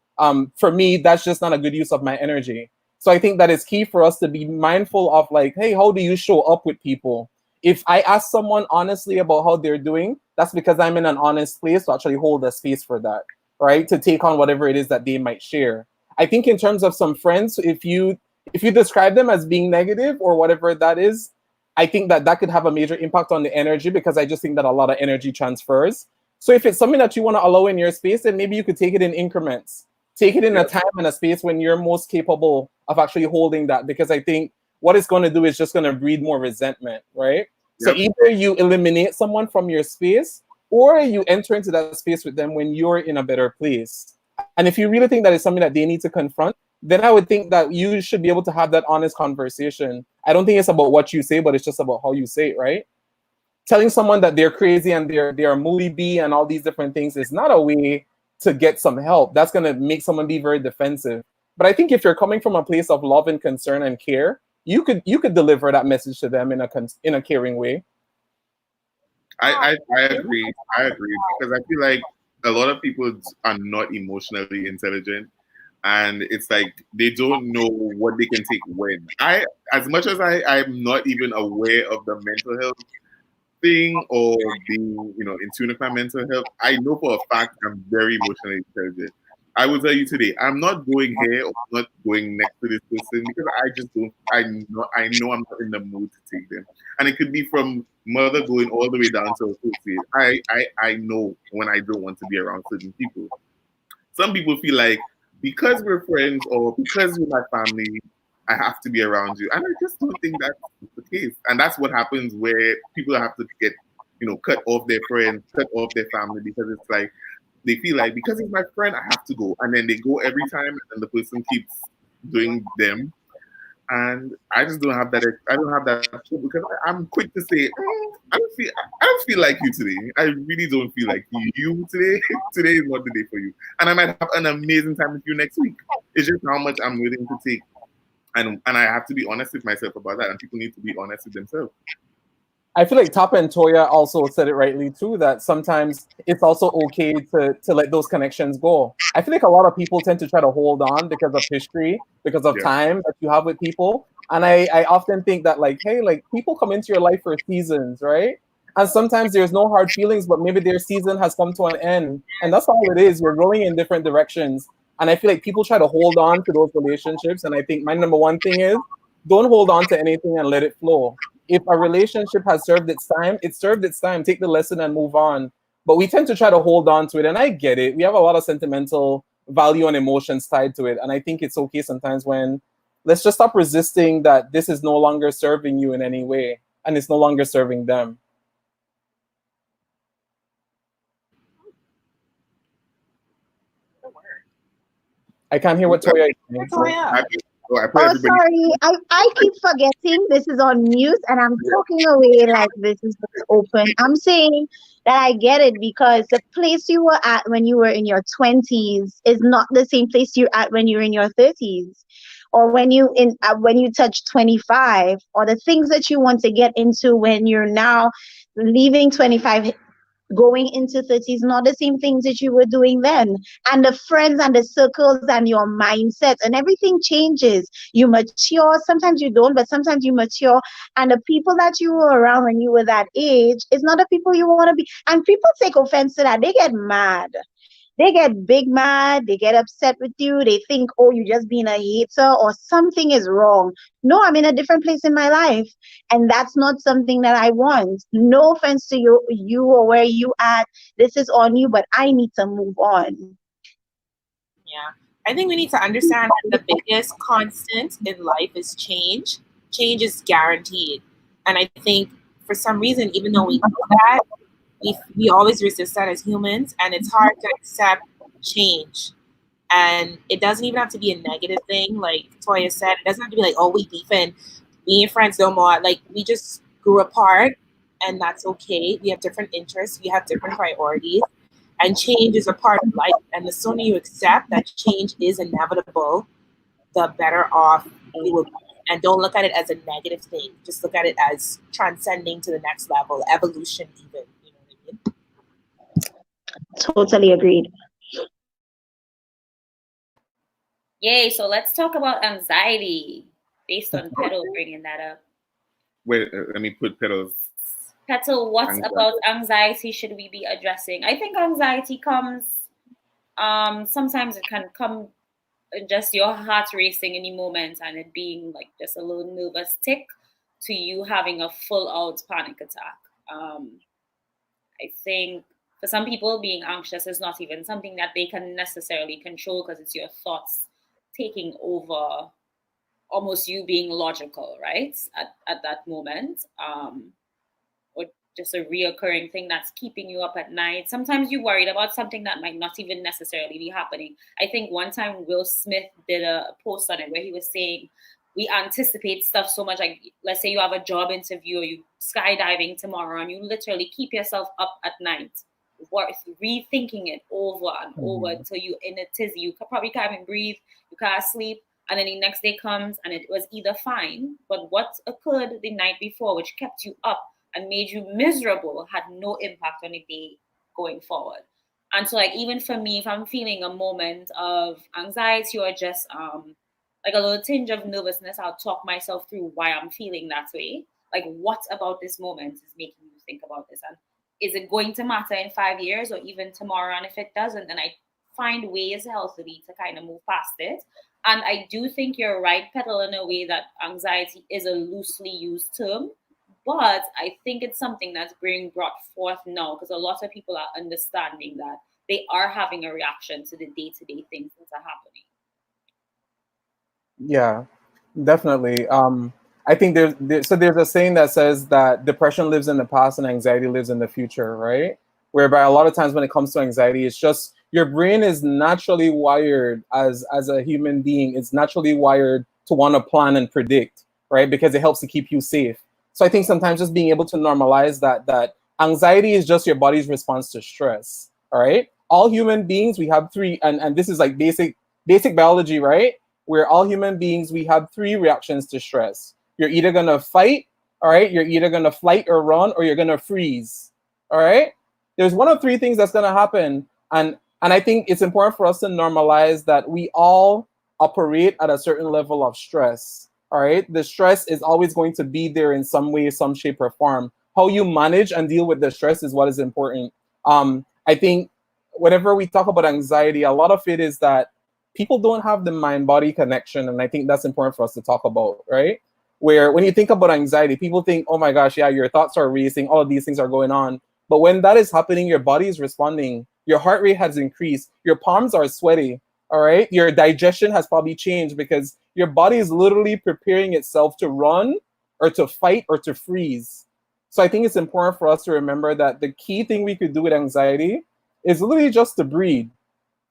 For me, that's just not a good use of my energy. So I think that it's key for us to be mindful of, like, hey, how do you show up with people? If I ask someone honestly about how they're doing, that's because I'm in an honest place to actually hold a space for that, right? To take on whatever it is that they might share. I think in terms of some friends, if you describe them as being negative or whatever that is, I think that that could have a major impact on the energy, because I just think that a lot of energy transfers. So if it's something that you want to allow in your space, then maybe you could take it in increments. Take it in a time and a space when you're most capable of actually holding that, because I think what it's going to do is just going to breed more resentment, right? So either you eliminate someone from your space, or you enter into that space with them when you're in a better place. And if you really think that it's something that they need to confront, then I would think that you should be able to have that honest conversation. I don't think it's about what you say, but it's just about how you say it, right? Telling someone that they're crazy and they're a moody bee and all these different things is not a way to get some help. That's going to make someone be very defensive. But I think if you're coming from a place of love and concern and care, you could deliver that message to them in a caring way. I agree. I agree, because I feel like a lot of people are not emotionally intelligent, and it's like they don't know what they can take when. As much as I'm not even aware of the mental health thing or being, in tune with my mental health, I know for a fact I'm very emotionally intelligent. I will tell you today, I'm not going here or not going next to this person because I just don't. I know I'm not in the mood to take them, and it could be from mother going all the way down to associate. I know when I don't want to be around certain people. Some people feel like because we're friends or because you're my family, I have to be around you. And I just don't think that's the case. And that's what happens where people have to get, cut off their friends, cut off their family, because it's like they feel like because he's my friend, I have to go. And then they go every time and the person keeps doing them. And I just don't have that. I don't have that because I'm quick to say, I don't feel like you today. I really don't feel like you today. Today is not the day for you, and I might have an amazing time with you next week. It's just how much I'm willing to take, and I have to be honest with myself about that. And people need to be honest with themselves. I feel like Tapa and Toya also said it rightly too, that sometimes it's also okay to let those connections go. I feel like a lot of people tend to try to hold on because of history, because of time that you have with people. And I often think that, like, hey, like, people come into your life for seasons, right? And sometimes there's no hard feelings, but maybe their season has come to an end. And that's all it is. You're growing in different directions. And I feel like people try to hold on to those relationships. And I think my number one thing is, don't hold on to anything and let it flow. If a relationship has served its time, it served its time. Take the lesson and move on. But we tend to try to hold on to it. And I get it. We have a lot of sentimental value and emotions tied to it. And I think it's okay sometimes when let's just stop resisting that this is no longer serving you in any way and it's no longer serving them. I can't hear what Toya is saying. Sorry. I keep forgetting this is on mute and I'm talking away like this is open. I'm saying that I get it because the place you were at when you were in your 20s is not the same place you're at when you're in your 30s, or when you touch 25, or the things that you want to get into when you're now leaving 25, going into 30s, not the same things that you were doing then. And the friends and the circles and your mindset and everything changes. You mature. Sometimes you don't, but sometimes you mature. And the people that you were around when you were that age is not the people you want to be. And people take offense to that. They get mad. they get big mad, they get upset with you, they think, oh, you're just being a hater or something is wrong. No, I'm in a different place in my life, and that's not something that I want. No offense to you or where you at. This is on you, but I need to move on. Yeah. I think we need to understand that the biggest constant in life is change. Change is guaranteed. And I think for some reason, even though we know that, we always resist that as humans, and it's hard to accept change. And it doesn't even have to be a negative thing. Like Toya said, it doesn't have to be like, oh, we beefing, we ain't friends no more. Like, we just grew apart, and that's okay. We have different interests, we have different priorities, and change is a part of life. And the sooner you accept that change is inevitable, the better off you will be. And don't look at it as a negative thing. Just look at it as transcending to the next level, evolution even. You know what I mean? Totally agreed. Yay, so let's talk about anxiety based on Petal bringing that up. Wait, let me put Petal's. Petal, what about anxiety should we be addressing? I think anxiety comes, sometimes it can come just your heart racing any moment and it being like just a little nervous tick to you having a full out panic attack. I think for some people, being anxious is not even something that they can necessarily control because it's your thoughts taking over, almost you being logical, right? At that moment. Or just a reoccurring thing that's keeping you up at night. Sometimes you're worried about something that might not even necessarily be happening. I think one time Will Smith did a post on it where he was saying, we anticipate stuff so much. Like, let's say you have a job interview or you skydiving tomorrow and you literally keep yourself up at night, rethinking it over and over until you in a tizzy. You probably can't even breathe, you can't sleep. And then the next day comes and it was either fine, but what occurred the night before, which kept you up and made you miserable, had no impact on the day going forward. And so, like, even for me, if I'm feeling a moment of anxiety or just like a little tinge of nervousness, I'll talk myself through why I'm feeling that way. Like, what about this moment is making you think about this? And is it going to matter in 5 years or even tomorrow? And if it doesn't, then I find ways healthily to kind of move past it. And I do think you're right, Petal, in a way that anxiety is a loosely used term. But I think it's something that's being brought forth now because a lot of people are understanding that they are having a reaction to the day-to-day things that are happening. Yeah, definitely. I think there's a saying that says that depression lives in the past and anxiety lives in the future, right? Whereby a lot of times when it comes to anxiety, it's just your brain is naturally wired as a human being. It's naturally wired to want to plan and predict, right? Because it helps to keep you safe. So I think sometimes just being able to normalize that anxiety is just your body's response to stress. All right. All human beings, we have three, and this is like basic biology, right? We're all human beings, we have three reactions to stress. You're either gonna fight, all right, you're either gonna flight or run, or you're gonna freeze. All right. There's one of three things that's gonna happen. And I think it's important for us to normalize that we all operate at a certain level of stress. All right. The stress is always going to be there in some way, some shape or form. How you manage and deal with the stress is what is important. I think whenever we talk about anxiety, a lot of it is that people don't have the mind-body connection. And I think that's important for us to talk about, right? Where when you think about anxiety, people think, oh my gosh, yeah, your thoughts are racing, all of these things are going on. But when that is happening, your body is responding. Your heart rate has increased. Your palms are sweaty. All right. Your digestion has probably changed because your body is literally preparing itself to run or to fight or to freeze. So I think it's important for us to remember that the key thing we could do with anxiety is literally just to breathe.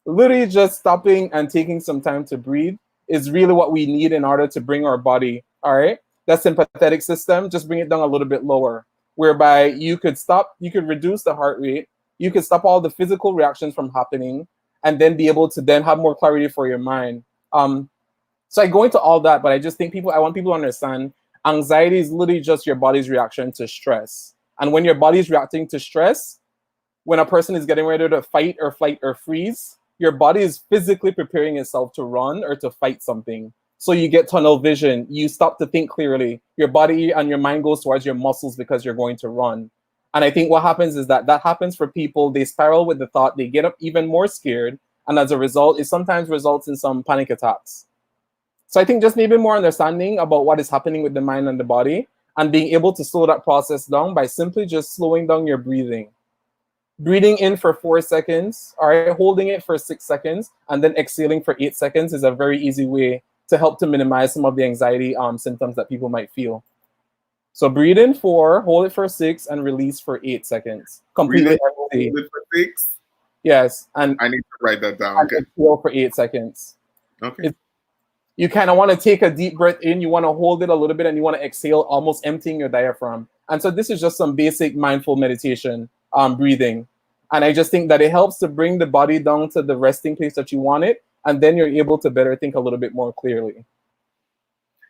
Literally just stopping and taking some time to breathe is really what we need in order to bring our body, all right, that sympathetic system, just bring it down a little bit lower, whereby you could reduce the heart rate, you could stop all the physical reactions from happening, and then be able to then have more clarity for your mind. So I go into all that, but I just think I want people to understand anxiety is literally just your body's reaction to stress. And when your body's reacting to stress, when a person is getting ready to fight or flight or freeze, your body is physically preparing itself to run or to fight something. So you get tunnel vision. You stop to think clearly. Your body and your mind goes towards your muscles because you're going to run. And I think what happens is that happens for people. They spiral with the thought, they get up even more scared. And as a result, it sometimes results in some panic attacks. So I think just maybe more understanding about what is happening with the mind and the body, and being able to slow that process down by simply just slowing down your breathing. Breathing in for 4 seconds, all right, holding it for 6 seconds, and then exhaling for 8 seconds is a very easy way to help to minimize some of the anxiety symptoms that people might feel. So breathe in 4, hold it for 6, and release for 8 seconds. Completely empty. Hold it for 6? Yes. And I need to write that down. Okay. Exhale for 8 seconds. Okay. You kind of want to take a deep breath in, you want to hold it a little bit, and you want to exhale, almost emptying your diaphragm. And so this is just some basic mindful meditation, breathing. And I just think that it helps to bring the body down to the resting place that you want it, and then you're able to better think a little bit more clearly.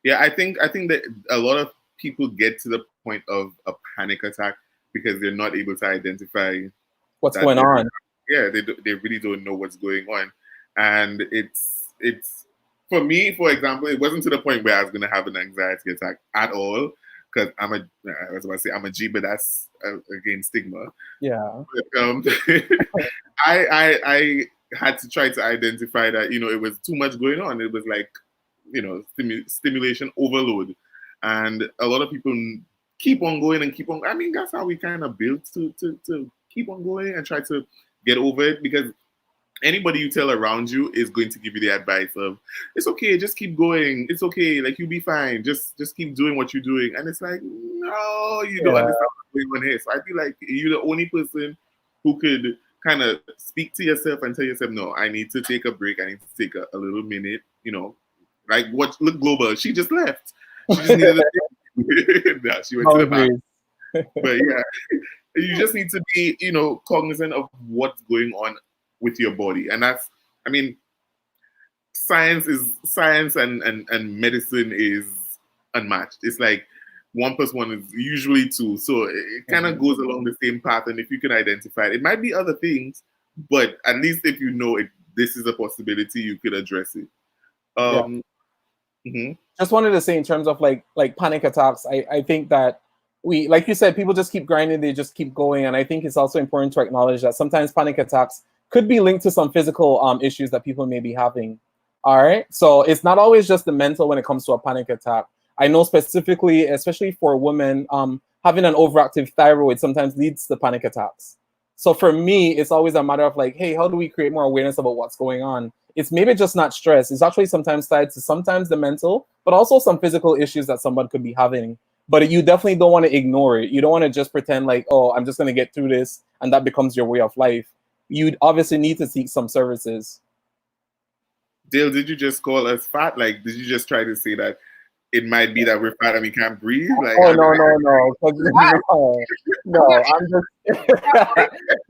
Yeah, I think that a lot of people get to the point of a panic attack because they're not able to identify what's going on. Yeah, they really don't know what's going on. And it's for me, for example, it wasn't to the point where I was going to have an anxiety attack at all, because I'm a G, but that's again stigma. Yeah. But, I had to try to identify that, it was too much going on. It was like, stimulation overload. And a lot of people keep on going and keep on. I mean, that's how we kind of built to keep on going and try to get over it, because anybody you tell around you is going to give you the advice of, it's okay, just keep going. It's okay, like you'll be fine. Just keep doing what you're doing. And it's like, no, you don't understand what's going on here. So I feel like you're the only person who could kind of speak to yourself and tell yourself, no, I need to take a break. I need to take a little minute, like look global. She just left. She just needed a she went to the bathroom. But yeah, you just need to be, cognizant of what's going on with your body. And that's, I mean, science and medicine is unmatched. It's like 1 + 1 is usually 2. So it kind of goes along the same path. And if you can identify it might be other things, but at least if you know it, this is a possibility, you could address it. Just wanted to say in terms of like panic attacks, I think that we, like you said, people just keep grinding, they just keep going. And I think it's also important to acknowledge that sometimes panic attacks could be linked to some physical issues that people may be having. All right. So it's not always just the mental when it comes to a panic attack. I know specifically, especially for women, having an overactive thyroid sometimes leads to panic attacks. So for me, it's always a matter of like, hey, how do we create more awareness about what's going on? It's maybe just not stress. It's actually sometimes tied to sometimes the mental, but also some physical issues that someone could be having. But you definitely don't want to ignore it. You don't want to just pretend like, oh, I'm just going to get through this, and that becomes your way of life. You'd obviously need to seek some services. Dale, did you just call us fat? Like, did you just try to say that it might be that we're fat and we can't breathe? Like, oh, no. No, I'm just...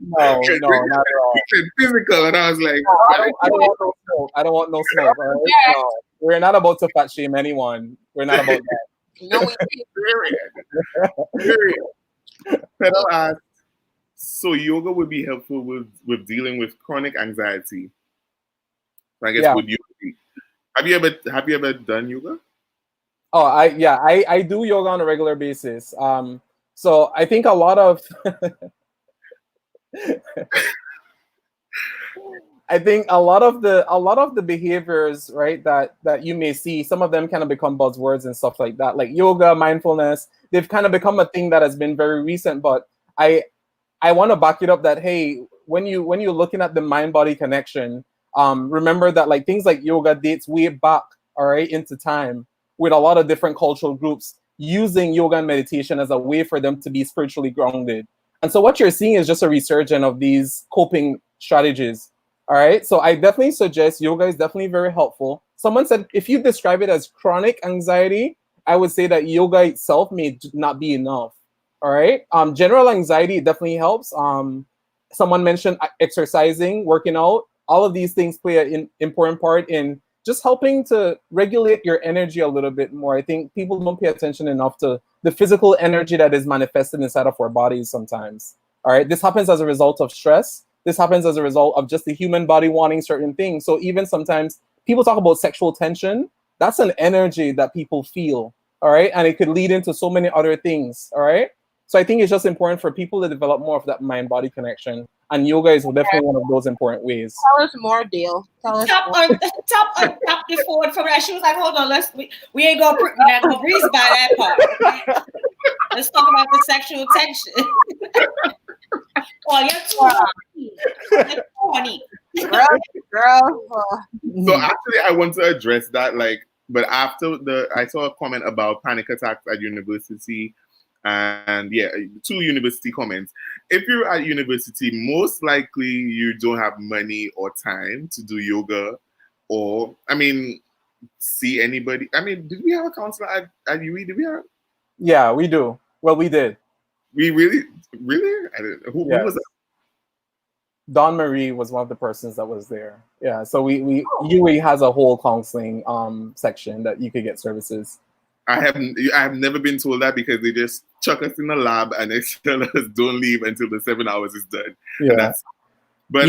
no, not at all. You said physical, and I was like... I don't want no smoke. I don't want no smoke. All right? No, we're not about to fat shame anyone. We're not about that. No, we can't. Period. Pedal asked, so yoga would be helpful with dealing with chronic anxiety. I guess would you agree? Have you ever done yoga? Oh, I do yoga on a regular basis. So I think a lot of the behaviors, right, that you may see, some of them kind of become buzzwords and stuff like that, like yoga, mindfulness. They've kind of become a thing that has been very recent, but I want to back it up that, hey, when you're looking at the mind-body connection, remember that like things like yoga dates way back, all right, into time, with a lot of different cultural groups using yoga and meditation as a way for them to be spiritually grounded. And so what you're seeing is just a resurgence of these coping strategies. All right. So I definitely suggest yoga is definitely very helpful. Someone said, if you describe it as chronic anxiety, I would say that yoga itself may not be enough. All right. General anxiety definitely helps. Someone mentioned exercising, working out. All of these things play an important part in just helping to regulate your energy a little bit more. I think people don't pay attention enough to the physical energy that is manifested inside of our bodies sometimes. All right. This happens as a result of stress. This happens as a result of just the human body wanting certain things. So even sometimes people talk about sexual tension. That's an energy that people feel. All right. And it could lead into so many other things. All right. So I think it's just important for people to develop more of that mind-body connection. And yoga is definitely one of those important ways. Tell us more, Dale. Tell us Top the forward from that. She was like, hold on, we ain't gonna breeze by that part. Okay? Let's talk about the sexual tension. Oh, you're too horny. Girl. So actually, I want to address that. But after I saw a comment about panic attacks at university, and yeah, 2 university comments. If you're at university, most likely you don't have money or time to do yoga, or see anybody. Did we have a counselor at UE? Did we have? Yeah, we do. Well, we did. We really? I don't know. Who was that? Dawn Marie was one of the persons that was there. Yeah, so UE has a whole counseling section that you could get services. I have never been told that, because they just chuck us in the lab and they tell us don't leave until the 7 hours is done. Yeah. But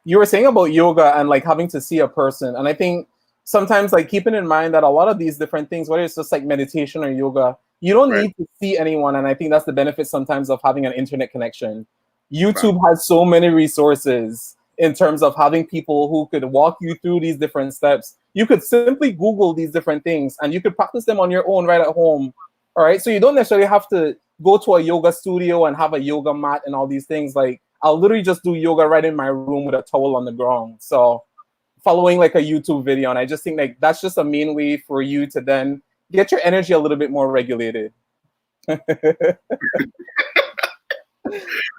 you were saying about yoga and having to see a person, and I think sometimes keeping in mind that a lot of these different things, whether it's just meditation or yoga, you don't need to see anyone, and I think that's the benefit sometimes of having an internet connection. YouTube has so many resources in terms of having people who could walk you through these different steps. You could simply Google these different things and you could practice them on your own right at home. All right. So you don't necessarily have to go to a yoga studio and have a yoga mat and all these things. I'll literally just do yoga right in my room with a towel on the ground. So following a YouTube video. And I just think that's just a main way for you to then get your energy a little bit more regulated.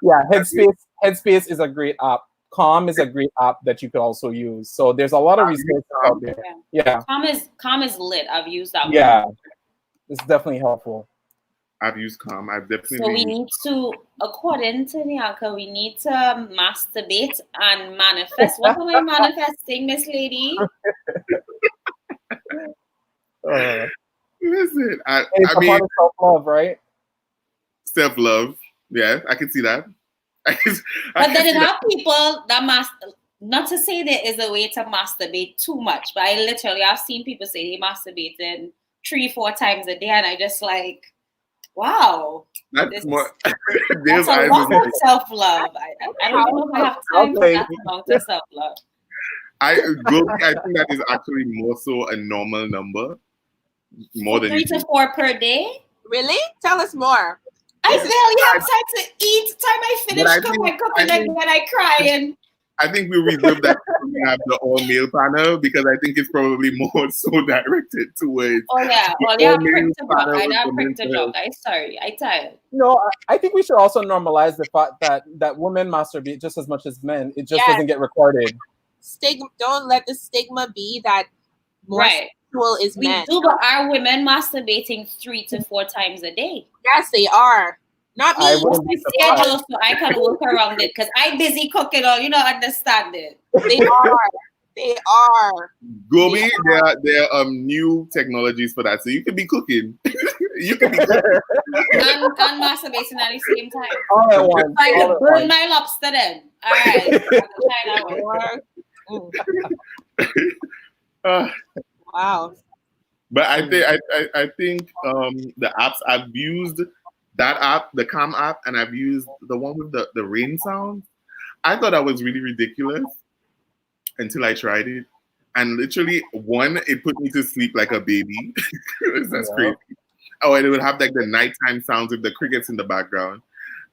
Yeah, Headspace is a great app. Calm is a great app that you could also use. So there's a lot of resources out there. Yeah. Calm is lit. I've used that one. Yeah. It's definitely helpful. I've used Calm. I've definitely. So we need to, according to Nyaka, we need to masturbate and manifest. What am I manifesting, Miss Lady? Listen, I mean, self-love, right? Self-love. Yeah, I can see that. But then it have people that not to say there is a way to masturbate too much, but I've seen people say they masturbating 3-4 times a day, and I just wow. That's more. That's a lot of self-love. I don't know if I have time for that amount of self-love. I think that is actually more so a normal number. More than 3 to 4 per day. Really? Tell us more. I barely have time to eat. Time I finish cooking and then I cry. And I think we reserve that to have the all-male panel, because I think it's probably more so directed towards. Oh yeah, prick to job. I'm sorry, I tired. No, I think we should also normalize the fact that women masturbate just as much as men. It just doesn't get recorded. Don't let the stigma be that more sexual is men. We do, but are women masturbating 3 to 4 times a day? Yes, they are. Not me. What's my schedule so I can work around it, because I'm busy cooking or understand it. They are. They are. Gobi, there are new technologies for that. So you could be cooking. You could be cooking. and masturbating at the same time. All at once. I could burn my lobster then. All right. Wow. But I think the apps I've used, that app, the Calm app, and I've used the one with the rain sound. I thought that was really ridiculous until I tried it. And literally, it put me to sleep like a baby. That's crazy. Oh, and it would have the nighttime sounds with the crickets in the background.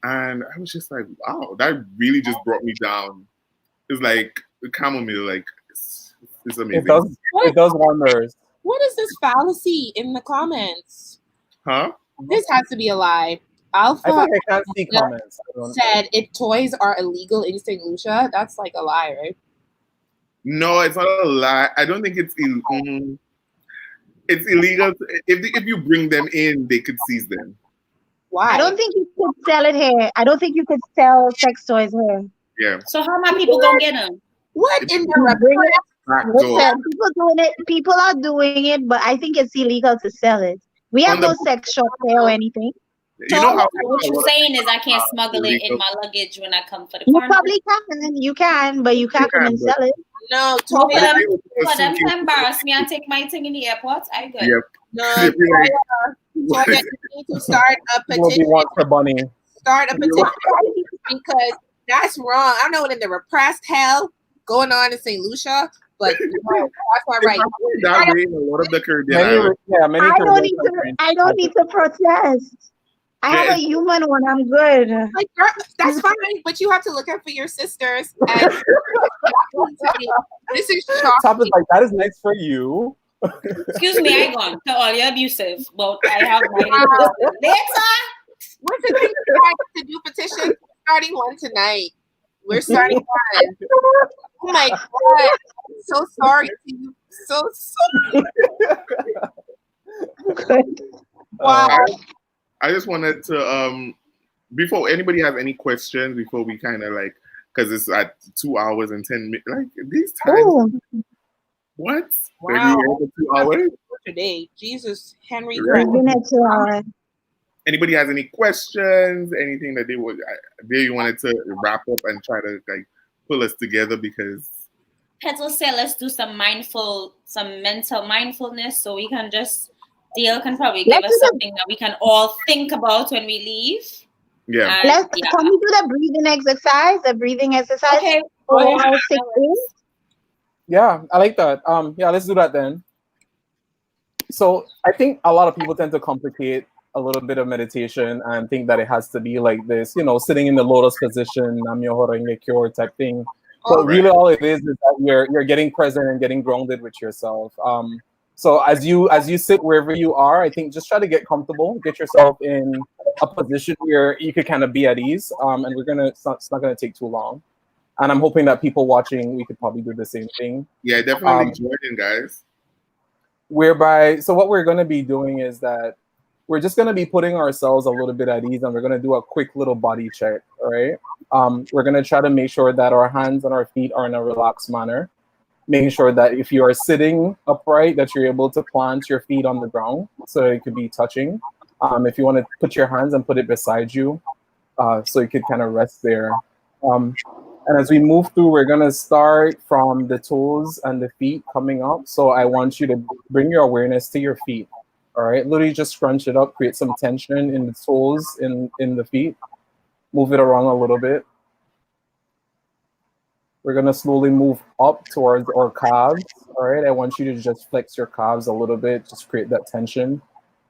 And I was just like, wow, that really just brought me down. It's like the chamomile, it's amazing. It does wonders. What is this fallacy in the comments? Huh? This has to be a lie. Alpha I can't see comments. said if toys are illegal in St. Lucia, that's a lie, right? No, it's not a lie. I don't think it's illegal. It's illegal. If you bring them in, they could seize them. Why? I don't think you could sell it here. I don't think you could sell sex toys here. Yeah. So how many people gonna get them? What in the Listen, people are doing it, but I think it's illegal to sell it. We have no sex shop there or anything. What you're saying is I can't smuggle it in my luggage when I come for the You carnival. probably can. You can, but you can't come and sell it. No, For them to embarrass me and take my thing in the airport, I good. Yep. No, They'd be like, Toya, you need to start a Will be petition. one for Bunny. Start a petition because that's wrong. I don't know what in the repressed hell going on in St. Lucia, but no, that's not right. It's that way in a lot of the Caribbean Many, islands. many I don't Caribbean need to. countries I don't have need to protest. I have Yeah, a human one. I'm good. Like, girl, that's fine, but you have to look out for your sisters. And this is Top shocking. is like, that is nice for you. Excuse me, I gone to all your abusive, but I have my later. What's the thing to do petition? Starting one tonight. We're starting one. Oh my god! I'm so sorry to you. So Good. wow. I just wanted to before anybody has any questions, before we kind of like, because it's at 2 hours and 10 minutes, like these times, Oh, what? Wow. Maybe 2 hours? Today, Jesus, Henry. Right. it's been a 2 hour. Anybody has any questions? Anything that they wanted to wrap up and try to like pull us together, because Petal said let's do some mental mindfulness, so we can just Dale can probably give Let's us do the- something that we can all think about when we leave. yeah. And, Can we do the breathing exercise? The breathing exercise Okay. for Go ahead. 6 days? Yeah, I like that. Yeah, let's do that then. So I think a lot of people tend to complicate a little bit of meditation and think that it has to be like this, sitting in the lotus position, Namyo Horenge Kyo type thing. But really all it is that you're getting present and getting grounded with yourself. So as you sit wherever you are, I think just try to get comfortable, get yourself in a position where you could kind of be at ease. And it's not gonna take too long. And I'm hoping that people watching, we could probably do the same thing. Yeah, definitely join in, guys. So what we're gonna be doing is that we're just gonna be putting ourselves a little bit at ease, and we're gonna do a quick little body check. All right. We're gonna try to make sure that our hands and our feet are in a relaxed manner. Making sure that if you are sitting upright, that you're able to plant your feet on the ground, so it could be touching. If you want to put your hands and put it beside you, so you could kind of rest there. And as we move through, we're gonna start from the toes and the feet coming up. So I want you to bring your awareness to your feet. All right, literally just scrunch it up, create some tension in the toes, in the feet. Move it around a little bit. We're gonna slowly move up towards our calves. All right, I want you to just flex your calves a little bit, just create that tension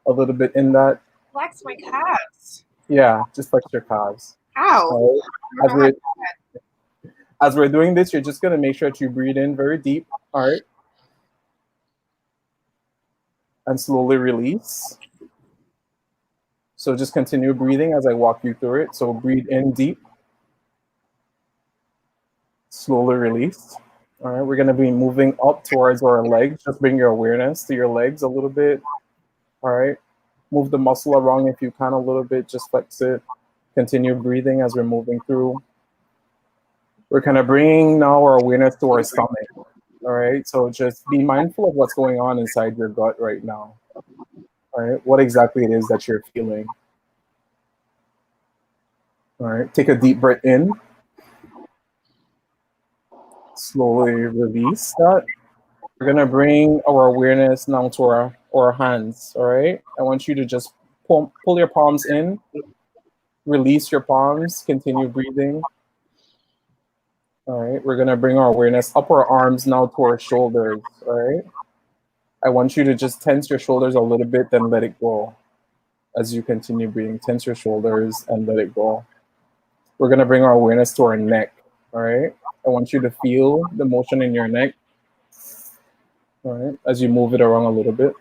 a little bit in that. Flex my calves. Yeah, just flex your calves. How? All right. As we're doing this, you're just gonna make sure that you breathe in very deep. All right, and slowly release. So just continue breathing as I walk you through it. So breathe in deep. Slowly release. All right, we're going to be moving up towards our legs. Just bring your awareness to your legs a little bit. All right, move the muscle around if you can a little bit. Just flex it. Continue breathing as we're moving through. We're kind of bringing now our awareness to our stomach. All right, so just be mindful of what's going on inside your gut right now. All right, what exactly it is that you're feeling. All right, take a deep breath in. Slowly release that. We're gonna bring our awareness now to our hands. All right, I want you to just pull your palms in, release your palms, continue breathing. All right, we're gonna bring our awareness up our arms now to our shoulders. All right, I want you to just tense your shoulders a little bit, then let it go. As you continue breathing, tense your shoulders and let it go. We're gonna bring our awareness to our neck. All right, I want you to feel the motion in your neck. All right, as you move it around a little bit.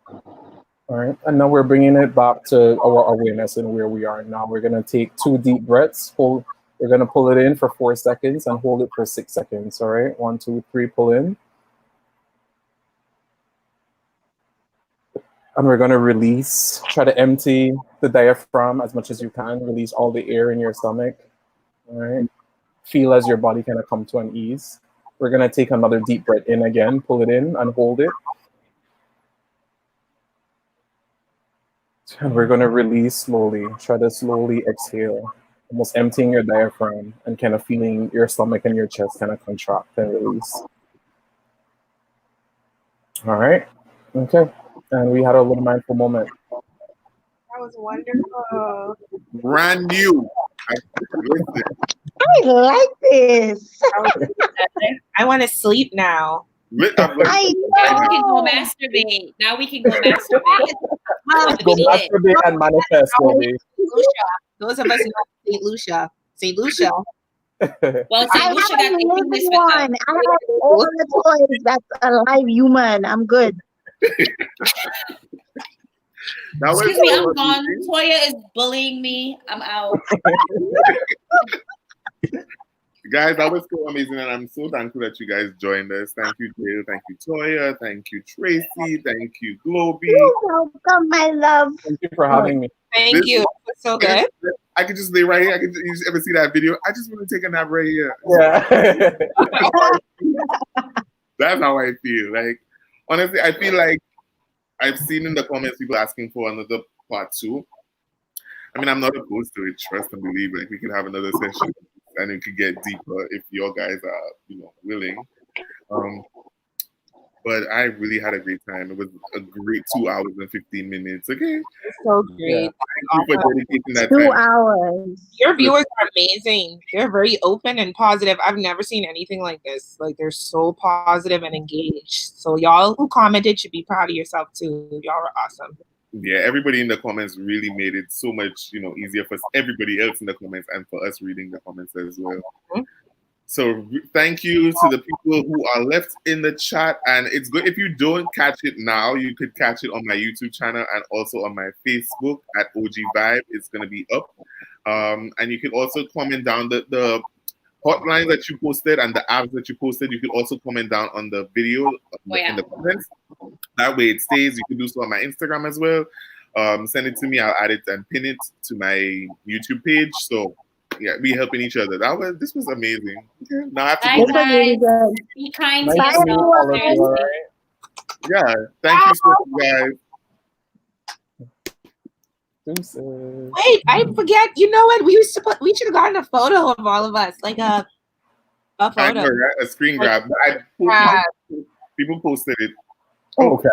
All right, and now we're bringing it back to our awareness and where we are now. We're gonna take 2 deep breaths. We're gonna pull it in for 4 seconds and hold it for 6 seconds. All right, 1, 2, 3, pull in. And we're gonna release. Try to empty the diaphragm as much as you can. Release all the air in your stomach. All right. Feel as your body kind of come to an ease. We're gonna take another deep breath in again, pull it in and hold it. And we're gonna release slowly. Try to slowly exhale, almost emptying your diaphragm and kind of feeling your stomach and your chest kind of contract and release. All right, okay. And we had a little mindful moment. That was wonderful. Brand new. Listen, I like this. I want to sleep now. I'm like, I Now we can go know. masturbate. Now we can go masturbate. Go masturbate and manifest, baby. Lucia. Those of us know St. Lucia. St. Lucia. Well, I St. have Lucia a got their living fitness with one. them. I have all the toys. That's a live human. I'm good. that was Excuse me, so I'm gone. amazing. Toya is bullying me. I'm out. Guys, that was so amazing, and I'm so thankful that you guys joined us. Thank you, Jill. Thank you, Toya. Thank you, Tracy. Thank you, Globy. You're welcome, my love. Thank you for having me. Thank This- you. It was so good. I could just lay right here. You just ever see that video? I just want to take a nap right here. Yeah. That's how I feel. Like, honestly, I feel like I've seen in the comments people asking for another part 2. I mean, I'm not opposed to it. Trust and believe. Like, we could have another session and it could get deeper if your guys are, willing. But I really had a great time. It was a great 2 hours and 15 minutes. Okay, It's so great. thank you for dedicating that 2 time. hours. Your viewers are amazing. They're very open and positive. I've never seen anything like this. Like, they're so positive and engaged. So y'all who commented should be proud of yourself too. Y'all are awesome. Yeah, everybody in the comments really made it so much, easier for everybody else in the comments and for us reading the comments as well. Mhm. So thank you to the people who are left in the chat. And it's good if you don't catch it now, you could catch it on my YouTube channel and also on my Facebook at OG Vibe. It's going to be up. And you can also comment down the hotline that you posted and the apps that you posted. You could also comment down on the video in the comments. That way it stays. You can do so on my Instagram as well. Send it to me. I'll add it and pin it to my YouTube page. So yeah, we helping each other. This was amazing. Okay, now I have to Bye, go. This was really good. Be kind Nice to to meet yourself. all of you, all Seriously. right? Yeah, thank you so much, guys. Deuces. Wait, I forget. You know what? We should have gotten a photo of all of us, like a I photo. know, right? A screen grab. Yeah. People posted it. Oh, okay.